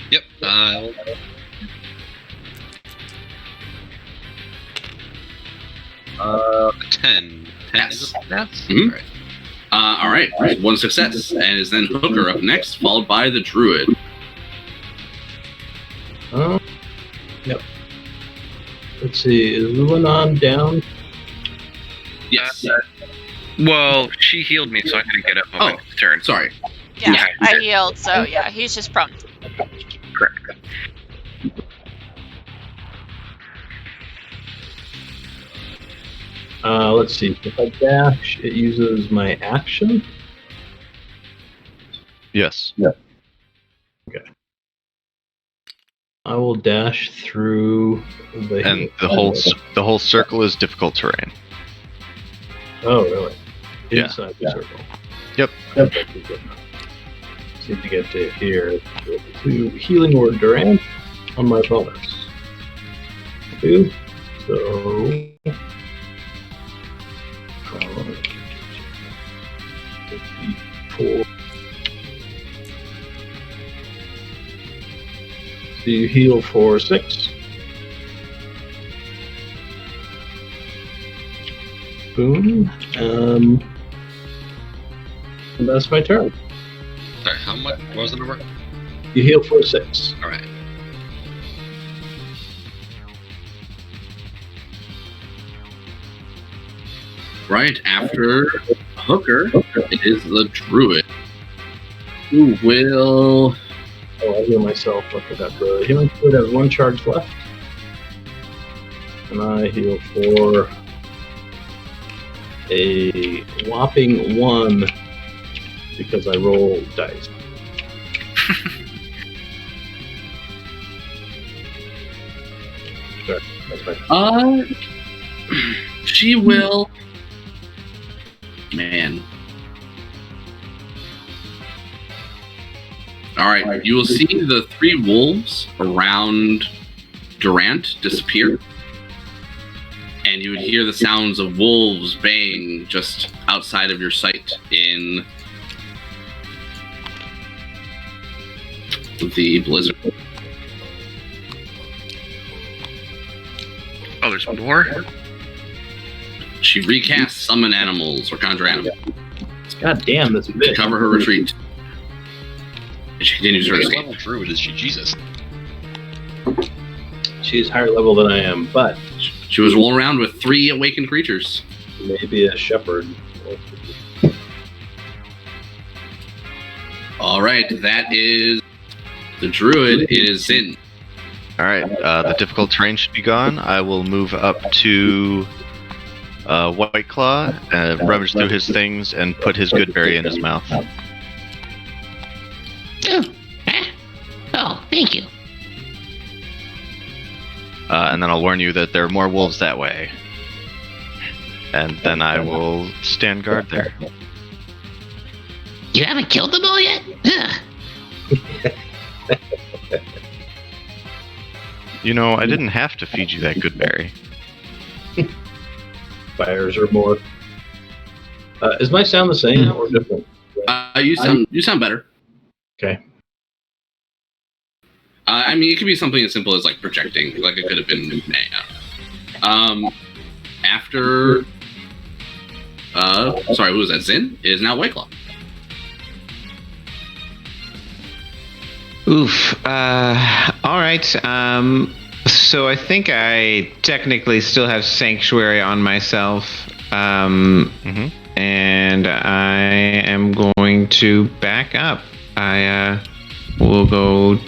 Yep. 10. 10 is a pass? Mhm. Alright. Alright, one success. And is then Hooker up next, followed by the Druid. Yep. let's see. Is Luanon down? Yes. Well, she healed me, so I'm gonna get up on my next turn. Sorry. Yeah, I healed, so yeah, he's just prone. Correct. Let's see. If I dash, it uses my action. Yes. I will dash through the. And the whole circle is difficult terrain. Oh, really? Yeah. Inside the circle. Yep. Need to get to here. To healing word Durant on my bonus. Two. So. 54. So you heal for 6. Boom. And that's my turn. Sorry, how much? What was the number? You heal for 6. All right. Right after Hooker, it is the druid who will. Oh, I heal myself. I forgot the healing fluid has 1 charge left. And I heal for a whopping 1 because I roll dice. Sorry, that's fine. She will. Man. Alright, you will see the 3 wolves around Durant disappear. And you would hear the sounds of wolves baying just outside of your sight in the blizzard. Oh, there's more? She recasts summon animals or conjure animals God damn, that's to big. cover her retreat. And she continues her What escape. level druid is she? Jesus. She's higher level than I am, but She was rolling around with 3 awakened creatures. maybe a shepherd. Alright, that is the druid. It is Zin. Alright, the difficult terrain should be gone. I will move up to White Claw, rummage through his things, and put his good berry in his mouth. Oh, thank you. And then I'll warn you that there are more wolves that way. And then I will stand guard there. You haven't killed them all yet? Ugh. You know, I didn't have to feed you that good berry. Fires or more. Is my sound the same or different? You sound better. Okay. I mean, it could be something as simple as like projecting, like it could have been. After, sorry, what was that? Zin it is now White Claw. Oof. All right. So I think I technically still have Sanctuary on myself. And I am going to back up. I will go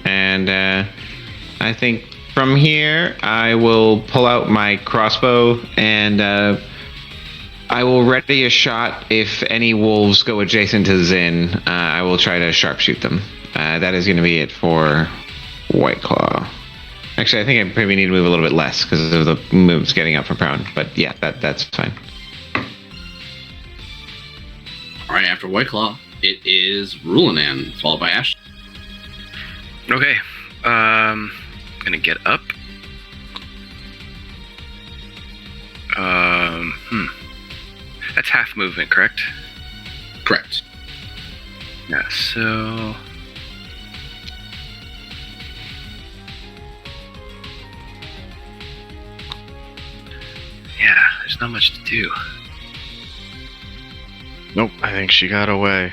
and I think from here I will pull out my crossbow and I will ready a shot if any wolves go adjacent to Zin. I will try to sharpshoot them. That is going to be it for White Claw. Actually, I think I probably need to move a little bit less because of the moves getting up from prone. But yeah, that's fine. All right, after White Claw, it is Rulanan, followed by Ash. Okay. Gonna get up. That's half movement, correct? Correct. Yeah, so... Yeah, there's not much to do. Nope, I think she got away.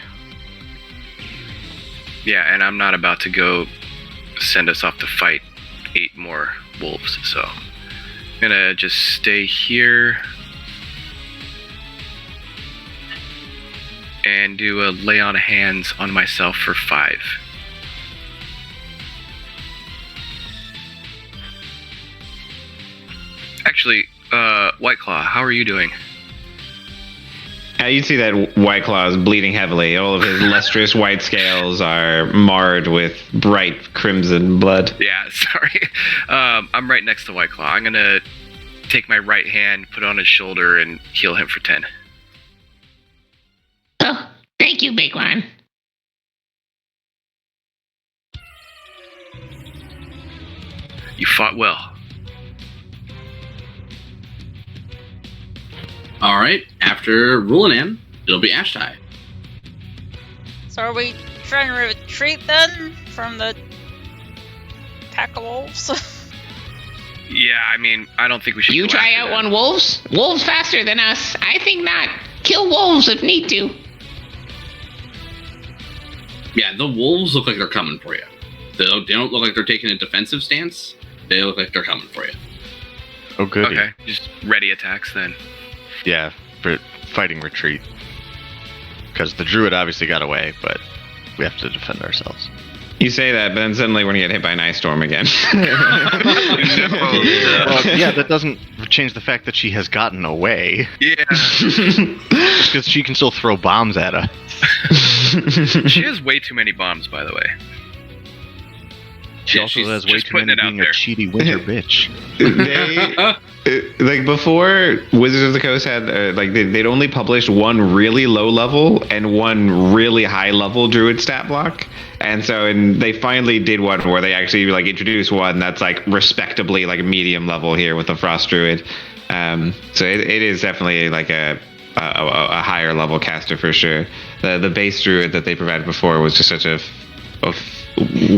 Yeah, and I'm not about to go send us off to fight 8 more wolves. So I'm gonna just stay here and do a lay on hands on myself for 5. Actually, White Claw, how are you doing? You see that White Claw is bleeding heavily. All of his lustrous white scales are marred with bright crimson blood. Yeah, sorry. I'm right next to White Claw. I'm gonna take my right hand, put it on his shoulder, and heal him for 10. Oh, thank you, Big One. You fought well. All right. After Rulanan, it'll be Ashtai. So are we trying to retreat then from the pack of wolves? Yeah, I mean, I don't think we should. You go try after out them. one wolves? Wolves faster than us? I think not. Kill wolves if need to. Yeah, the wolves look like they're coming for you. They don't look like they're taking a defensive stance. They look like they're coming for you. Oh, goody. Okay, just ready attacks then. Yeah, for fighting retreat. Because the druid obviously got away, but we have to defend ourselves. You say that, but then suddenly we're going to get hit by an ice storm again. Well, yeah, that doesn't change the fact that she has gotten away. Yeah. Because she can still throw bombs at us. She has way too many bombs, by the way. She Yeah, also she's has way just too many putting it out being a there. cheaty winter bitch. Like before, Wizards of the Coast had they'd only published one really low level and one really high level druid stat block, and they finally did one where they actually introduced one that's respectably medium level here with the frost druid. So it is definitely a higher level caster for sure. The base druid that they provided before was just such a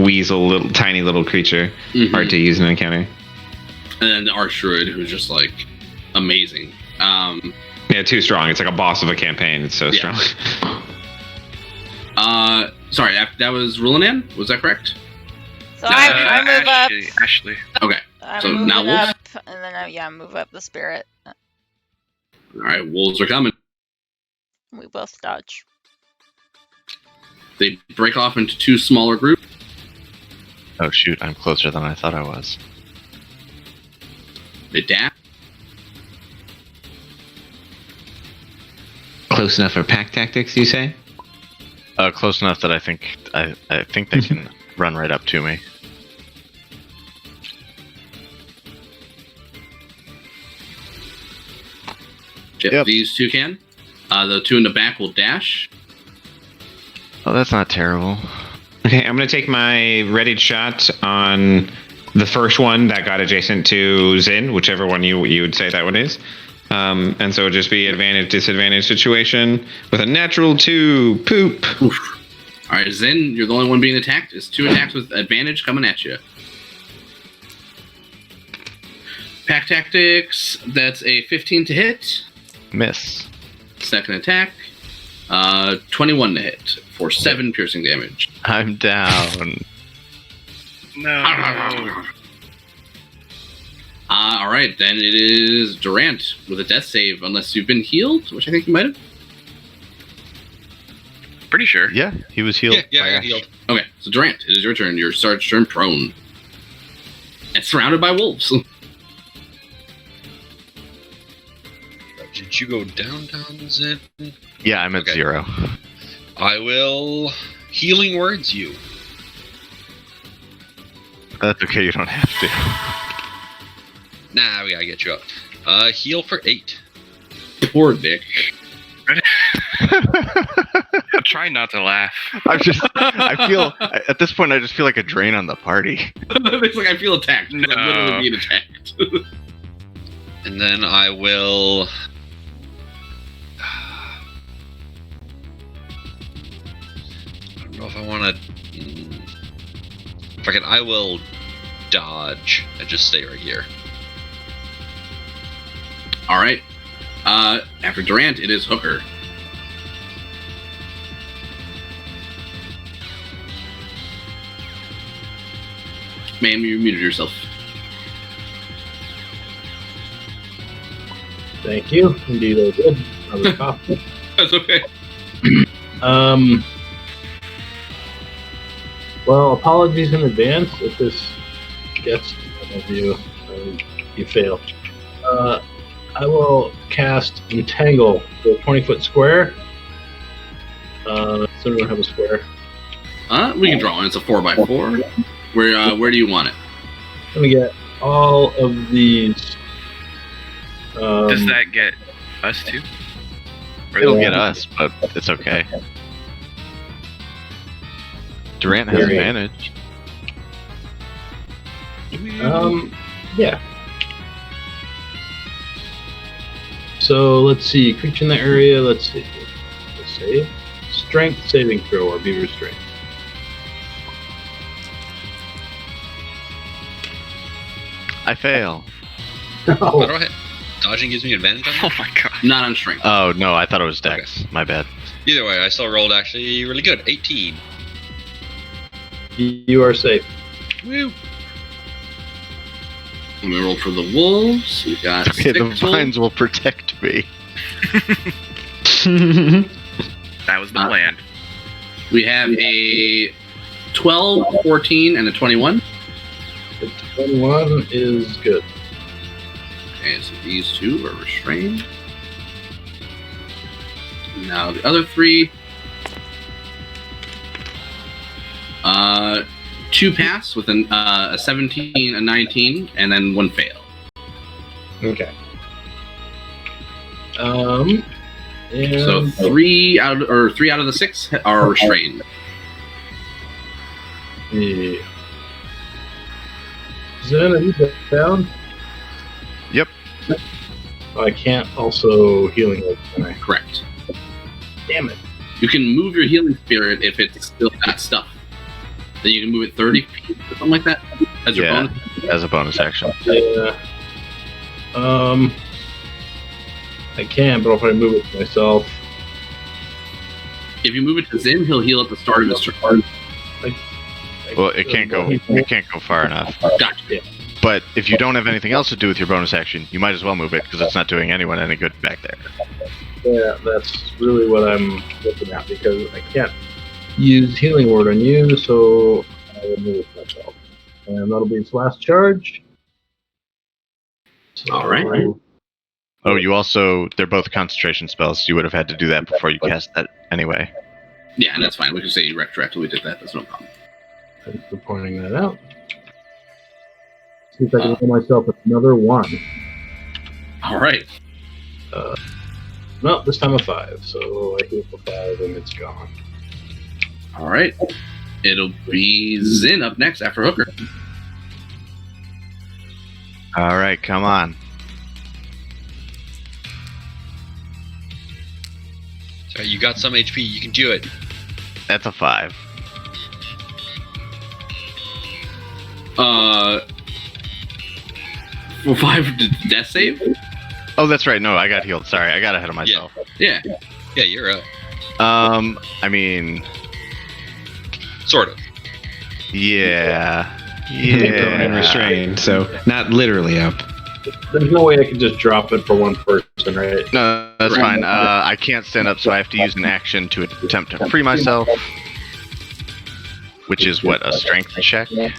weasel tiny little creature, hard to use in an encounter. And then the Arch Druid, who's just amazing. Yeah, too strong. It's like a boss of a campaign. It's so strong. Sorry, that was Rulanan? Was that correct? So I move up. Ashley. Okay. I'm So moving now wolves? up, and then I move up the spirit. All right, wolves are coming. We both dodge. They break off into 2 smaller groups. Oh shoot, I'm closer than I thought I was. They dash. Close enough for pack tactics, you say? Close enough that I think they can run right up to me. Yep. These 2 can. The 2 in the back will dash. Oh, that's not terrible. Okay, I'm going to take my readied shot on the first one that got adjacent to Zin, whichever one you would say that one is. And so it'll just be advantage, disadvantage situation with a natural 2. Poop. Oof. All right, Zen, you're the only one being attacked. It's 2 attacks with advantage coming at you. Pack tactics, that's a 15 to hit. Miss. Second attack, 21 to hit for 7 piercing damage. I'm down. No. All right, then it is Durant with a death save, unless you've been healed, which I think you might have. Pretty sure. Yeah, he was healed. Yeah, by I got Ash. healed. Okay, so Durant, it is your turn. You're turned prone. And surrounded by wolves. Did you go down, Zin? Yeah, I'm at Okay. 0. I will healing words you. That's okay, you don't have to. Nah, we gotta get you up. Heal for 8. Poor Nick. I'm trying not to laugh. I feel, at this point, I just feel like a drain on the party. It's like I feel attacked. No. I'm literally being attacked. And then I will... I don't know if I want to... Fuck it, I will dodge and just stay right here. All right. After Durant, it is Hooker. Ma'am, you muted yourself. Thank you. Indeed, I did. I was coughing. That's okay. Well, apologies in advance if this gets of you. You fail. I will cast Entangle for a 20-foot square. Does everyone have a square? We can draw one. It's a 4x4. Where do you want it? Let me get all of these. Does that get us too? It'll get us, but it's okay. Durant has advantage. Yeah. So let's see. Creature in the area. Let's see. Let's save. Strength saving throw or be restrained. I fail. How do I hit? Dodging gives me advantage on Oh that? my god. Not on strength. Oh, no, I thought it was Dex. My bad. Either way, I still rolled actually really good. 18. You are safe. Woo! Let me roll for the wolves. We got Okay, the 6 vines will protect me. That was the plan. We have a 12, 14, and a 21. The 21 is good. Okay, so these two are restrained. Now the other 3. 2 pass with a 17, a 19, and then 1 fail. Okay. And So 3 out of the 6 are restrained. Yeah. Zen, are you down? Yep. I can't also healing word, can I? Correct. Damn it. You can move your healing spirit if it's still got stuff. Then you can move it 30 feet or something like that as your Yeah, bonus. as a bonus action. Yeah. I can, but I'll probably move it to myself. If you move it to Zin, he'll heal at the start of his turn. Well, it can't go far enough. Gotcha. But if you don't have anything else to do with your bonus action, you might as well move it because it's not doing anyone any good back there. Yeah, that's really what I'm looking at because I can't use healing word on you, so I will move it myself. And that'll be its last charge. So, All right. Oh, they're both concentration spells, so you would have had to do that before you cast that anyway. Yeah, and that's fine. We can say retroactively did that. That's no problem. Thanks for pointing that out. See if I can roll myself another 1. All right. No, this time a 5. So I heal for 5 and it's gone. All right. It'll be Zin up next after Hooker. All right, come on. So you got some HP. You can do it. That's a 5. For 5 death save? Oh, that's right. No, I got healed. Sorry, I got ahead of myself. Yeah. Yeah, you're up. I mean, Sort of. yeah. And restrained, so not literally up. There's no way I can just drop it for one person, right? No, that's fine. I can't stand up, so I have to use an action to attempt to free myself. Which is what, a strength check? I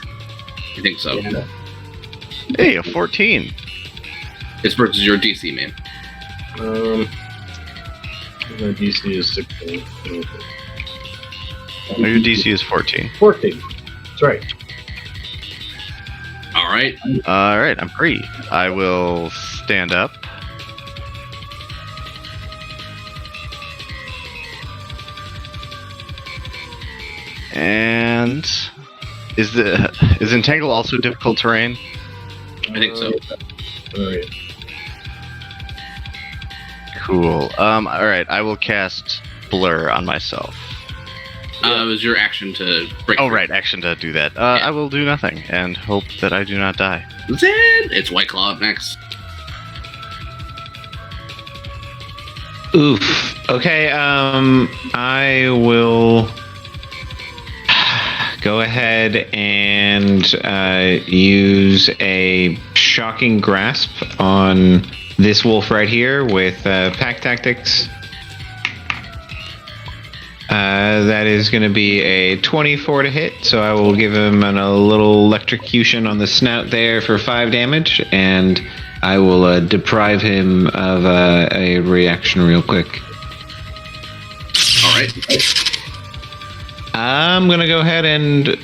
think so. Yeah. Hey, a 14. It's versus your DC, man. My DC is 16. No, your DC is 14. 14. That's right. All right. All right, I'm free. I will stand up. And is Entangle also difficult terrain? I think so. All right. Cool. All right, I will cast Blur on myself. It was your action to break. Oh, right, action to do that. I will do nothing and hope that I do not die. Zin! It's White Claw up next. Oof. Okay, I will go ahead ahead and use a shocking grasp on this wolf right here with pack tactics. That is going to be a 24 to hit, so I will give him a little electrocution on the snout there for 5 damage, and I will deprive him of a reaction real quick. All right. I'm going to go ahead and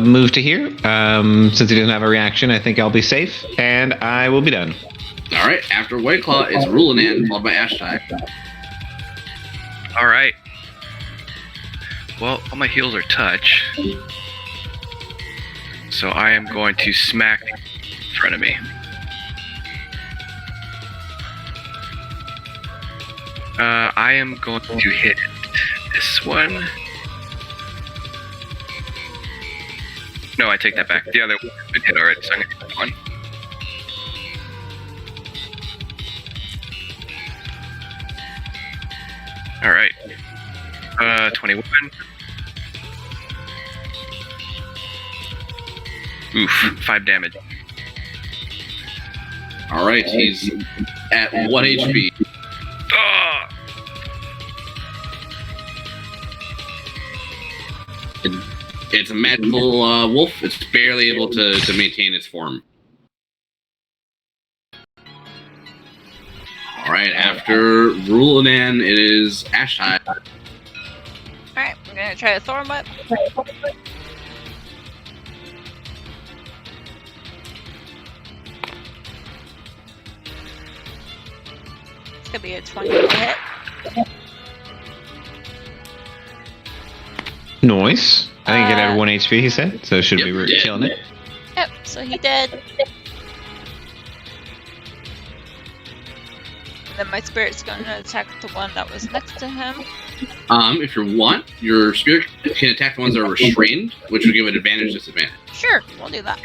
move to here. Since he doesn't have a reaction, I think I'll be safe, and I will be done. All right. After White Claw, it's Rulanan, followed by Ashtai. All right. Well, all my heals are touch. So I am going to smack in front of me. I am going to hit this one. No, I take that back. The other one has been hit already, so I'm going to hit that one. Alright. 21. Oof, 5 damage. All right. He's at 1 HP. Ah! It's a magical wolf. It's barely able to maintain its form. All right. After Rulanan, it is Ashtai. Alright, I'm gonna try a Thorn Whip. It's gonna be a 20 hit. Nice. I think it had 1 HP, he said, so should Yep, be dead. killing it. Yep, so he did. Then my spirit's gonna attack the one that was next to him. If you want, your spirit can attack the ones that are restrained, which will give it advantage, disadvantage. Sure, we'll do that.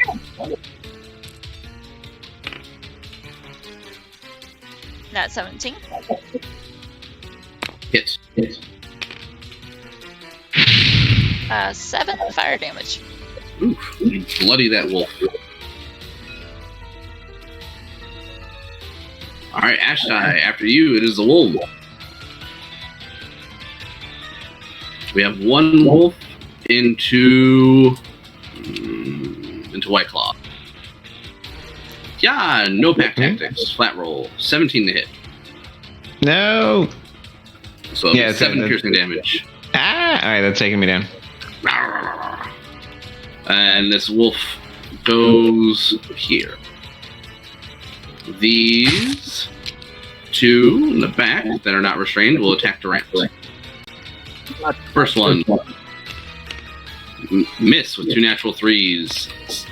Not 17. Hit. 7 fire damage. Oof, you bloody that wolf. Alright, Ashtai, after you, it is the wolf. We have one wolf into White Claw. Yeah, no pack tactics. Flat roll. 17 to hit. No. So Yeah, it's 7 a- piercing damage. Alright, that's taking me down. And this wolf goes here. These two in the back that are not restrained will attack Durant. First one. Miss with 2 natural 3s.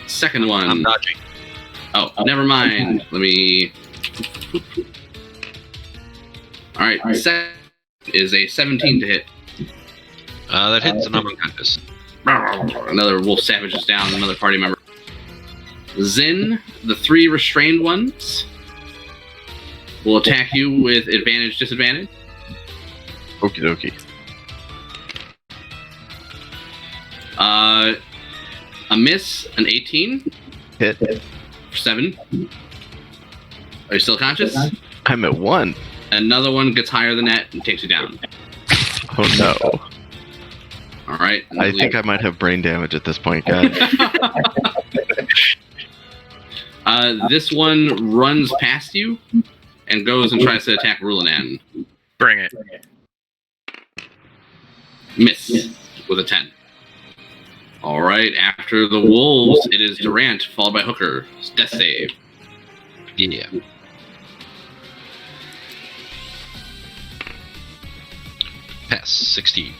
Second one. I'm dodging. Oh, never mind. Let me. Alright, second is a 17 to hit. That hits and I'm unconscious. Another wolf savage is down, another party member. Zin, the 3 restrained ones, will attack you with advantage, disadvantage. Okie dokie. A miss, an 18. Hit. 7. Are you still conscious? I'm at 1. Another one gets higher than that and takes you down. Oh no. Alright. I think I might have brain damage at this point, guys. This one runs past you and goes and tries to attack Rulanan. Bring it. Miss with a 10. Alright, after the wolves, it is Durant, followed by Hooker. Death save. Yeah. Pass 16.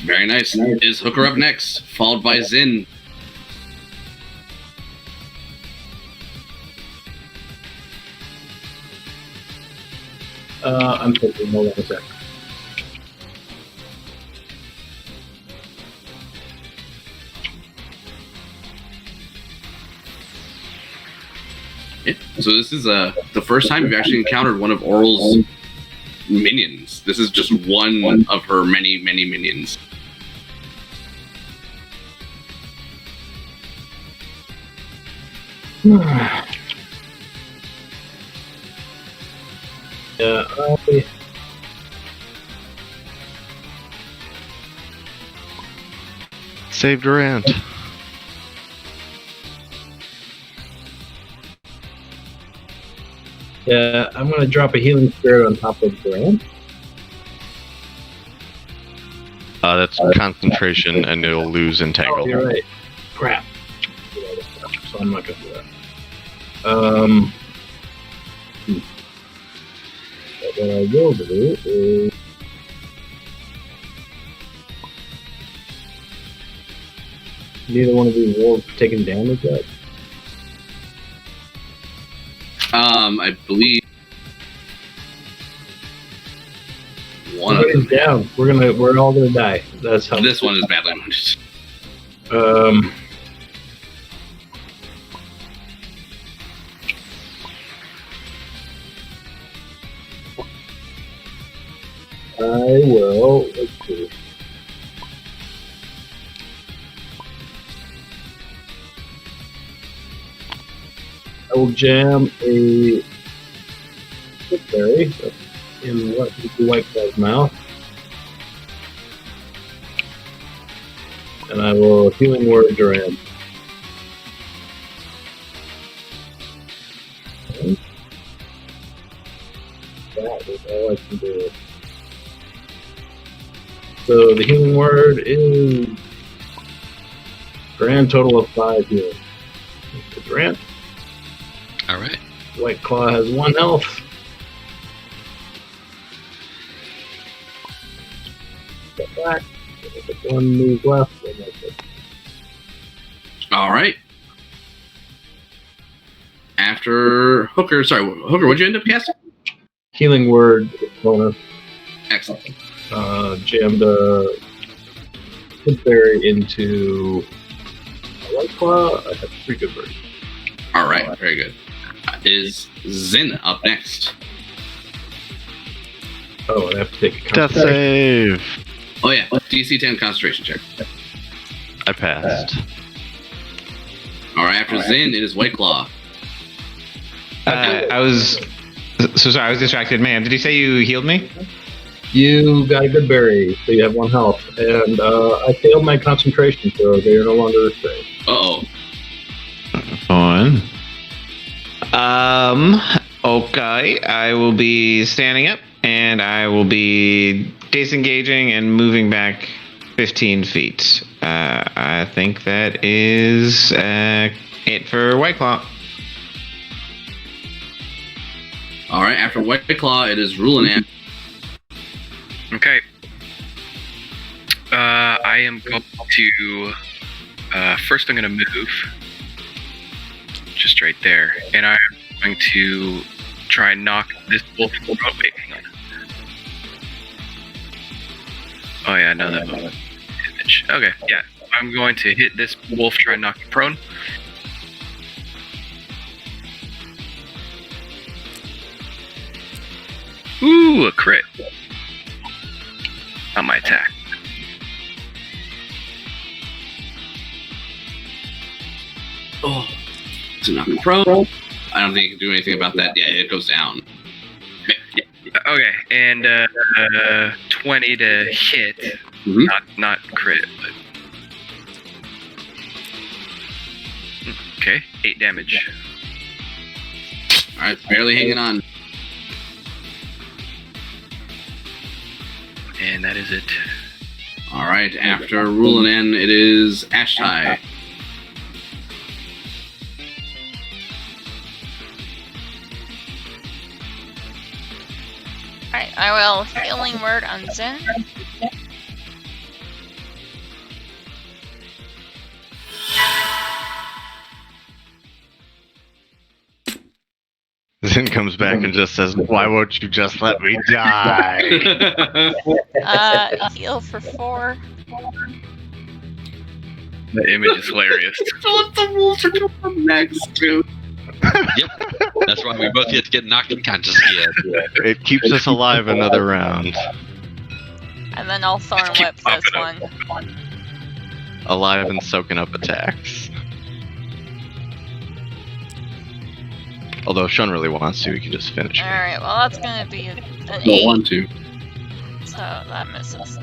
Very nice. Is Hooker up next, followed by Zin. I'm taking hold on a sec. Yeah. So this is the first time you've actually encountered one of Oral's minions. This is just one of her many, many minions. Yeah, Save Durant. yeah, I'm gonna drop a healing spirit on top of Durant. That's concentration, and it'll lose Oh, entangle. you're right. Crap. So I'm not gonna do that. What I will do is neither one of these wolves taking damage yet. I believe one of Everybody's them. down. We're all gonna die. That's how. This one is badly wounded. I will. Let's see. I will jam a berry in what the white guy's mouth, and I will healing word Duran. That is all I can do. So the healing word is grand total of 5 healing. Durant. All right. White Claw has 1 health. Step back. One move left. And that's it. All right. After Hooker, what'd you end up casting? Healing word bonus. Excellent. Jammed a good berry into a White Claw. I have 3 good berries. All right, very good. Is Zin up next? Oh, I have to take a Death concentration. save. Oh yeah, DC 10 concentration check. I passed. All right, after Zin, it is White Claw. I was sorry. I was distracted. Ma'am, did you say you healed me? You got a good berry, so you have 1 health. And I failed my concentration, so they are no longer restrained. Uh-oh. Fine. Okay. I will be standing up, and I will be disengaging and moving back 15 feet. I think that is it for White Claw. All right, after White Claw, it is Rulinan. Okay. I am going to. First, I'm going to move. Just right there. And I'm going to try and knock this wolf. Oh, wait, hang on. Oh, yeah, no, that was damage. Okay, yeah. I'm going to hit this wolf, try and knock him prone. Ooh, a crit. On my attack. Oh, to knock him prone. I don't think you can do anything about that. Yeah, it goes down. Okay, and 20 to hit. Mhm. Not crit, but. Okay, 8 damage. All right, barely hanging on. And that is it. All right, after Rulinan, it is Ashtai. Alright, I will healing word on Zen. Zin comes back and just says, "Why won't you just let me die?" Heal for 4. The image is hilarious. What the wolves are going to come next, dude? Yep. That's why we both get to get knocked unconscious again. It keeps us alive another round. And then I'll Thorn Keep Whip this popping one. Alive and soaking up attacks. Although if Sean really wants to, he can just finish it. Alright, well that's gonna be an Don't 8. want to. So that misses.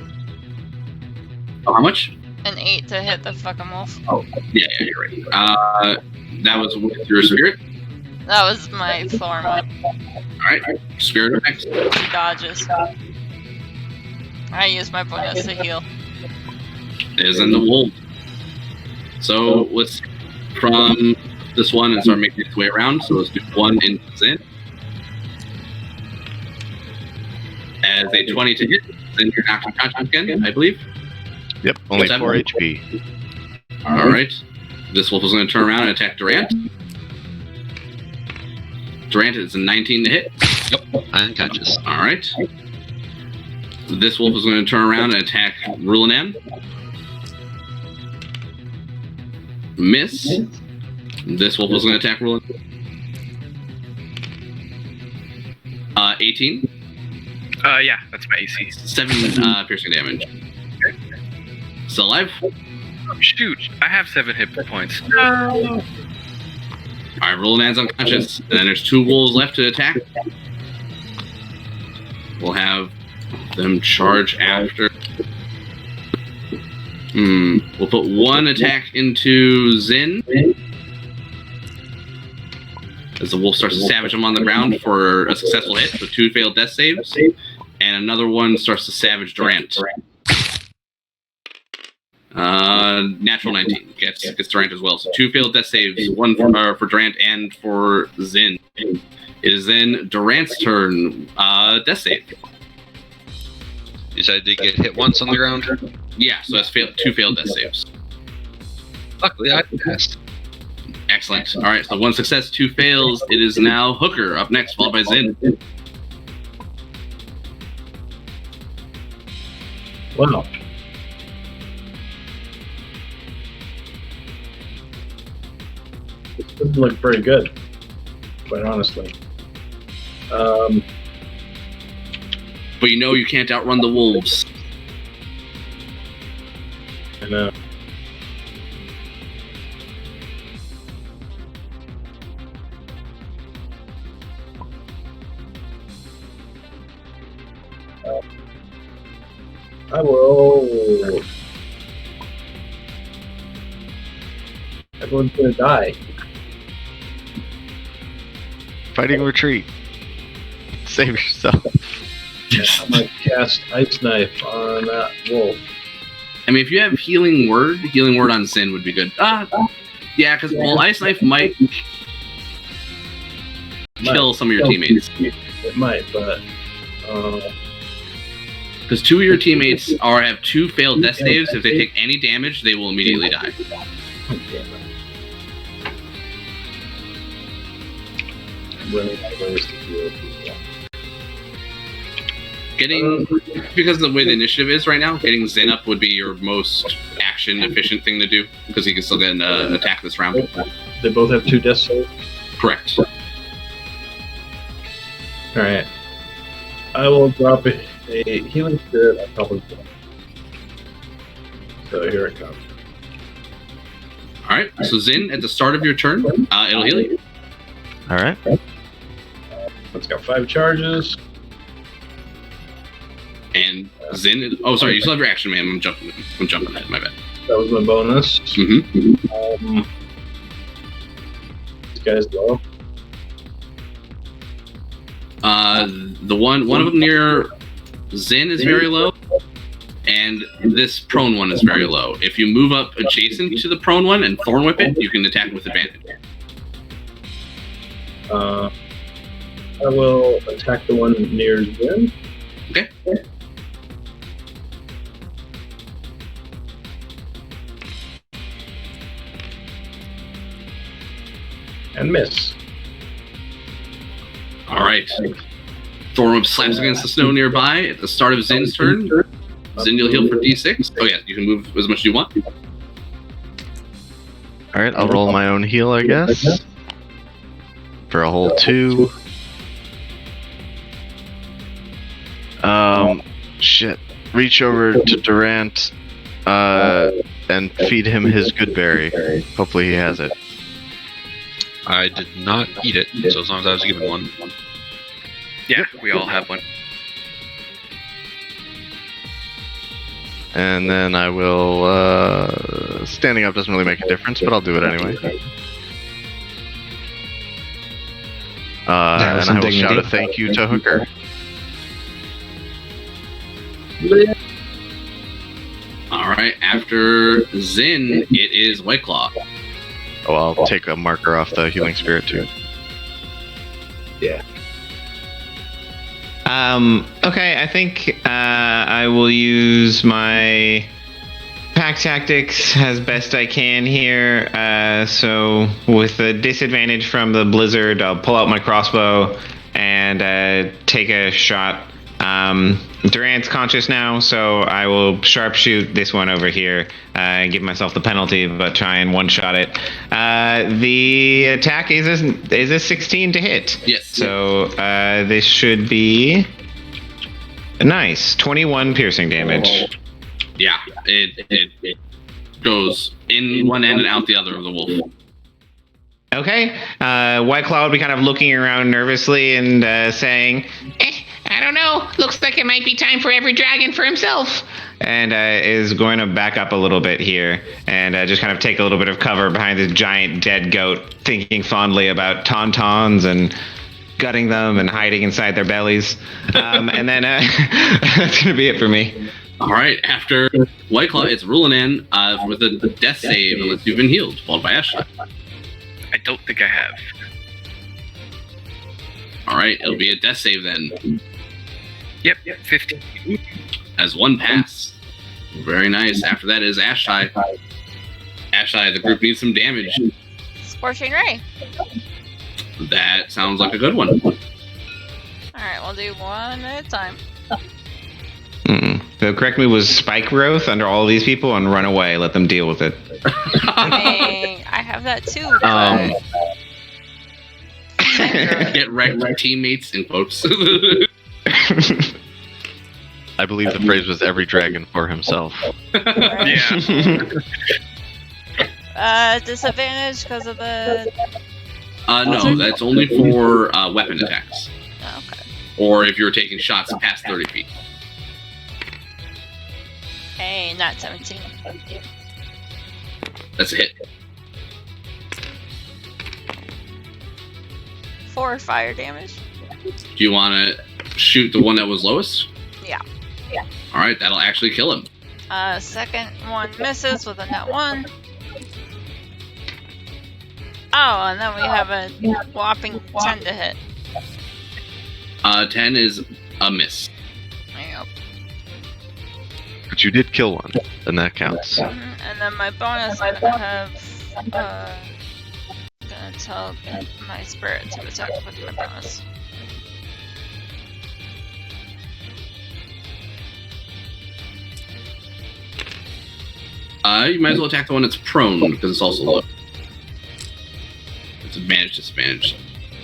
Oh, how much? An 8 to hit the fucking wolf. Yeah, you're right. That was with your spirit. That was my floor one. Alright, spirit effects. He dodges. I use my bonus to heal. Is in the wolf. So let's from this one and start making its way around. So let's do 1 in Zen. As a 20 to hit, then you're knocked unconscious again, I believe. Yep, only What's that? 4 HP. Alright. This wolf is going to turn around and attack Durant. Durant is a 19 to hit. Yep, unconscious. Alright. This wolf is going to turn around and attack Rulanan. Miss. This wolf is going to attack Rulanan. 18. Yeah, that's my AC. 7 piercing damage. Still alive? Oh, shoot, I have 7 hit points. Alright, Rulanan's unconscious. And then there's 2 wolves left to attack. We'll have them charge after. We'll put 1 attack into Zin. As the wolf starts to savage him on the ground for a successful hit with 2 failed death saves. And another one starts to savage Durant. Natural 19 gets Durant as well. So 2 failed death saves, 1 for Durant and for Zin. It is then Durant's turn. Death save. You said I did get hit once on the ground? Yeah, so that's 2 failed death saves. Luckily, I passed. Excellent. All right, so 1 success, 2 fails. It is now Hooker up next, followed by Zin. Wow. This doesn't look very good, quite honestly. But you know you can't outrun the wolves. I know. I will. Everyone's gonna die. Fighting retreat. Save yourself. I'm gonna cast Ice Knife on that wolf. I mean, if you have Healing Word on Zin would be good. Yeah, because, well, Ice Knife might kill some of your teammates. It might, but Because 2 of your teammates have 2 failed death saves. If they take any damage, they will immediately die. I'm running out of ways to heal people. Because of the way the initiative is right now, getting Zen up would be your most action-efficient thing to do, because he can still get an attack this round. They both have 2 death saves? Correct. Alright. I will drop a healing spirit on top of it. So here it comes. Alright, so Zin, at the start of your turn, it'll heal you. Alright. It's got 5 charges. And Zin, oh sorry, you still have your action, man. I'm jumping ahead, my bad. That was my bonus. Mm-hmm. This guy's low. The one of them near Zin is very low, and this prone one is very low. If you move up adjacent to the prone one and Thorn Whip it, you can attack with advantage. I will attack the one near Zin. Okay. And miss. Alright. Thorn Whip slaps against the snow nearby at the start of Zin's turn. Zin, you'll heal for D6. Oh yeah, you can move as much as you want. Alright, I'll roll my own heal, I guess. For a whole 2. Shit. Reach over to Durant, and feed him his good berry. Hopefully he has it. I did not eat it, so as long as I was given one. Yeah, we all have one. And then I will. Standing up doesn't really make a difference, but I'll do it anyway. And I will some shout a dignity. thank you to Hooker. All right, after Zin, it is White Claw. Oh, I'll take a marker off the healing spirit too. Okay, I think I will use my pack tactics as best I can here. So with the disadvantage from the blizzard, I'll pull out my crossbow and take a shot. Durant's conscious now, so I will sharpshoot this one over here and give myself the penalty, but try and one-shot it. The attack is a 16 to hit. Yes. So this should be nice. 21 piercing damage. Yeah, it goes in one end and out the other of the wolf. Okay. White Claw will be kind of looking around nervously and saying, I don't know. Looks like it might be time for every dragon for himself. and is going to back up a little bit here and just kind of take a little bit of cover behind this giant dead goat, thinking fondly about tauntauns and gutting them and hiding inside their bellies. And then that's going to be it for me. All right, after White Claw, it's Ruling in with a death save unless you've been healed, followed by Ashley. I don't think I have. All right, it'll be a death save then. Yep, 15. As one pass. Very nice. After that is Ashai. Ashai, the group needs some damage. Scorching Ray. That sounds like a good one. Alright, we'll do one at a time. So correct me, was spike growth under all these people and run away, let them deal with it. I mean, I have that too. But... Get wrecked by teammates in quotes. I believe the phrase was every dragon for himself. Yeah. Disadvantage because of the... No, that's only for weapon attacks. Oh, okay. Or if you're taking shots past 30 feet. Hey, not 17. That's a hit. 4 fire damage. Do you want to shoot the one that was lowest? Yeah. All right, that'll actually kill him. Second one misses with a net 1. Oh, and then we have a whopping 10 to hit. 10 is a miss. Yep. But you did kill one, and that counts. And then my bonus, I'm gonna have, gonna tell my spirit to attack with my bonus. You might as well attack the one that's prone, because it's also low. It's advantage, disadvantage.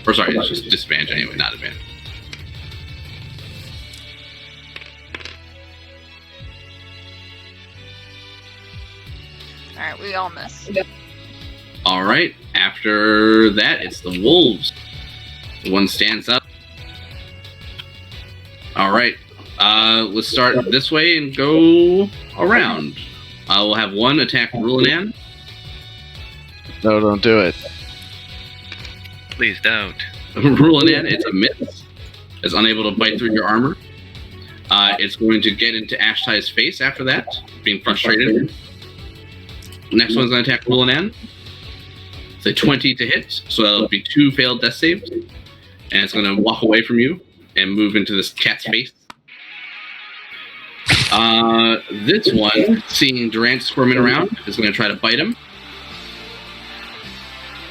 Or sorry, it's just disadvantage anyway, not advantage. Alright, we all miss. Alright, after that, it's the wolves. One stands up. Alright, let's start this way and go around. We'll have one attack Rulinan. No, don't do it. Please don't. Rulinan, it's a miss. It's unable to bite through your armor. It's going to get into Ashtai's face after that, being frustrated. Next one's going to attack Rulinan. It's a 20 to hit, so that'll be 2 failed death saves. And it's going to walk away from you and move into this cat's face. This one, seeing Durant squirming around, is going to try to bite him.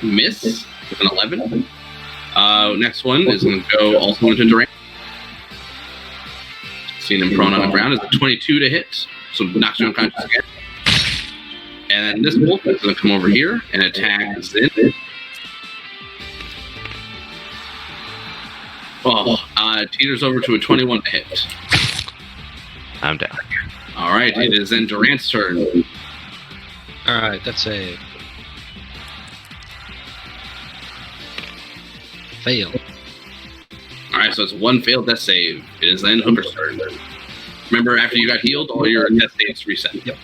Miss with an 11. Next one is going to go also into Durant. Seeing him prone on the ground is a 22 to hit, so knocks you unconscious again. And then this wolf is going to come over here and attack Zin. Teeters over to a 21 to hit. I'm down. All right, it is then Durant's turn. Alright, that's a fail. Alright, so it's one failed death save. It is then Hooker's turn. Remember, after you got healed, all your death saves reset. Yep.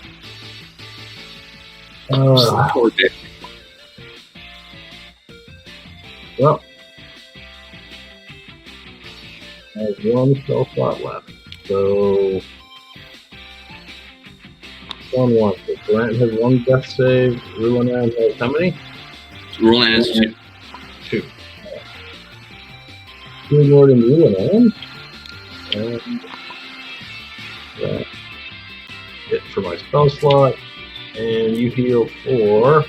Poor Dick. Well, I have one spell slot left. So, one. So Grant has one death save. Ruinan has how many? Roland has 2. Two. Two more than Ruinan. And that's it for my spell slot. And you heal for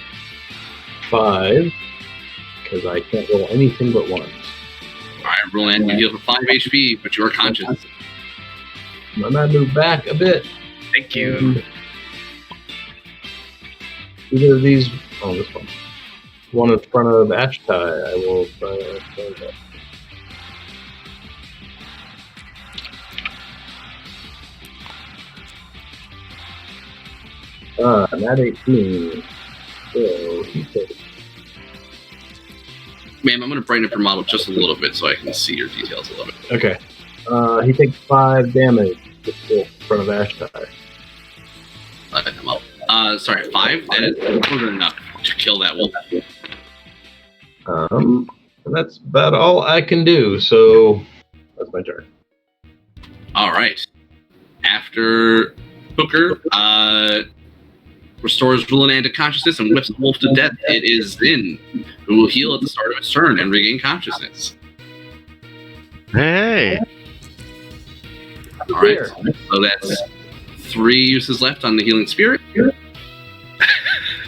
5, because I can't roll anything but 1s. Alright, Roland, you heal for 5 HP, but you are conscious. I'm gonna move back a bit. Thank you. And either of these, this one. One in front of Ashtai, I will try that. Not 18. So he takes. Ma'am, I'm going to brighten up your model just a little bit so I can see your details a little bit. Okay. He takes 5 damage just in front of Ashtai. Sorry, 5? That is more than enough to kill that wolf. And that's about all I can do, so that's my turn. Alright. After Hooker restores Rulinan to consciousness and whips the wolf to death, it is Zin, who will heal at the start of his turn and regain consciousness. Hey! Alright, so that's 3 uses left on the healing spirit.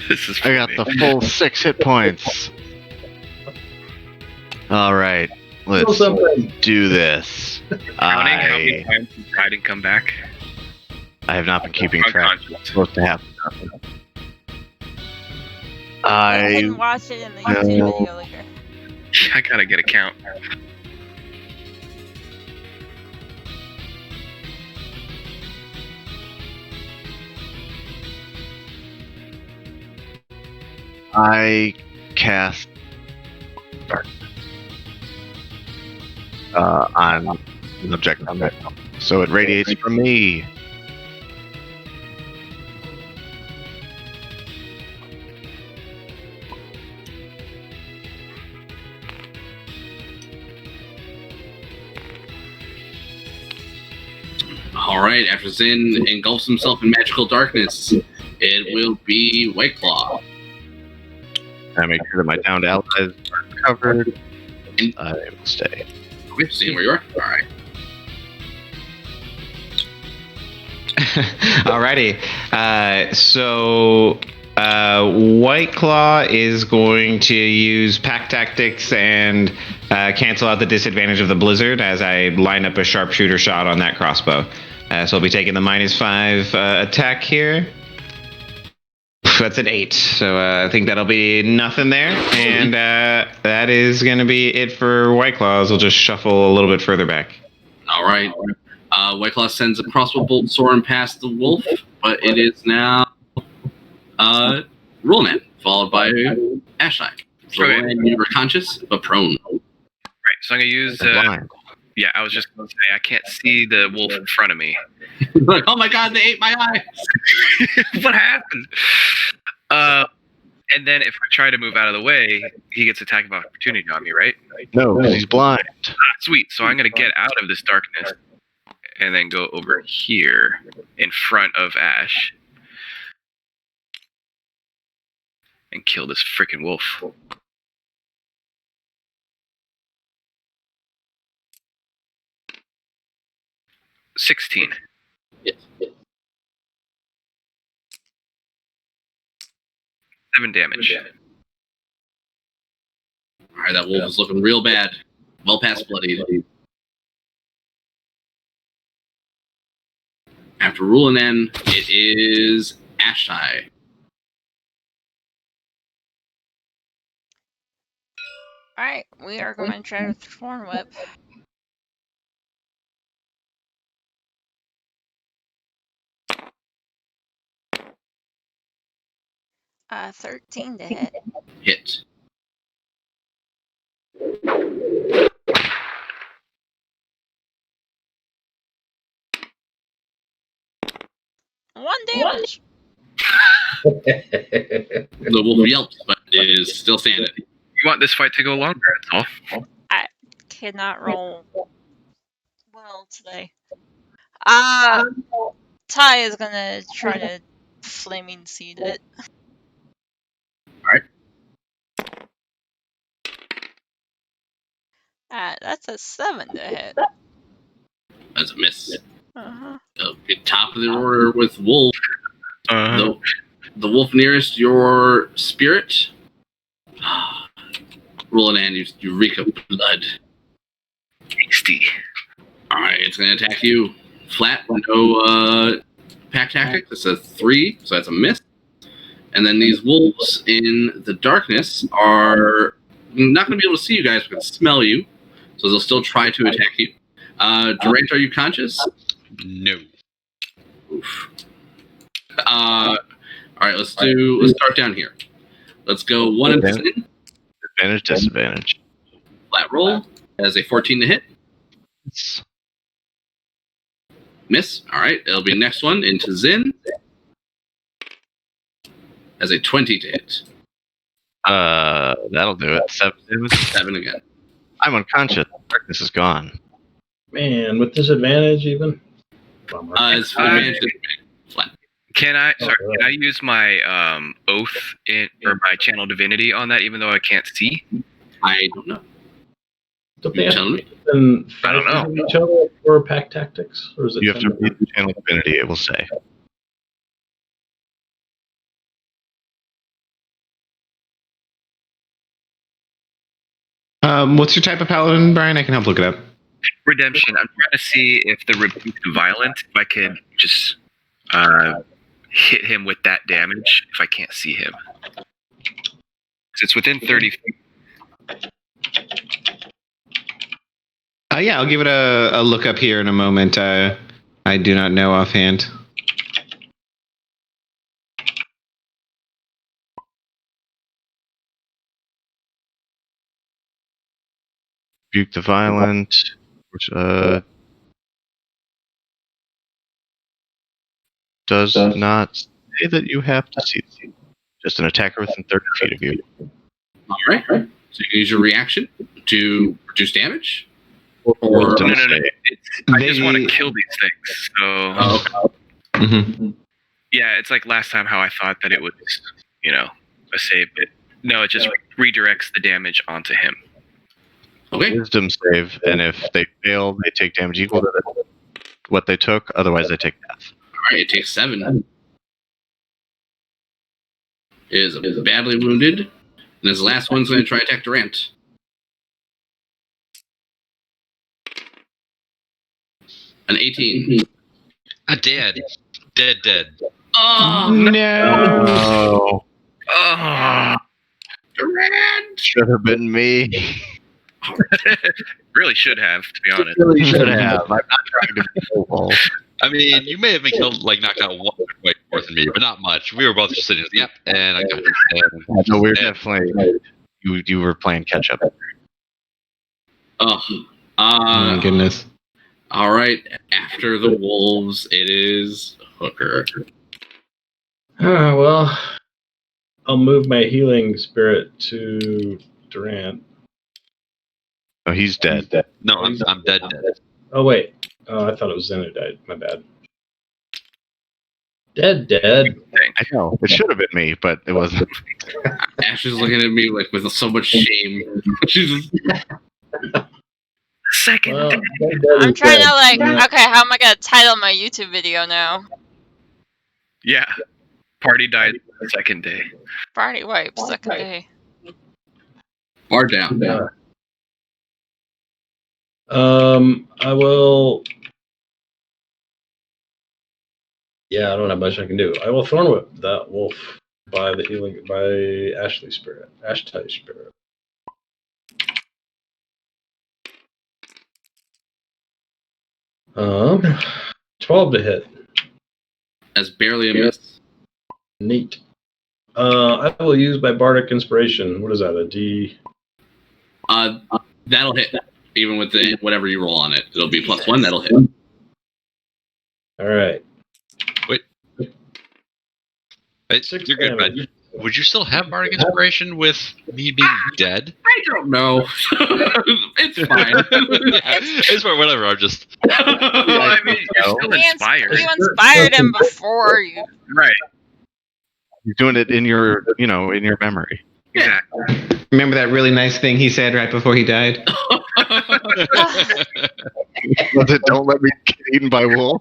This is I got the full 6 hit points. Alright, let's do this. Counting how many I times you tried and come back. have not been keeping track. Unconscious. It's supposed to happen. I can watch it in the YouTube video later. I gotta get a count. I cast dark on an object on it, so it radiates from me. Alright, after Zin engulfs himself in magical darkness, it will be White Claw. I make sure that my downed allies are covered. I will stay. Okay, seeing where you are. Alright. Alrighty. So White Claw is going to use pack tactics and cancel out the disadvantage of the blizzard as I line up a sharpshooter shot on that crossbow. So I'll be taking the -5 attack here. That's an 8, so I think that'll be nothing there. And that is going to be it for White Claws. We'll just shuffle a little bit further back. Alright. White Claw sends a crossbow bolt soaring past the wolf, but it is now Rollman, followed by Ashai. So Okay. Rollman, you were conscious, but prone. Right, so I'm gonna use. Blind. Yeah, I was just gonna say I can't see the wolf in front of me. Like, oh my god, they ate my eyes! What happened? And then if I try to move out of the way, he gets attack of opportunity on me, right? No, because he's blind. Ah, sweet. So I'm gonna get out of this darkness and then go over here in front of Ash and kill this freaking wolf. $16. Yes. 7 damage. Alright, that wolf is looking real bad. Well past bloodied. After Rulinan, it is Ashai. Alright, we are going to try with Thorn Whip. Uh, 13 to hit. Hit. One damage. The wolf yelps, but is still standing. You want this fight to go longer, that's all. I cannot roll well today. Ty is gonna try to flaming seed it. Alright. That's a 7 to hit. That's a miss. Uh-huh. Top of the order with wolf. Uh, The wolf nearest your spirit. Roll an you reek of blood. tasty. Alright, it's going to attack you. Flat, no pack tactics. It's a 3, so that's a miss. And then these wolves in the darkness are not going to be able to see you guys, but smell you. So they'll still try to attack you. Durant, are you conscious? No. Oof. All right, let's start down here. Let's go 1 and 10. Advantage, disadvantage. Flat roll as a 14 to hit. Miss. All right, it'll be next one into Zin as a 20 to hit. That'll do it. 7 damage. 7 again. I'm unconscious. Darkness is gone. Man, with disadvantage even? Bummer. It's advantage. Flat. Can I really? can I use my oath or my channel divinity on that, even though I can't see? I don't know. Don't You they have telling me? to then I don't fight know. with each other for pack tactics? Or is it You have to 10? read the channel divinity, it will say. What's your type of paladin, Brian? I can help look it up. Redemption. I'm trying to see if the rebuke violent, if I could just hit him with that damage if I can't see him. 'Cause it's within 30 feet. Yeah, I'll give it a look up here in a moment. I do not know offhand. Rebuke the violent, which does not say that you have to see them. Just an attacker within 30 feet of you. All right. So you can use your reaction to reduce damage. Or Or No. I They- just want to kill these things. So Mhm. yeah, it's like last time how I thought that it was, a save, but no, it just redirects the damage onto him. Okay. Wisdom save, and if they fail, they take damage equal to what they took. Otherwise, they take death. All right. It takes 7. Is badly wounded, and his last one's going to try to attack Durant. An 18. Dead. Dead. Oh No. Oh, Durant! Should have been me. really should have, to be honest. Really should have. I'm not trying to be noble. I mean, you may have been killed, knocked out one way more than me, but not much. We were both just sitting, yep, and I got you. No, we're definitely. You were playing catch up. Oh. Oh my goodness. All right. After the wolves, it is Hooker. Well, I'll move my healing spirit to Durant. Oh, he's dead. No, I'm dead. Oh, wait. Oh, I thought it was Zen who died. My bad. Dead. I know. It should have been me, but it wasn't. Ash is looking at me like with so much shame. She's just, Second. Well, I'm trying to okay, how am I gonna title my YouTube video now? Yeah. Party died the second day. Party wipe, second day. bar down. I will. Yeah, I don't have much I can do. I will thorn whip that wolf by the healing by Ashley's spirit, Ashtay's spirit. 12 to hit. That's barely a miss. Neat. I will use my bardic inspiration. What is that? A D? That'll hit. Even with the whatever you roll on it, it'll be Jesus. +1. That'll hit. All right. You're good, bud. Would you still have Bardic Inspiration with me being dead? I don't know. It's fine. It's fine, whatever. I'm just. Well, I mean, you're still inspired. You inspired him before you. Right. You're doing it in your, in your memory. Exactly. Remember that really nice thing he said right before he died? Was it, don't let me get eaten by wolves?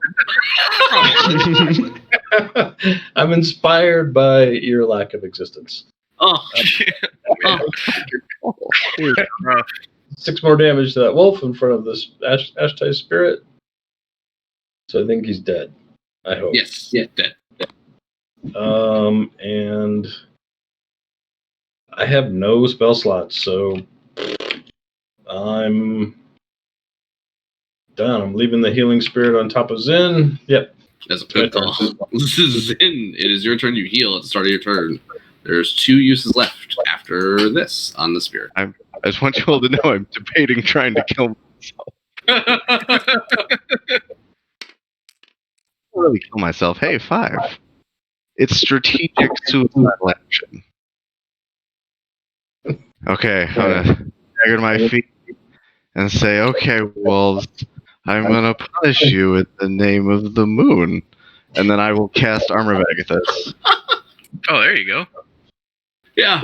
I'm inspired by your lack of existence. Oh, Rough. 6 more damage to that wolf in front of this Ashtai spirit. So I think he's dead. I hope. yes. Yeah, dead. And I have no spell slots, so I'm done. I'm leaving the healing spirit on top of Zen. Yep. That's a good call. This is Zin. It is your turn. You heal at the start of your turn. There's 2 uses left after this on the spirit. I just want you all to know I'm debating trying to kill myself. Really kill myself. Hey, 5. It's strategic suicidal action. Okay, I'm gonna stagger to my feet and say, okay, wolves, I'm gonna punish you in the name of the moon. And then I will cast Armor of Agathis. Oh, there you go. Yeah.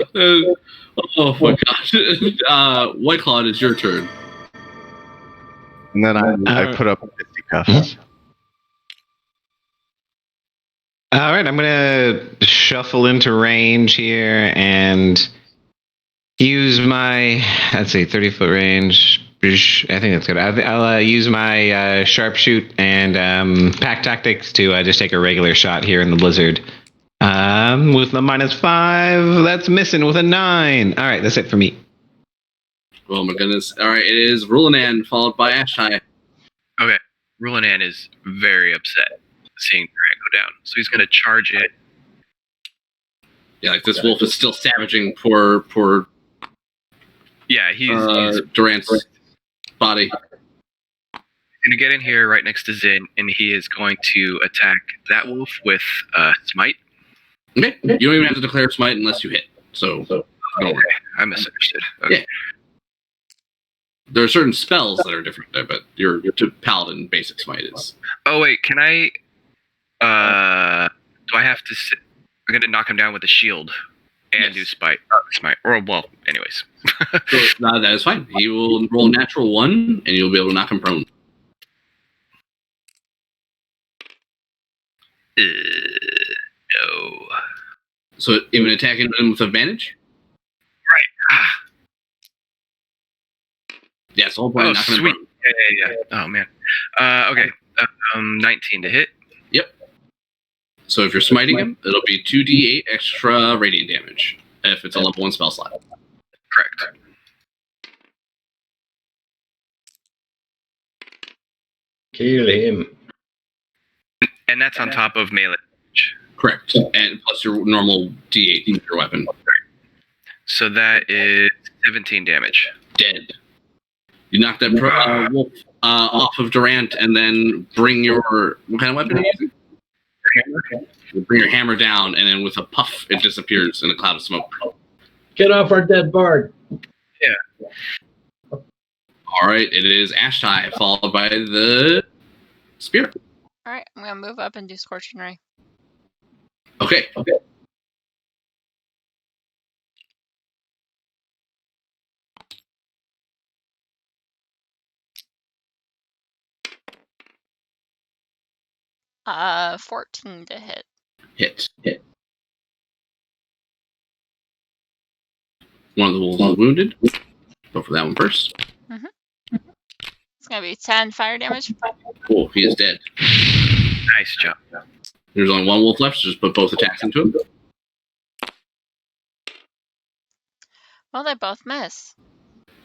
Oh my gosh. White Claw, it's your turn. And then I put up fisticuffs. All right, I'm going to shuffle into range here and use my, let's see, 30-foot range. I think that's good. I'll use my sharpshoot and pack tactics to just take a regular shot here in the blizzard. With the -5, that's missing with a 9. All right, that's it for me. Oh my goodness. All right, it is Rulanan followed by Ashtai. Okay. Rulanan is very upset seeing Durant go down. So he's going to charge it. Yeah, like this wolf is still savaging poor Yeah, he's Durant's body. going to get in here right next to Zin, and he is going to attack that wolf with Smite. Okay. You don't even have to declare smite unless you hit. So don't worry. I misunderstood. Okay. Yeah. There are certain spells that are different there, but your paladin basic smite is. Oh, wait, can I... do I have to... I'm going to knock him down with a shield and do smite. Or, well, anyways. So, that is fine. He will roll natural 1, and you'll be able to knock him prone. No. So even attacking him with advantage? Right. Yeah, it's the whole point Oh, of knocking him sweet. prone. Yeah. Oh, man. Okay. 19 to hit. Yep. So if you're smiting him, it'll be 2d8 extra radiant damage if it's a level 1 spell slot. Correct. Kill him. And that's on top of melee damage. Correct. And plus your normal d8 with your weapon. So that is 17 damage. Dead. You knock that wolf off of Durant and then bring your... What kind of weapon are you using? You bring your hammer down, and then with a puff, it disappears in a cloud of smoke. Get off our dead bard. Yeah. All right, it is Ashtai, followed by the spear. All right, I'm gonna move up and do Scorching Ray. Okay. Uh, 14 to hit. Hit. One of the wolves is wounded. Go for that one first. It's gonna be 10 fire damage. Cool, he is dead. Nice job. There's only one wolf left, so just put both attacks into him. Well, they both miss.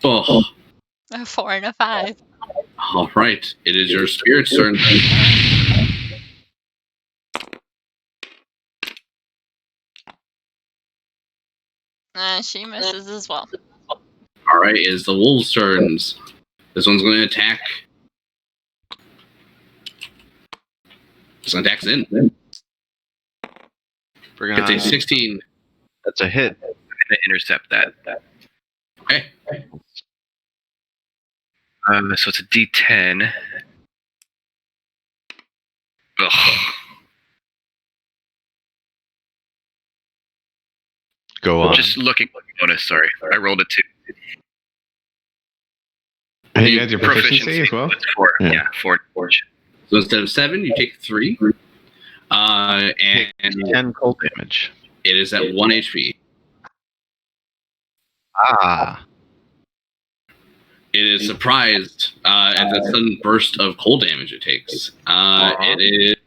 Oh, A 4 and a 5. all right. It is your spirit's turn. She misses as well. All All right, is the wolves' turns. This one's going to attack. This one attacks in. Bring It's a on. 16. That's a hit. I'm gonna intercept that. Okay. So it's a D10. Ugh. Go on. Just looking for the bonus. Sorry, I rolled a 2. I think that's your proficiency as well. It's 4. Yeah. Yeah, 4. So instead of 7, you take 3. And 10 cold damage. it is at 1 HP. Ah. It is surprised at the sudden burst of cold damage it takes. It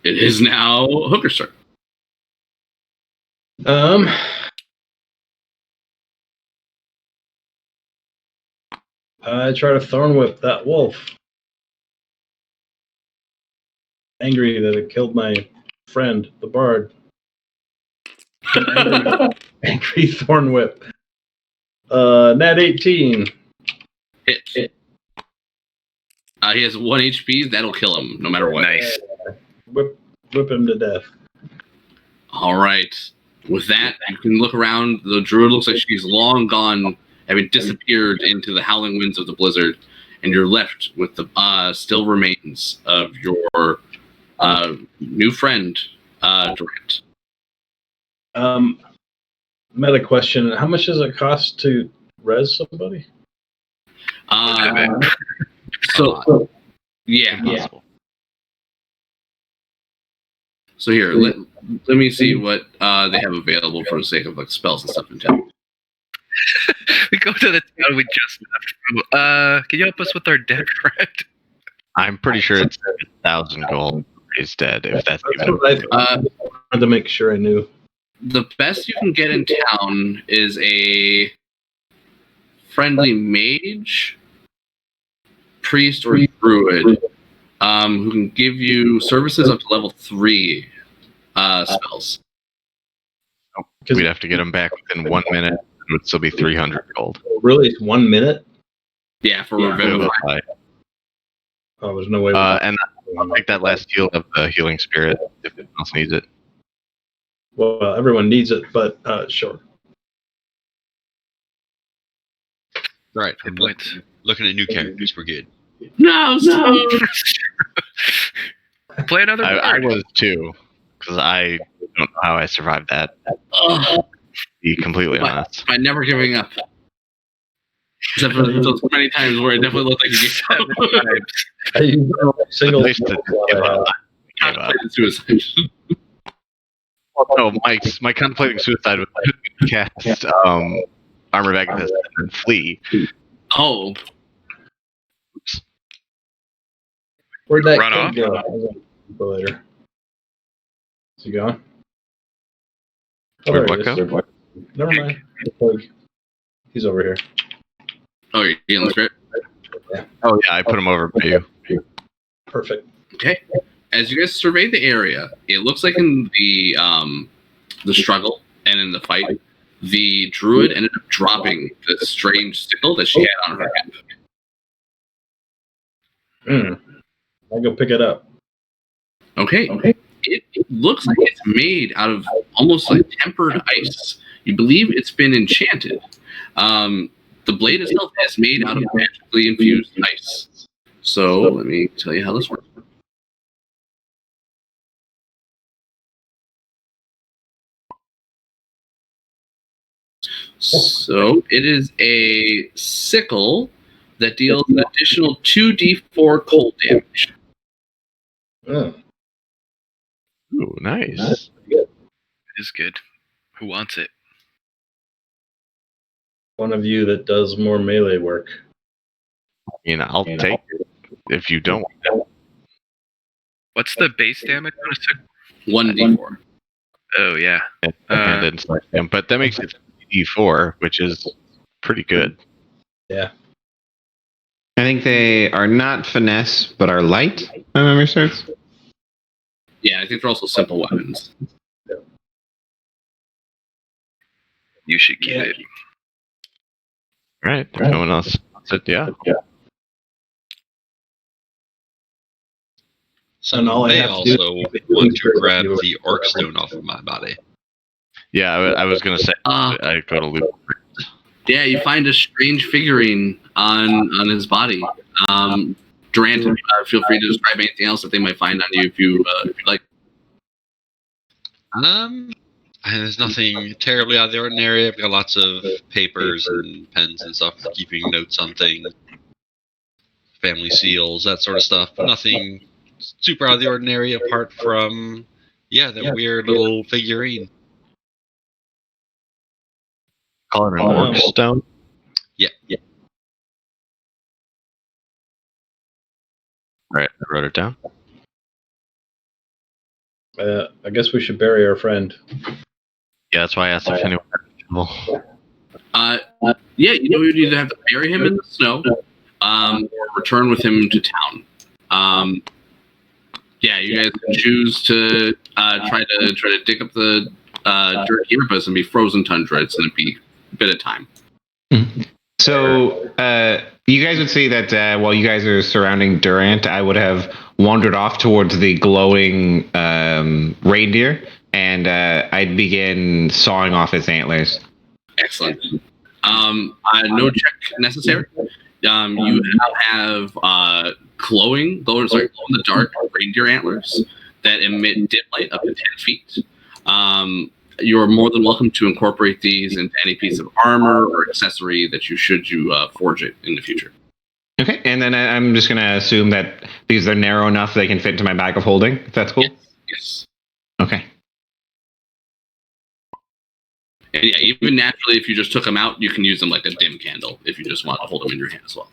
is now Hooker's turn. I try to thorn whip that wolf. Angry that it killed my friend, the bard. Angry thorn whip. Nat 18. Hit. He has 1 HP. That'll kill him no matter what. Nice. Whip him to death. All right. With that, you can look around. The druid looks like she's long gone, having disappeared into the howling winds of the blizzard, and you're left with the still remains of your new friend, Durant. Meta question. How much does it cost to res somebody? So, yeah. Impossible. So here, let me see what they have available for the sake of like spells and stuff in town. We go to the town we just left from. Can you help us with our dead friend? I'm pretty sure it's 1,000 gold. He's dead, if that's even. What I wanted to make sure I knew. The best you can get in town is a friendly mage, priest, or druid who can give you services up to level 3 spells. We'd have to get him back within 1 minute. It would still be 300 gold. Really? It's 1 minute? Yeah, for Revivify. Oh, there's no way. And I'll take that last heal of the healing spirit if anyone else needs it. Well, everyone needs it, but sure. Right. Good I'm points. looking at new characters. We're good. No. Play another I word. was too, because I don't know how I survived that. Ugh. To be completely honest. By never giving up. Except for those many times where it definitely looked like you gave up. I used single. At least it didn't give up. I gave up. Contemplated suicide. No, my contemplating suicide was to cast Armor of Agathis and then flee. Oh, Where'd that Run kid off? go? I'll go later. Is he gone? Oh, Where'd there what he is. go? Never mind. The pug. He's over here. oh, you're dealing with it. Oh yeah, I put him over by you. Perfect. Okay. As you guys survey the area, it looks like in the struggle and in the fight, the druid ended up dropping the strange sickle that she had on her hip. I'll go pick it up. Okay. It looks like it's made out of almost like tempered ice. You believe it's been enchanted. The blade itself is made out of magically infused ice. So let me tell you how this works. So it is a sickle that deals an additional 2d4 cold damage. Oh. Ooh, nice. It is good. Who wants it? One of you that does more melee work. I'll take it if you don't. What's the base damage on a sickle? 1d4. Oh, yeah. And then slash him, but that makes it D4, which is pretty good. Yeah. I think they are not finesse, but are light. My memory serves. Yeah, I think they're also simple weapons. You should keep Yeah. it. All right, if no one else wants it, yeah. So And all I they have to do also is want to ensure that grab you- the orc stone off of my body. Yeah, I was gonna say Uh, I go to loot. Yeah, you find a strange figurine on his body. Durant, feel free to describe anything else that they might find on you if you'd like. And there's nothing terribly out of the ordinary. I've got lots of papers and pens and stuff, keeping notes on things, family seals, that sort of stuff. But nothing super out of the ordinary apart from, that weird little figurine. Call it an orc stone. Yeah. Right, I wrote it down. I guess we should bury our friend. Yeah, that's why I asked if anyone had a Yeah, you'd either have to bury him in the snow, or return with him to town. Yeah, you guys can choose to try to dig up the dirt here, but it's gonna be frozen tundra. It's gonna be a bit of time. So, you guys would see that while you guys are surrounding Durant, I would have wandered off towards the glowing reindeer, and I'd begin sawing off its antlers. Excellent. No check necessary. You now have glow in the dark reindeer antlers that emit dim light up to 10 feet. You are more than welcome to incorporate these into any piece of armor or accessory that you forge it in the future. Okay, and then I'm just going to assume that because they're narrow enough, they can fit into my bag of holding, if that's cool? Yes. Okay. And yeah, even naturally, if you just took them out, you can use them like a dim candle if you just want to hold them in your hand as well.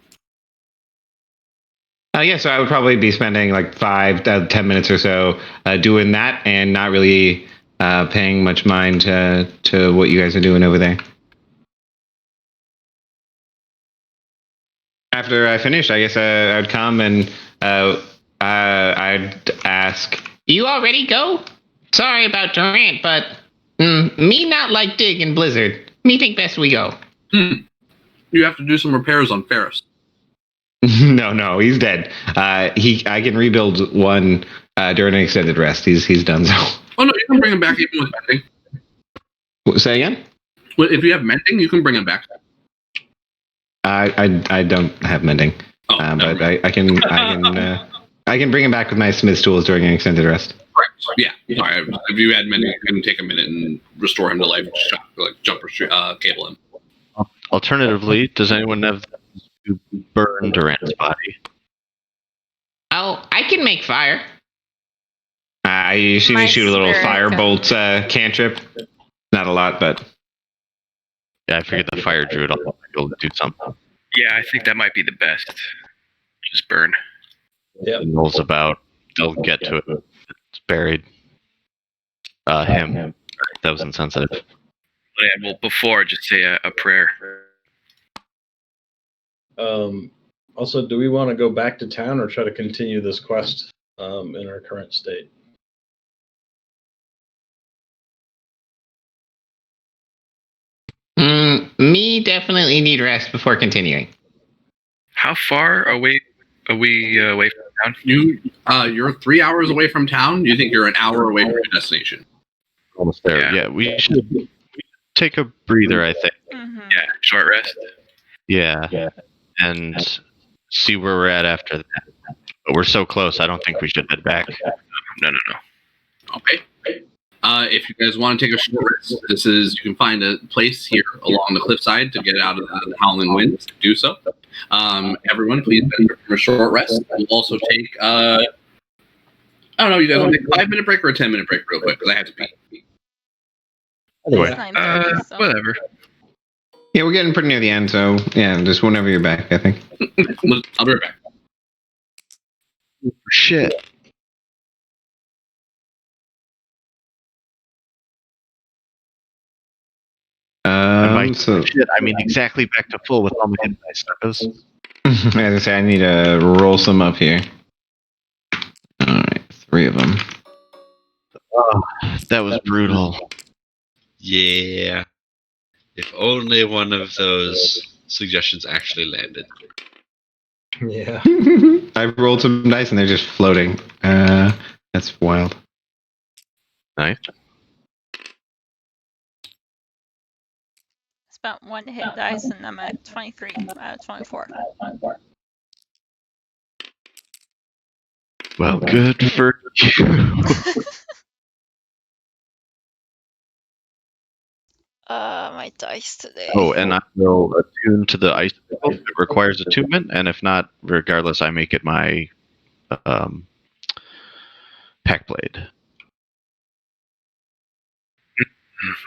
So I would probably be spending like 5 to 10 minutes or so doing that and not really paying much mind to what you guys are doing over there. After I finished, I guess I'd come and I'd ask, You already go? Sorry about Durant, but me not like Dig and Blizzard. Me think best we go. You have to do some repairs on Ferris. No, he's dead. I can rebuild one during an extended rest. He's done so. Oh no, you can bring him back even with mending. Say again? Well, if you have mending, you can bring him back. I don't have mending, but I can bring him back with my smith's tools during an extended rest. Correct. Yeah. Sorry, if you had mending, you can take a minute and restore him to life. Jumper cable him. Alternatively, does anyone have to burn Durant's body? Oh, I can make fire. You see me My shoot a little spirit firebolt cantrip. Not a lot, but Yeah, I figured the fire druid will be able to do something. Yeah, I think that might be the best. Just burn. Yep. Rolls about. They'll get to it. It's buried. Him. That was insensitive. Yeah, well, before, just say a prayer. Also, do we want to go back to town or try to continue this quest in our current state? Me definitely need rest before continuing. How far away are we away from town? You're 3 hours away from town. You think you're an hour away from your destination? Almost there. Yeah. Yeah, we should take a breather, I think. Mm-hmm. Yeah, short rest. Yeah. And see where we're at after that. But we're so close, I don't think we should head back. No. Okay. If you guys want to take a short rest, you can find a place here along the cliffside to get out of the howling winds to do so. Everyone, please benefit from a short rest. We'll also take, I don't know, you guys want to take a 5-minute break or a 10-minute break real quick, because I have to pee. Anyway, It's 9:30, so. Whatever. yeah, we're getting pretty near the end. So yeah, just whenever you're back, I think. I'll be right back. shit. So Shit, I mean exactly back to full with all my hit dice suckers. as I say, I need to roll some up here. All right, 3 of them. Oh, that was brutal. Yeah. If only one of those suggestions actually landed. Yeah. I rolled some dice and they're just floating. That's wild. Nice. Spent one hit dice and I'm at 23 out of 24. Well, good for you. My dice today. Oh, and I will attune to the ice if it requires attunement, and if not, regardless, I make it my pack blade.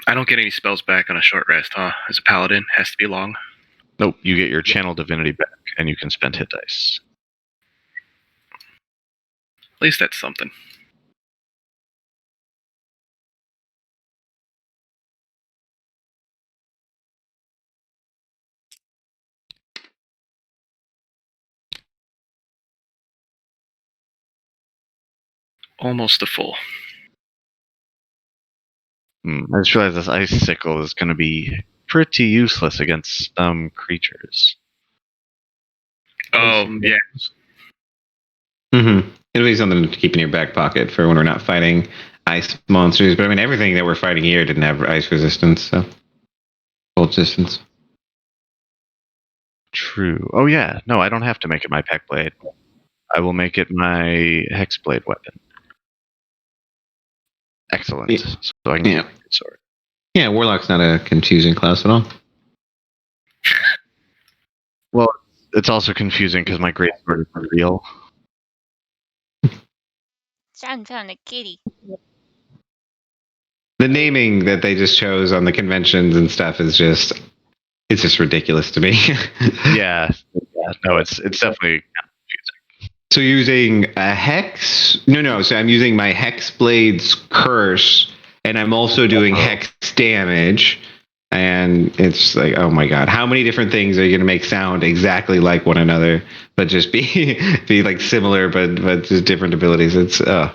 I don't get any spells back on a short rest, huh? As a paladin, has to be long. Nope, you get your channel divinity back, and you can spend hit dice. At least that's something. Almost a full. I just realized this ice sickle is going to be pretty useless against some creatures. Oh, yeah. Mm-hmm. It'll be something to keep in your back pocket for when we're not fighting ice monsters. But I mean, everything that we're fighting here didn't have ice resistance, so cold resistance. True. Oh yeah, no, I don't have to make it my pack blade. I will make it my hex blade weapon. Excellent. Yeah. So I can Yeah. get a good sword. Yeah, Warlock's not a confusing class at all. Well, it's also confusing because my great sword is real. John found a kitty. The naming that they just chose on the conventions and stuff is just, it's just ridiculous to me. Yeah. No, it's definitely So you're using a hex? No. So I'm using my Hexblade's curse, and I'm also doing hex damage. And it's like, oh my god, how many different things are you gonna make sound exactly like one another, but just be like similar, but just different abilities? It's my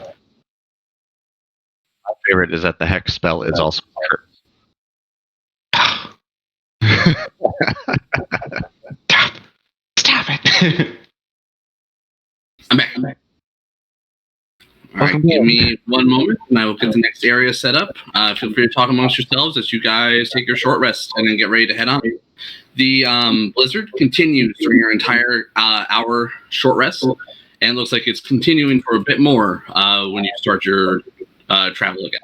favorite is that the hex spell is also stop it. I'm back. All right, give me one moment, and I will get the next area set up. Feel free to talk amongst yourselves as you guys take your short rest and then get ready to head on. The blizzard continues through your entire hour short rest, and it looks like it's continuing for a bit more when you start your travel again.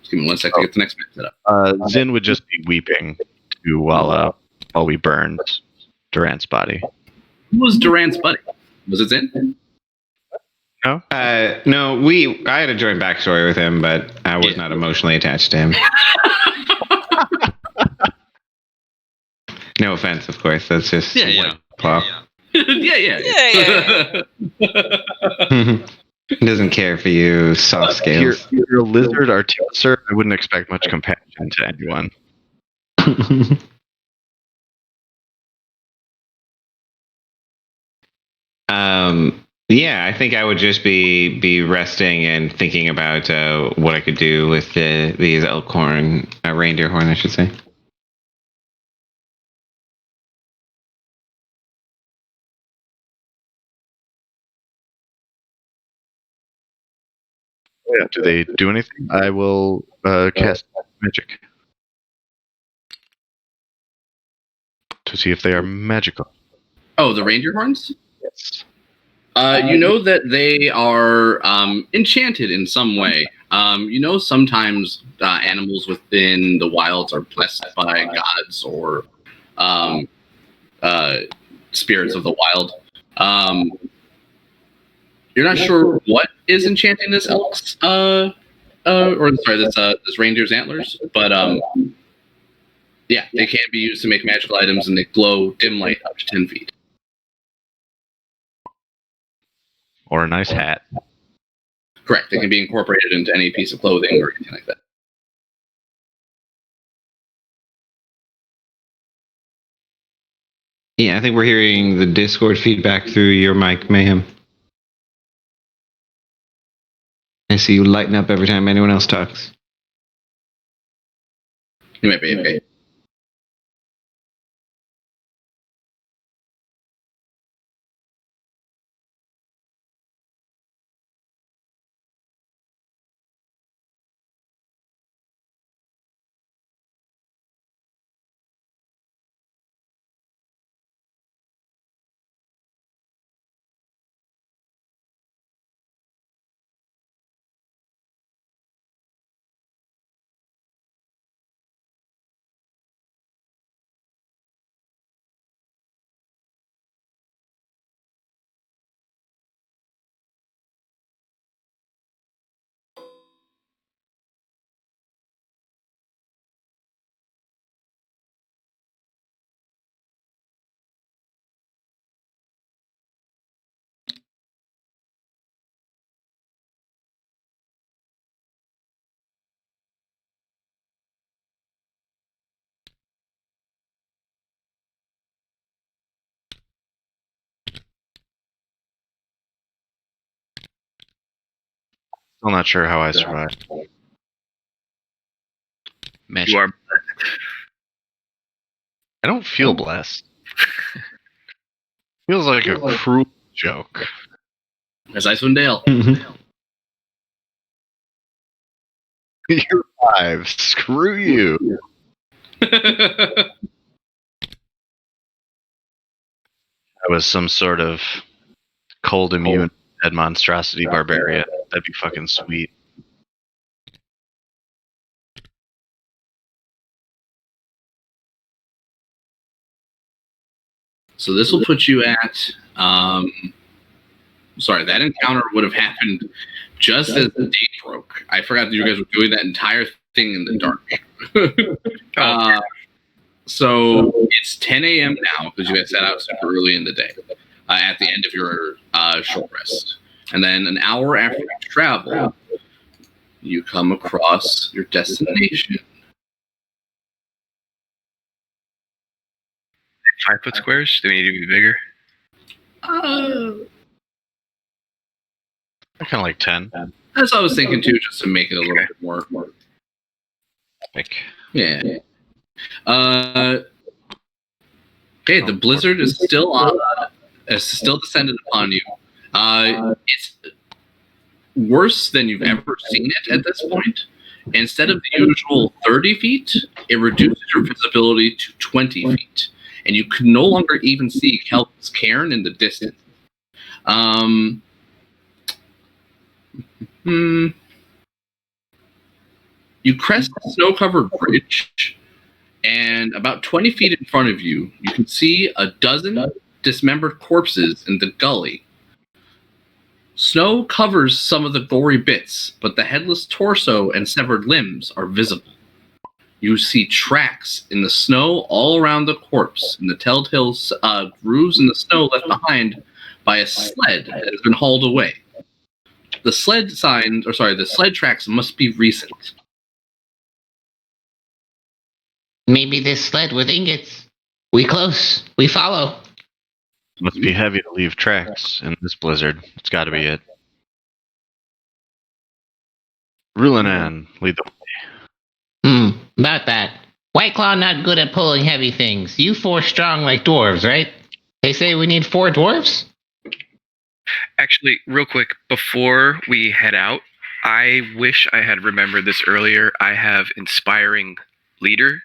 Just give me 1 second to get the next map set up. Zin would just be weeping too while we burned Durant's body. Who was Durant's buddy? Was it Zin? No? No, I had a joint backstory with him, but I was not emotionally attached to him. No offense, of course. That's just Claw. Yeah. He doesn't care for you, soft scales. You're a lizard artificer. I wouldn't expect much compassion to anyone. Yeah, I think I would just be resting and thinking about what I could do with these elk horn, reindeer horn, I should say. Yeah, do they do anything? I will cast magic to see if they are magical. Oh, the reindeer horns? Yes. You know that they are enchanted in some way. Sometimes animals within the wilds are blessed by gods or spirits of the wild. You're not sure what is enchanting this elk's, this reindeer's antlers, but yeah, they can be used to make magical items, and they glow dim light up to 10 feet. Or a nice hat. Correct. They can be incorporated into any piece of clothing or anything like that. Yeah, I think we're hearing the Discord feedback through your mic, Mayhem. I see you lighten up every time anyone else talks. You might be okay. Still not sure how I survived. You are. I don't feel blessed. Feels like a cruel joke. As Icewind Dale. You're 5. Screw you. I was some sort of cold immune dead monstrosity barbarian. That'd be fucking sweet. So this will put you at. Sorry, that encounter would have happened just as the day broke. I forgot that you guys were doing that entire thing in the dark. So it's 10 a.m. now because you guys set out super early in the day at the end of your short rest. And then an hour after you travel, you come across your destination. 5-foot squares? Do we need to be bigger? I kind of like 10. That's what I was thinking too, just to make it a little bit more Epic. Yeah. Okay, the blizzard is still descended upon you. It's worse than you've ever seen it at this point. Instead of the usual 30 feet, it reduces your visibility to 20 feet. And you can no longer even see Kelp's cairn in the distance. You crest a snow-covered bridge, and about 20 feet in front of you, you can see a dozen dismembered corpses in the gully. Snow covers some of the gory bits, but the headless torso and severed limbs are visible. You see tracks in the snow all around the corpse, and the telltale grooves in the snow left behind by a sled that has been hauled away. The sled tracks must be recent. Maybe this sled with ingots. We close. We follow. Must be heavy to leave tracks in this blizzard. It's got to be it. Rulinan, lead the way. About that. White Claw not good at pulling heavy things. You 4 strong like dwarves, right? They say we need 4 dwarves? Actually, real quick, before we head out, I wish I had remembered this earlier. I have Inspiring Leader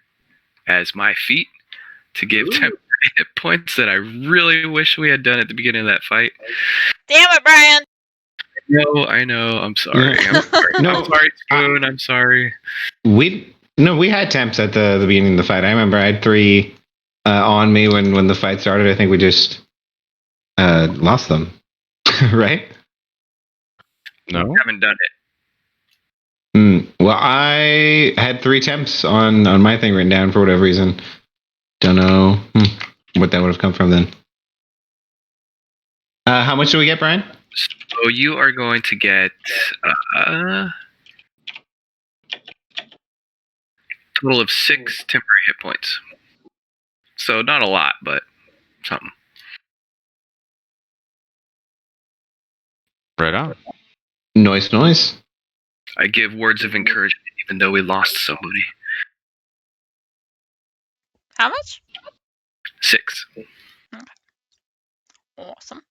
as my feat to give temporary hit points that I really wish we had done at the beginning of that fight. Damn it, Brian! I know. I'm sorry. I'm sorry. No, I'm sorry, Spoon. I'm sorry. We had temps at the beginning of the fight. I remember I had 3 on me when the fight started. I think we just lost them, right? No? Haven't done it. Well, I had 3 temps on my thing written down for whatever reason. Don't know what that would have come from then. How much do we get, Brian? So you are going to get total of 6 temporary hit points. So not a lot, but something. Right on. Noise. I give words of encouragement even though we lost somebody. How much? 6. Awesome.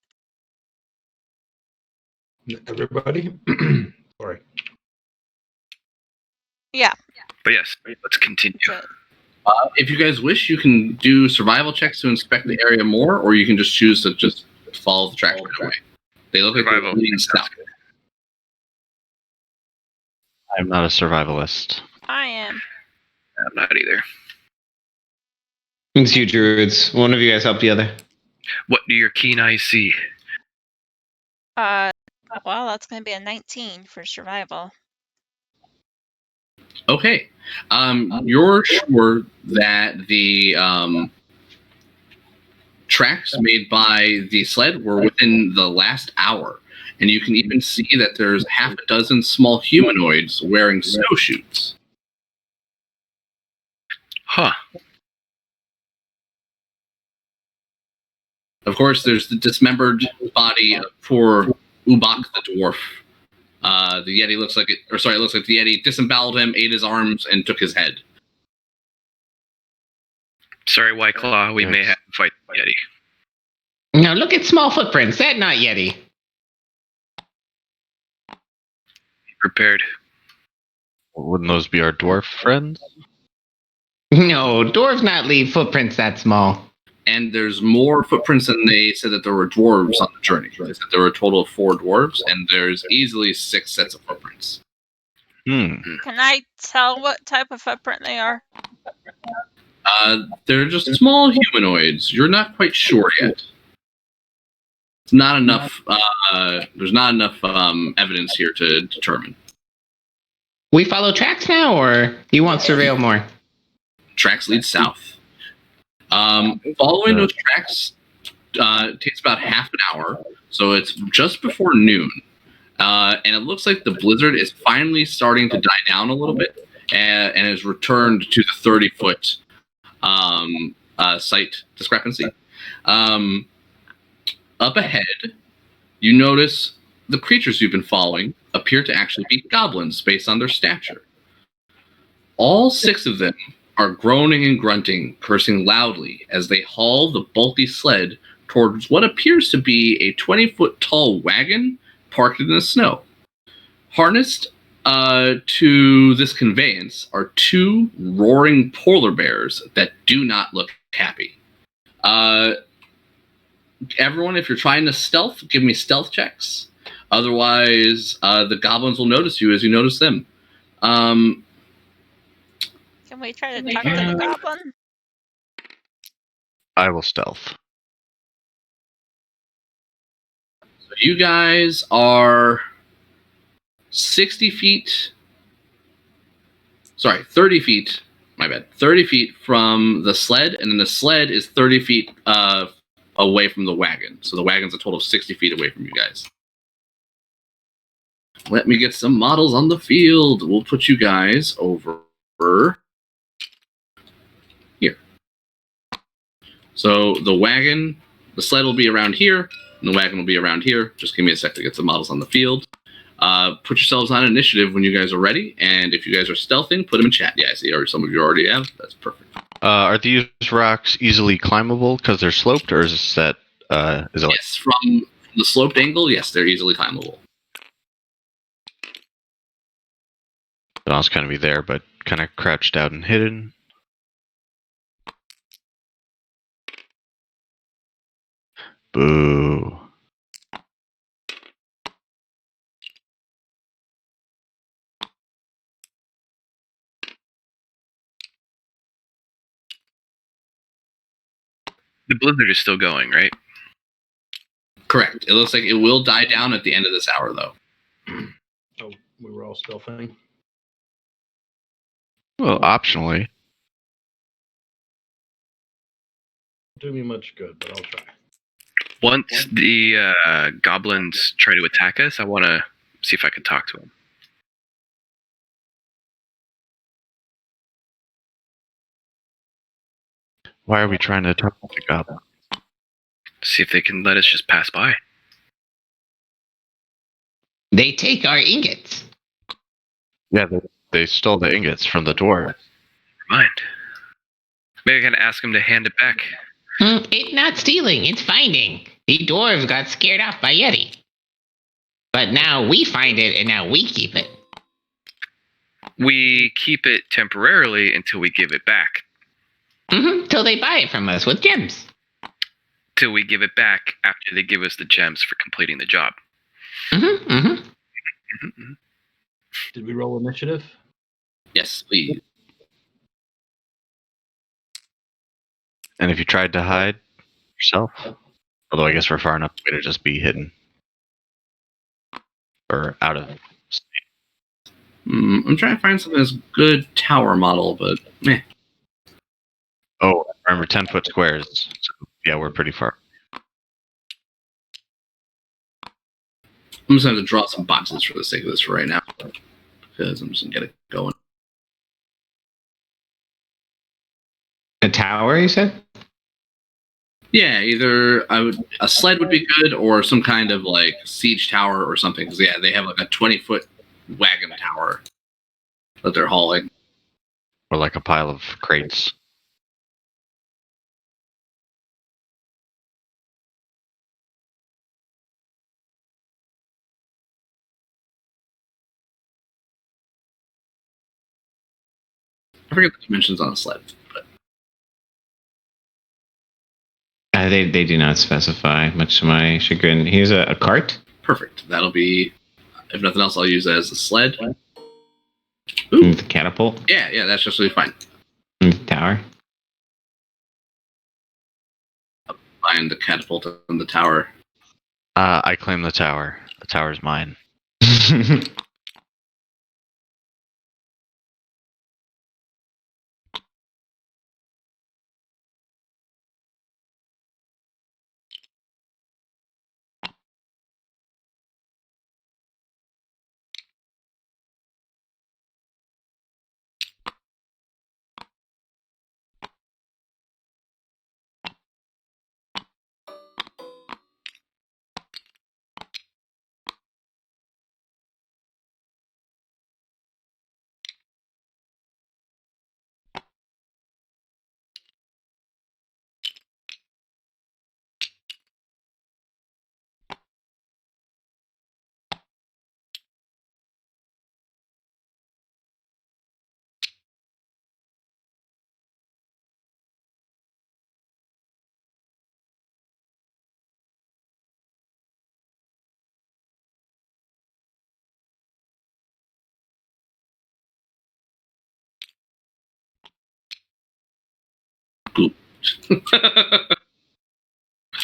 Everybody? Sorry. Yeah. But yes, let's continue. Good. If you guys wish, you can do survival checks to inspect the area more, or you can just choose to just follow the track away. They look like Survival. they're leading south. I'm not a survivalist. I am. I'm not either. It's you, druids. One of you guys help the other. What do your keen eyes see? Well, that's going to be a 19 for survival. Okay. You're sure that the tracks made by the sled were within the last hour. And you can even see that there's half a dozen small humanoids wearing snowshoes. Huh. Of course, there's the dismembered body of poor Ubak the dwarf The Yeti looks like it looks like the Yeti disemboweled him, ate his arms, and took his head. Sorry, White Claw. We may have to fight the Yeti. Now look at small footprints. That not Yeti. Be prepared. Wouldn't those be our dwarf friends? No, dwarves not leave footprints that small. And there's more footprints than they said that there were dwarves on the journey. They said there were a total of 4 dwarves, and there's easily 6 sets of footprints. Can I tell what type of footprint they are? They're just small humanoids. You're not quite sure yet. It's not enough. There's not enough evidence here to determine. We follow tracks now, or you want surveil more? Tracks lead south. Following those tracks takes about half an hour, so it's just before noon. And it looks like the blizzard is finally starting to die down a little bit and has returned to the 30-foot sight discrepancy. Up ahead, you notice the creatures you've been following appear to actually be goblins based on their stature. All 6 of them are groaning and grunting, cursing loudly as they haul the bulky sled towards what appears to be a 20-foot tall wagon parked in the snow. Harnessed to this conveyance are 2 roaring polar bears that do not look happy. Everyone, if you're trying to stealth, give me stealth checks. Otherwise, the goblins will notice you as you notice them. Can we try to talk to the goblin? I will stealth. So you guys are 60 feet. Sorry, 30 feet. My bad. 30 feet from the sled, and then the sled is 30 feet away from the wagon. So the wagon's a total of 60 feet away from you guys. Let me get some models on the field. We'll put you guys over here. So the sled will be around here, and the wagon will be around here. Just give me a sec to get some models on the field. Put yourselves on initiative when you guys are ready, and if you guys are stealthing, put them in chat. Yeah, I see. Or some of you already have. That's perfect. Are these rocks easily climbable because they're sloped, or is that Yes, from the sloped angle, yes, they're easily climbable. I was kind of be there, but kind of crouched out and hidden. Boo. The blizzard is still going, right? Correct. It looks like it will die down at the end of this hour, though. Oh, we were all stealthing. Well, optionally. Do me much good, but I'll try. Once the goblins try to attack us, I want to see if I can talk to them. Why are we trying to talk to the goblin? See if they can let us just pass by. They take our ingots. Yeah, they stole the ingots from the dwarf. Never mind. Maybe I can ask them to hand it back. It's not stealing, it's finding. The dwarves got scared off by Yeti. But now we find it, and now we keep it. We keep it temporarily until we give it back. Till they buy it from us with gems. Till we give it back after they give us the gems for completing the job. Did we roll initiative? Yes, please. And if you tried to hide yourself, although I guess we're far enough away to just be hidden or out of state. I'm trying to find something that's good tower model, but meh. Oh, remember 10-foot squares. So, yeah, we're pretty far. I'm just going to draw some boxes for the sake of this for right now, because I'm just going to get it going. A tower, you said? Yeah, either a sled would be good, or some kind of like siege tower or something. Because yeah, they have like a 20-foot wagon tower that they're hauling. Or like a pile of crates. I forget the dimensions on a sled, but They do not specify, much to my chagrin. Here's a cart. perfect. That'll be, if nothing else, I'll use it as a sled. Ooh. The catapult. Yeah, that's just really fine. And the tower. Find the catapult and the tower. I claim the tower. The tower's mine.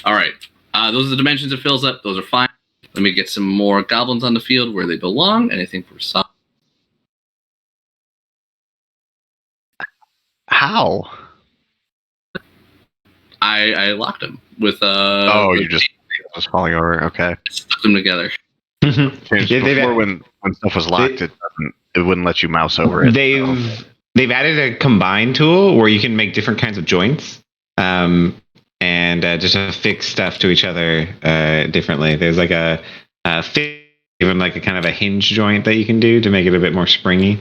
All right. Those are the dimensions it fills up. Those are fine. Let me get some more goblins on the field where they belong. And I think we're solid. How? I locked them with You just falling over. Okay. stuck them together. Before, when stuff was locked, it wouldn't let you mouse over it. They've added a combine tool where you can make different kinds of joints, and just affix stuff to each other differently. There's like even like a kind of a hinge joint that you can do to make it a bit more springy.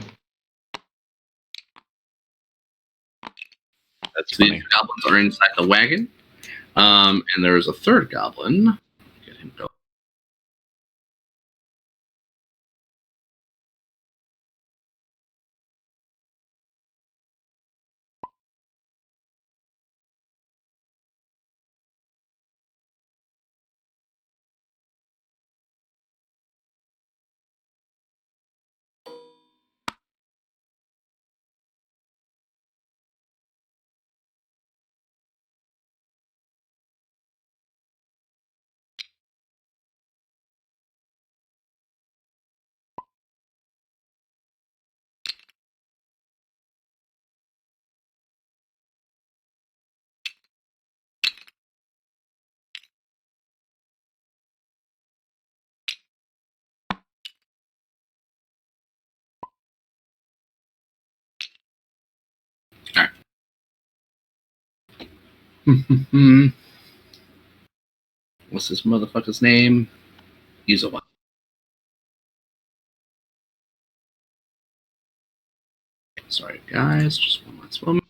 That's These funny. goblins are inside the wagon. And there's a third goblin. Get him going. All right. What's this motherfucker's name? He's a what? Sorry, guys. Just one last moment.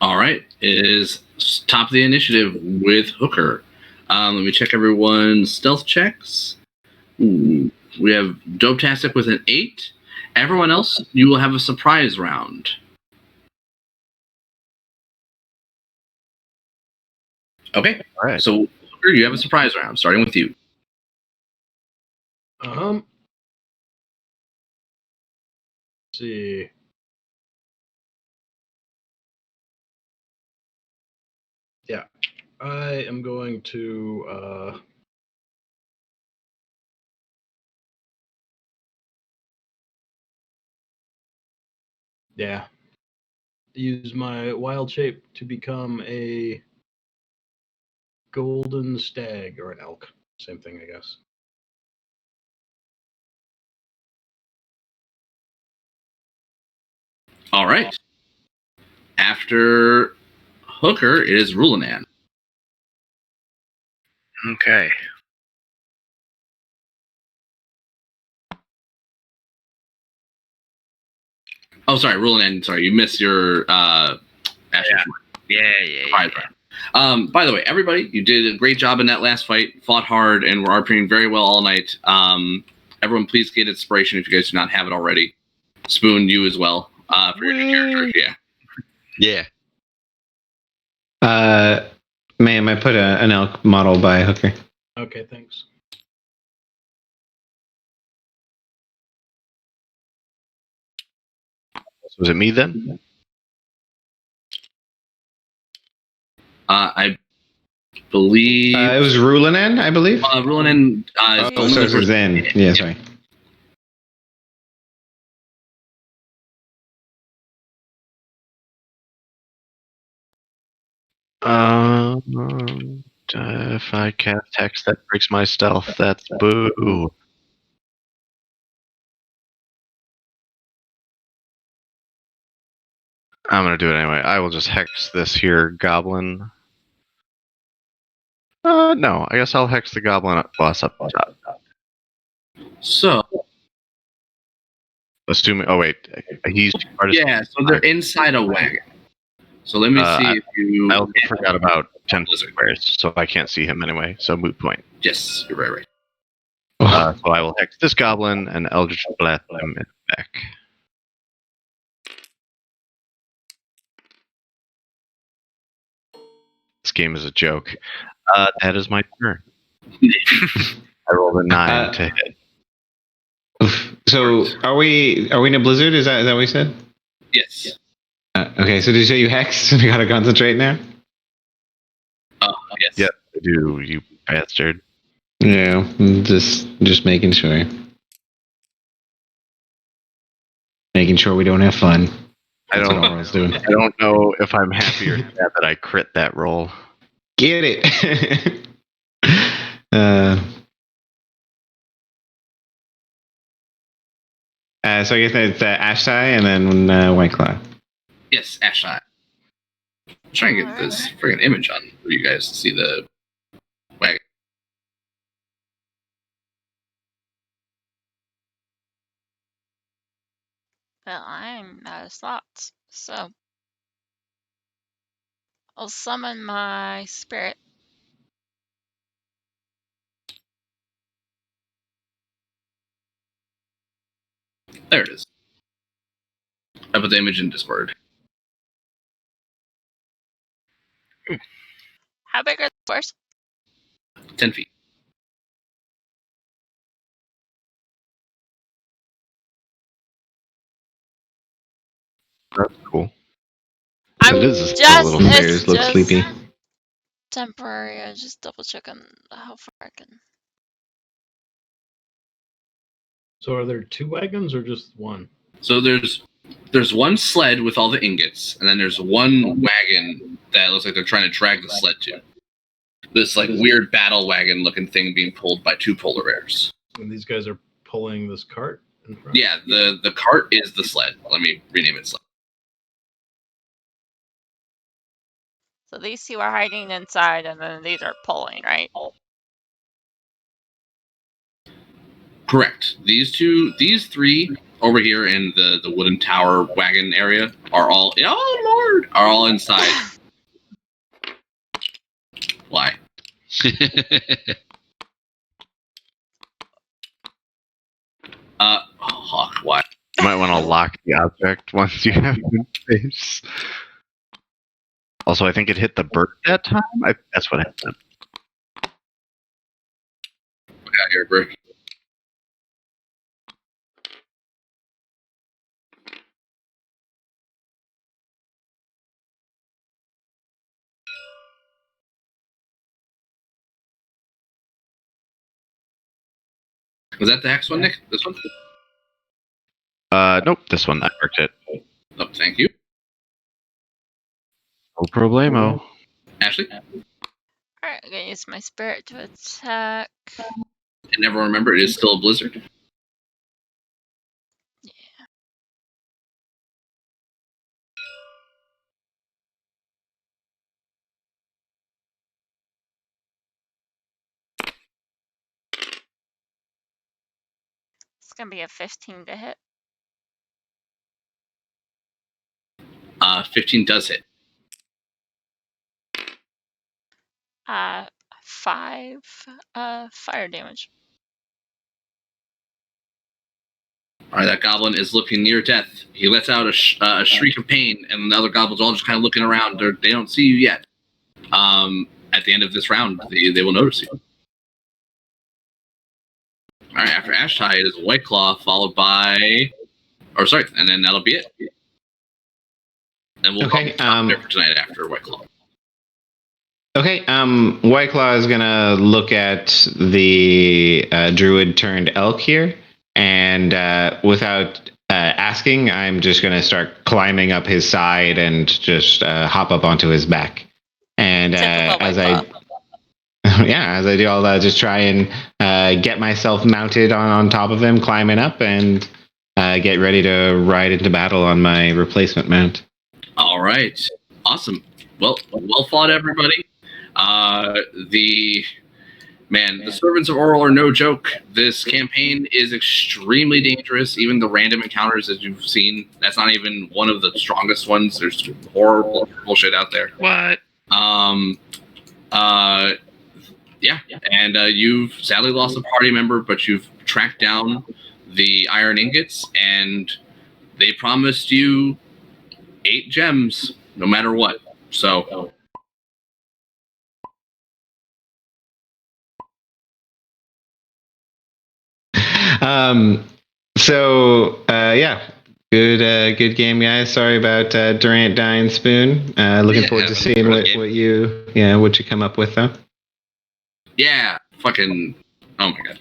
All right, it is top of the initiative with Hooker. Let me check everyone's stealth checks. Ooh, we have Dopetastic with an 8. Everyone else, you will have a surprise round. Okay. All right. So you have a surprise round, starting with you. Let's see. Yeah, I am going to use my wild shape to become a golden stag or an elk. Same thing, I guess. All right. After Hooker, it is Rulanan. Okay. Oh, sorry, Rulanan. Sorry, you missed your Asher. Yeah. By the way, everybody, you did a great job in that last fight. Fought hard and were RPing very well all night. Everyone, please get inspiration if you guys do not have it already. Spoon, you as well for your new character. Yeah. Yeah. Ma'am, I put an elk model by Hooker. Okay, thanks. Was it me then? I believe It was Rulanen, I believe. Rulanan. Oh, so it was Zen. Yeah, sorry. If I cast Hex, that breaks my stealth. That's boo. I'm gonna do it anyway. I will just Hex this here goblin. No, I guess I'll Hex the goblin boss up top. So Assuming. Oh wait, he's yeah. So they're inside a wagon. So let me see if you. I also forgot about 10 squares, so I can't see him anyway. So moot point. Yes, you're right. So I will Hex this goblin and Eldritch Blast him in the back. This game is a joke. That is my turn. I rolled a 9 to hit. So are we in a blizzard? Is that what you said? Yes. Okay, so did you say you Hex? We gotta concentrate now. Yes. Yes, I do, you bastard. Yeah, just making sure. Making sure we don't have fun. That's what Orwell's doing. I don't know if I'm happy or sad that I crit that roll. Get it. So I guess it's Ashtai and then White Claw. Yes, Ashai. Try and get this friggin' image on for you guys to see the wagon. Well, I'm out of slots, so I'll summon my spirit. There it is. I put the image in Discord. How big are the squares? 10 feet. That's cool. I'm It is a just little stairs. Look just sleepy. temporary. I just double checking how far I can. So are there 2 wagons or just one? So there's one sled with all the ingots, and then there's one wagon that looks like they're trying to drag the sled to. This like weird battle wagon looking thing being pulled by 2 polar bears. And these guys are pulling this cart in front? Yeah, the cart is the sled. Let me rename it sled. So these 2 are hiding inside, and then these are pulling, right? Correct. These 3 over here in the wooden tower wagon area are all are all inside. Why? Why? You might want to lock the object once you have it in space. Also, I think it hit the bird that time. That's what happened. Look out here, Brick. Was that the hex one, Nick? This one? Nope, this one. I marked it. Oh, thank you. No problemo. Ashley? Alright, I'm gonna use my spirit to attack. And never remember, it is still a blizzard. It's gonna be a 15 to hit. 15 does hit. 5 fire damage. All right, that goblin is looking near death. He lets out a shriek of pain, and the other goblins are all just kind of looking around. They don't see you yet. At the end of this round, they will notice you. All right, after Ashtide is White Claw, followed by... Or sorry, and then that'll be it. And we'll probably stop there for tonight after White Claw. Okay, White Claw is gonna look at the druid turned elk here, and without asking, I'm just gonna start climbing up his side and just hop up onto his back. And as I do all that, just try and get myself mounted on top of him, climbing up, and get ready to ride into battle on my replacement mount. All right, awesome. Well fought, everybody. The servants of Oral are no joke. This campaign is extremely dangerous. Even the random encounters that you've seen, that's not even one of the strongest ones. There's horrible shit out there. What? Yeah, and you've sadly lost a party member, but you've tracked down the iron ingots, and they promised you 8 gems, no matter what. So... Good game, guys. Sorry about Durant dying spoon. Looking forward to seeing what you come up with, though. Yeah, fucking, oh my god.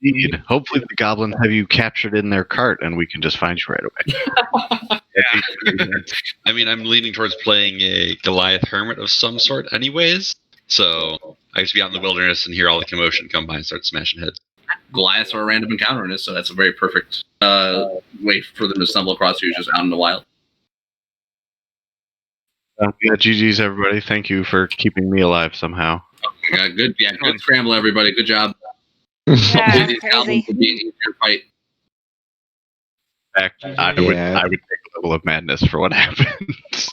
Indeed. Hopefully the goblins have you captured in their cart and we can just find you right away. I mean, I'm leaning towards playing a Goliath hermit of some sort anyways, so I just be out in the wilderness and hear all the commotion come by and start smashing heads. Goliaths are a random encounter in this, so that's a very perfect way for them to stumble across you just out in the wild. Yeah, GG's everybody. Thank you for keeping me alive somehow. Good scramble, everybody. Good job. Yeah, Hopefully these crazy. goblins will be an easier fight. In fact, I would take a level of madness for what happens.